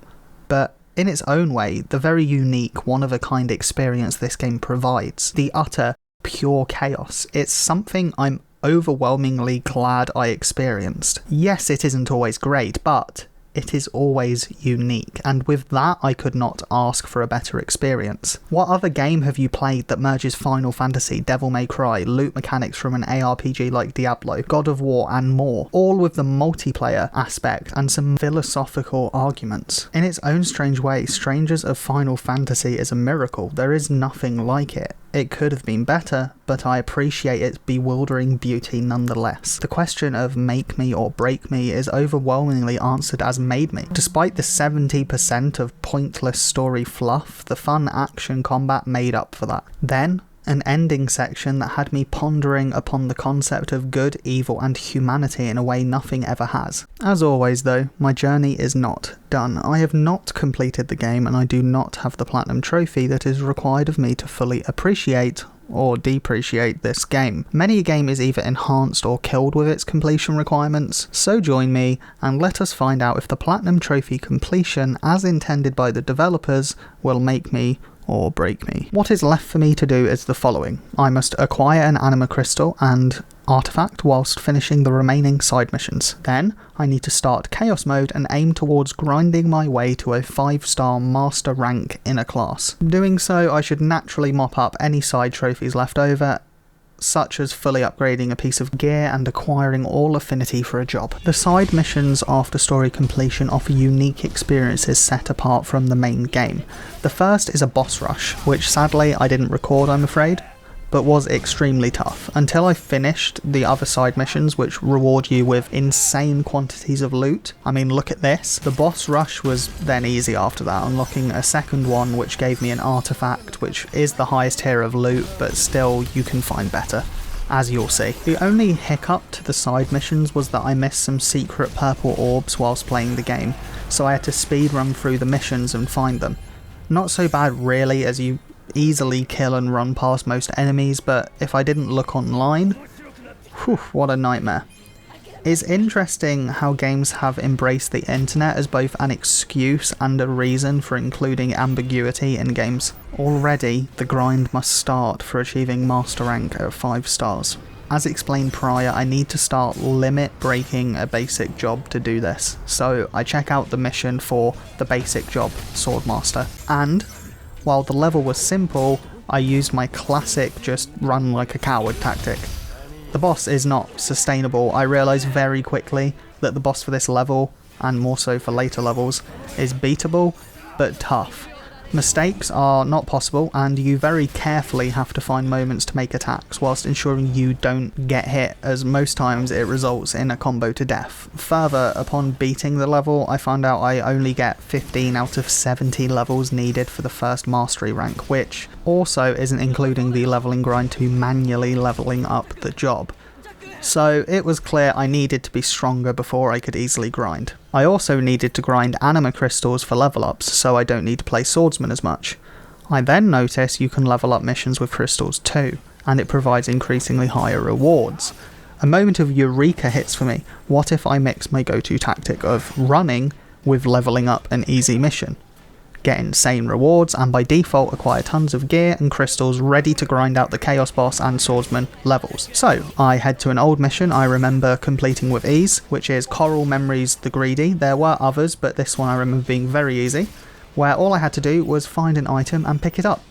but in its own way, the very unique, one-of-a-kind experience this game provides, the utter, pure chaos, it's something I'm overwhelmingly glad I experienced. Yes, it isn't always great, but it is always unique, and with that I could not ask for a better experience. What other game have you played that merges Final Fantasy, Devil May Cry, loot mechanics from an ARPG like Diablo, God of War, and more, all with the multiplayer aspect and some philosophical arguments? In its own strange way, Strangers of Final Fantasy is a miracle. There is nothing like it. It could have been better, but I appreciate its bewildering beauty nonetheless. The question of make me or break me is overwhelmingly answered as made me. Despite the 70% of pointless story fluff, the fun action combat made up for that. Then, an ending section that had me pondering upon the concept of good, evil, and humanity in a way nothing ever has. As always though, my journey is not done. I have not completed the game, and I do not have the platinum trophy that is required of me to fully appreciate or depreciate this game. Many a game is either enhanced or killed with its completion requirements, so join me and let us find out if the platinum trophy completion, as intended by the developers, will make me or break me. What is left for me to do is the following. I must acquire an anima crystal and artifact whilst finishing the remaining side missions. Then I need to start chaos mode and aim towards grinding my way to a 5-star master rank in a class. Doing so, I should naturally mop up any side trophies left over, such as fully upgrading a piece of gear and acquiring all affinity for a job. The side missions after story completion offer unique experiences set apart from the main game. The first is a boss rush, which sadly I didn't record, I'm afraid, but was extremely tough, until I finished the other side missions, which reward you with insane quantities of loot. I mean, look at this. The boss rush was then easy after that, unlocking a second one which gave me an artifact, which is the highest tier of loot, but still you can find better, as you'll see. The only hiccup to the side missions was that I missed some secret purple orbs whilst playing the game, so I had to speed run through the missions and find them. Not so bad really, as you easily kill and run past most enemies, but if I didn't look online, whew, what a nightmare. It's interesting how games have embraced the internet as both an excuse and a reason for including ambiguity in games. Already, the grind must start for achieving master rank at 5 stars. As explained prior, I need to start limit breaking a basic job to do this, so I check out the mission for the basic job, Swordmaster, and while the level was simple, I used my classic just run like a coward tactic. The boss is not sustainable. I realised very quickly that the boss for this level, and more so for later levels, is beatable, but tough. Mistakes are not possible, and you very carefully have to find moments to make attacks whilst ensuring you don't get hit, as most times it results in a combo to death. Further, upon beating the level, I found out I only get 15 out of 70 levels needed for the first mastery rank, which also isn't including the leveling grind to manually leveling up the job. So it was clear I needed to be stronger before I could easily grind. I also needed to grind anima crystals for level ups, so I don't need to play swordsman as much. I then notice you can level up missions with crystals too, and it provides increasingly higher rewards. A moment of eureka hits for me. What if I mix my go-to tactic of running with leveling up an easy mission? Get insane rewards, and by default acquire tons of gear and crystals ready to grind out the Chaos Boss and Swordsman levels. So, I head to an old mission I remember completing with ease, which is Coral Memories the Greedy. There were others, but this one I remember being very easy, where all I had to do was find an item and pick it up.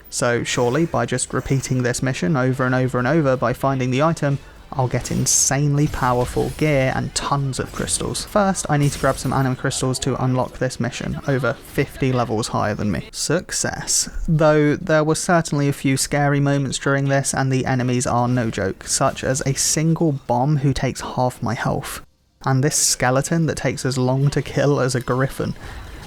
So surely, by just repeating this mission over and over and over by finding the item, I'll get insanely powerful gear and tons of crystals. First, I need to grab some anima crystals to unlock this mission, over 50 levels higher than me. Success. Though there were certainly a few scary moments during this, and the enemies are no joke, such as a single bomb who takes half my health, and this skeleton that takes as long to kill as a griffin.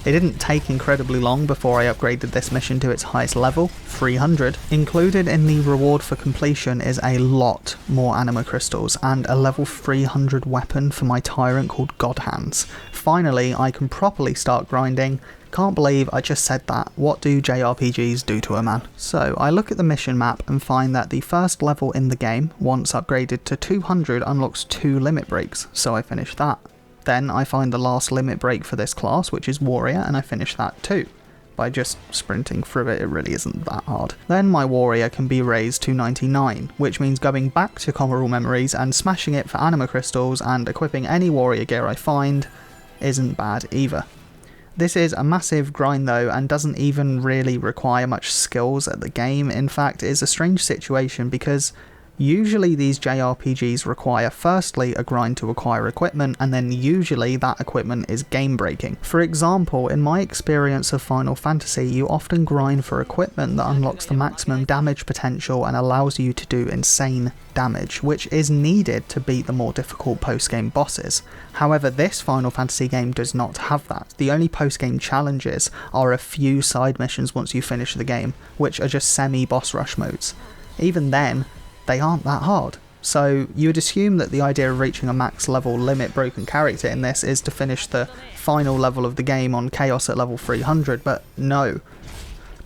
It didn't take incredibly long before I upgraded this mission to its highest level, 300. Included in the reward for completion is a lot more anima crystals and a level 300 weapon for my tyrant called God Hands. Finally, I can properly start grinding. Can't believe I just said that. What do JRPGs do to a man? So I look at the mission map and find that the first level in the game, once upgraded to 200, unlocks 2 limit breaks, so I finish that. Then I find the last limit break for this class, which is Warrior, and I finish that too. By just sprinting through it, it really isn't that hard. Then my Warrior can be raised to 99, which means going back to Coral Memories and smashing it for anima crystals and equipping any Warrior gear I find isn't bad either. This is a massive grind though, and doesn't even really require much skills at the game. In fact, it's a strange situation because usually these JRPGs require firstly a grind to acquire equipment, and then usually that equipment is game breaking. For example, in my experience of Final Fantasy, you often grind for equipment that unlocks the maximum damage potential and allows you to do insane damage, which is needed to beat the more difficult post-game bosses. However, this Final Fantasy game does not have that. The only post-game challenges are a few side missions once you finish the game, which are just semi-boss rush modes. Even then, they aren't that hard. So you would assume that the idea of reaching a max level limit broken character in this is to finish the final level of the game on Chaos at level 300, but no.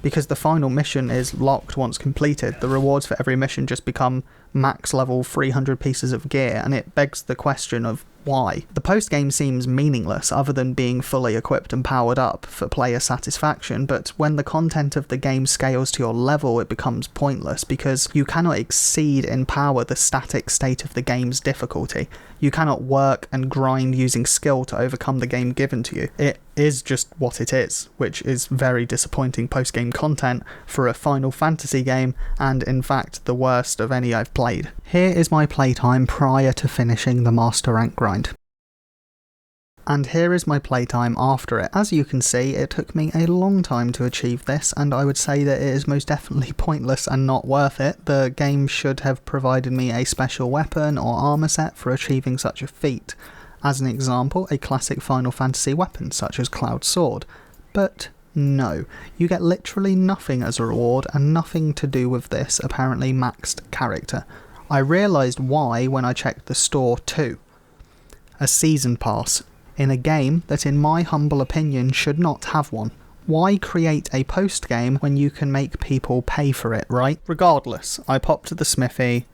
Because the final mission is locked once completed, the rewards for every mission just become max level 300 pieces of gear, and it begs the question of why. The post-game seems meaningless other than being fully equipped and powered up for player satisfaction, but when the content of the game scales to your level, it becomes pointless because you cannot exceed in power the static state of the game's difficulty. You cannot work and grind using skill to overcome the game given to you. It is just what it is, which is very disappointing post-game content for a Final Fantasy game, and in fact the worst of any I've played. Here is my playtime prior to finishing the Master Rank grind. And here is my playtime after it. As you can see, it took me a long time to achieve this, and I would say that it is most definitely pointless and not worth it. The game should have provided me a special weapon or armor set for achieving such a feat. As an example, a classic Final Fantasy weapon such as Cloud's Sword. But no, you get literally nothing as a reward and nothing to do with this apparently maxed character. I realised why when I checked the store too. A season pass, in a game that in my humble opinion should not have one. Why create a post-game when you can make people pay for it, right? Regardless, I pop to the smithy,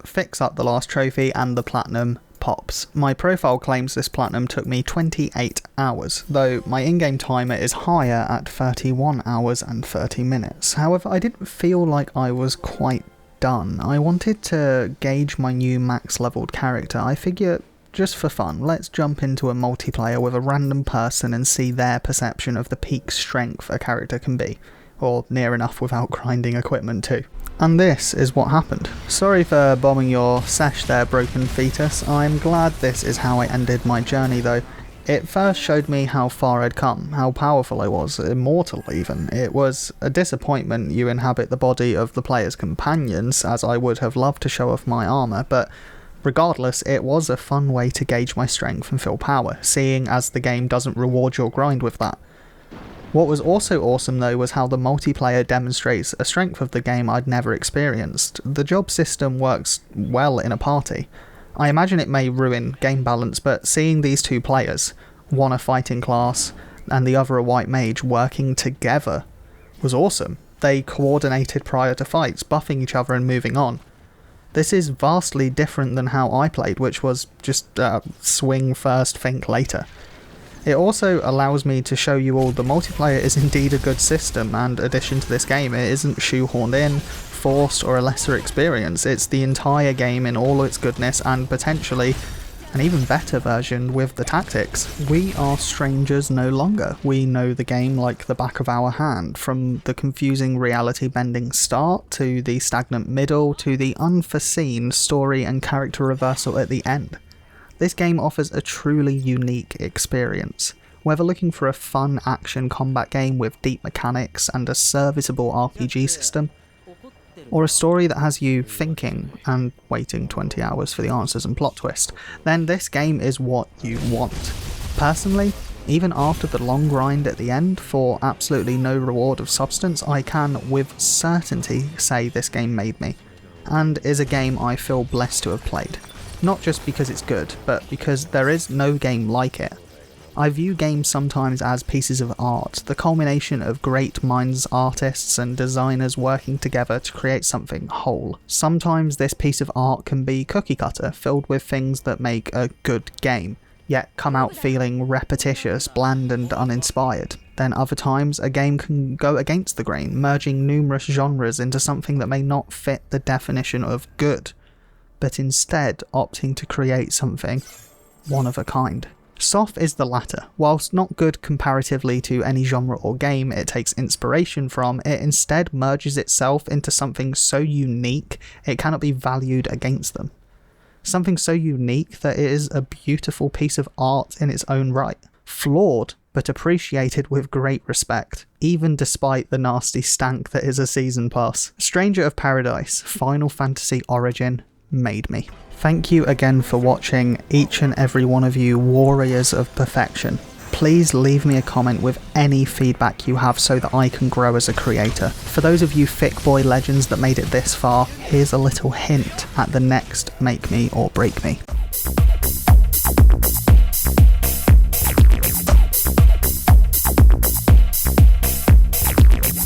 fix up the last trophy, and the platinum pops. My profile claims this platinum took me 28 hours, though my in-game timer is higher at 31 hours and 30 minutes. However, I didn't feel like I was quite done. I wanted to gauge my new max leveled character. I figure, just for fun, let's jump into a multiplayer with a random person and see their perception of the peak strength a character can be. Or near enough without grinding equipment too. And this is what happened. Sorry for bombing your sesh there, broken fetus. I'm glad this is how I ended my journey though. It first showed me how far I'd come, how powerful I was, immortal even. It was a disappointment you inhabit the body of the player's companions, as I would have loved to show off my armour, but regardless, it was a fun way to gauge my strength and feel power, seeing as the game doesn't reward your grind with that. What was also awesome though was how the multiplayer demonstrates a strength of the game I'd never experienced. The job system works well in a party. I imagine it may ruin game balance, but seeing these two players, one a fighting class and the other a white mage, working together was awesome. They coordinated prior to fights, buffing each other and moving on. This is vastly different than how I played, which was just swing first, think later. It also allows me to show you all the multiplayer is indeed a good system and addition to this game. It isn't shoehorned in, forced, or a lesser experience. It's the entire game in all its goodness and potentially an even better version with the tactics. We are strangers no longer. We know the game like the back of our hand, from the confusing reality bending start to the stagnant middle to the unforeseen story and character reversal at the end. This game offers a truly unique experience. Whether looking for a fun action combat game with deep mechanics and a serviceable RPG system, or a story that has you thinking and waiting 20 hours for the answers and plot twist, then this game is what you want. Personally, even after the long grind at the end for absolutely no reward of substance, I can with certainty say this game made me, and is a game I feel blessed to have played. Not just because it's good, but because there is no game like it. I view games sometimes as pieces of art, the culmination of great minds, artists and designers working together to create something whole. Sometimes this piece of art can be cookie cutter, filled with things that make a good game, yet come out feeling repetitious, bland and uninspired. Then other times, a game can go against the grain, merging numerous genres into something that may not fit the definition of good, but instead opting to create something one of a kind. Soft is the latter. Whilst not good comparatively to any genre or game it takes inspiration from, it instead merges itself into something so unique it cannot be valued against them. Something so unique that it is a beautiful piece of art in its own right. Flawed, but appreciated with great respect, even despite the nasty stank that is a season pass. Stranger of Paradise, Final Fantasy Origin, made me. Thank you again for watching, each and every one of you warriors of perfection. Please leave me a comment with any feedback you have so that I can grow as a creator. For those of you thick boy legends that made it this far, here's a little hint at the next Make Me or Break Me.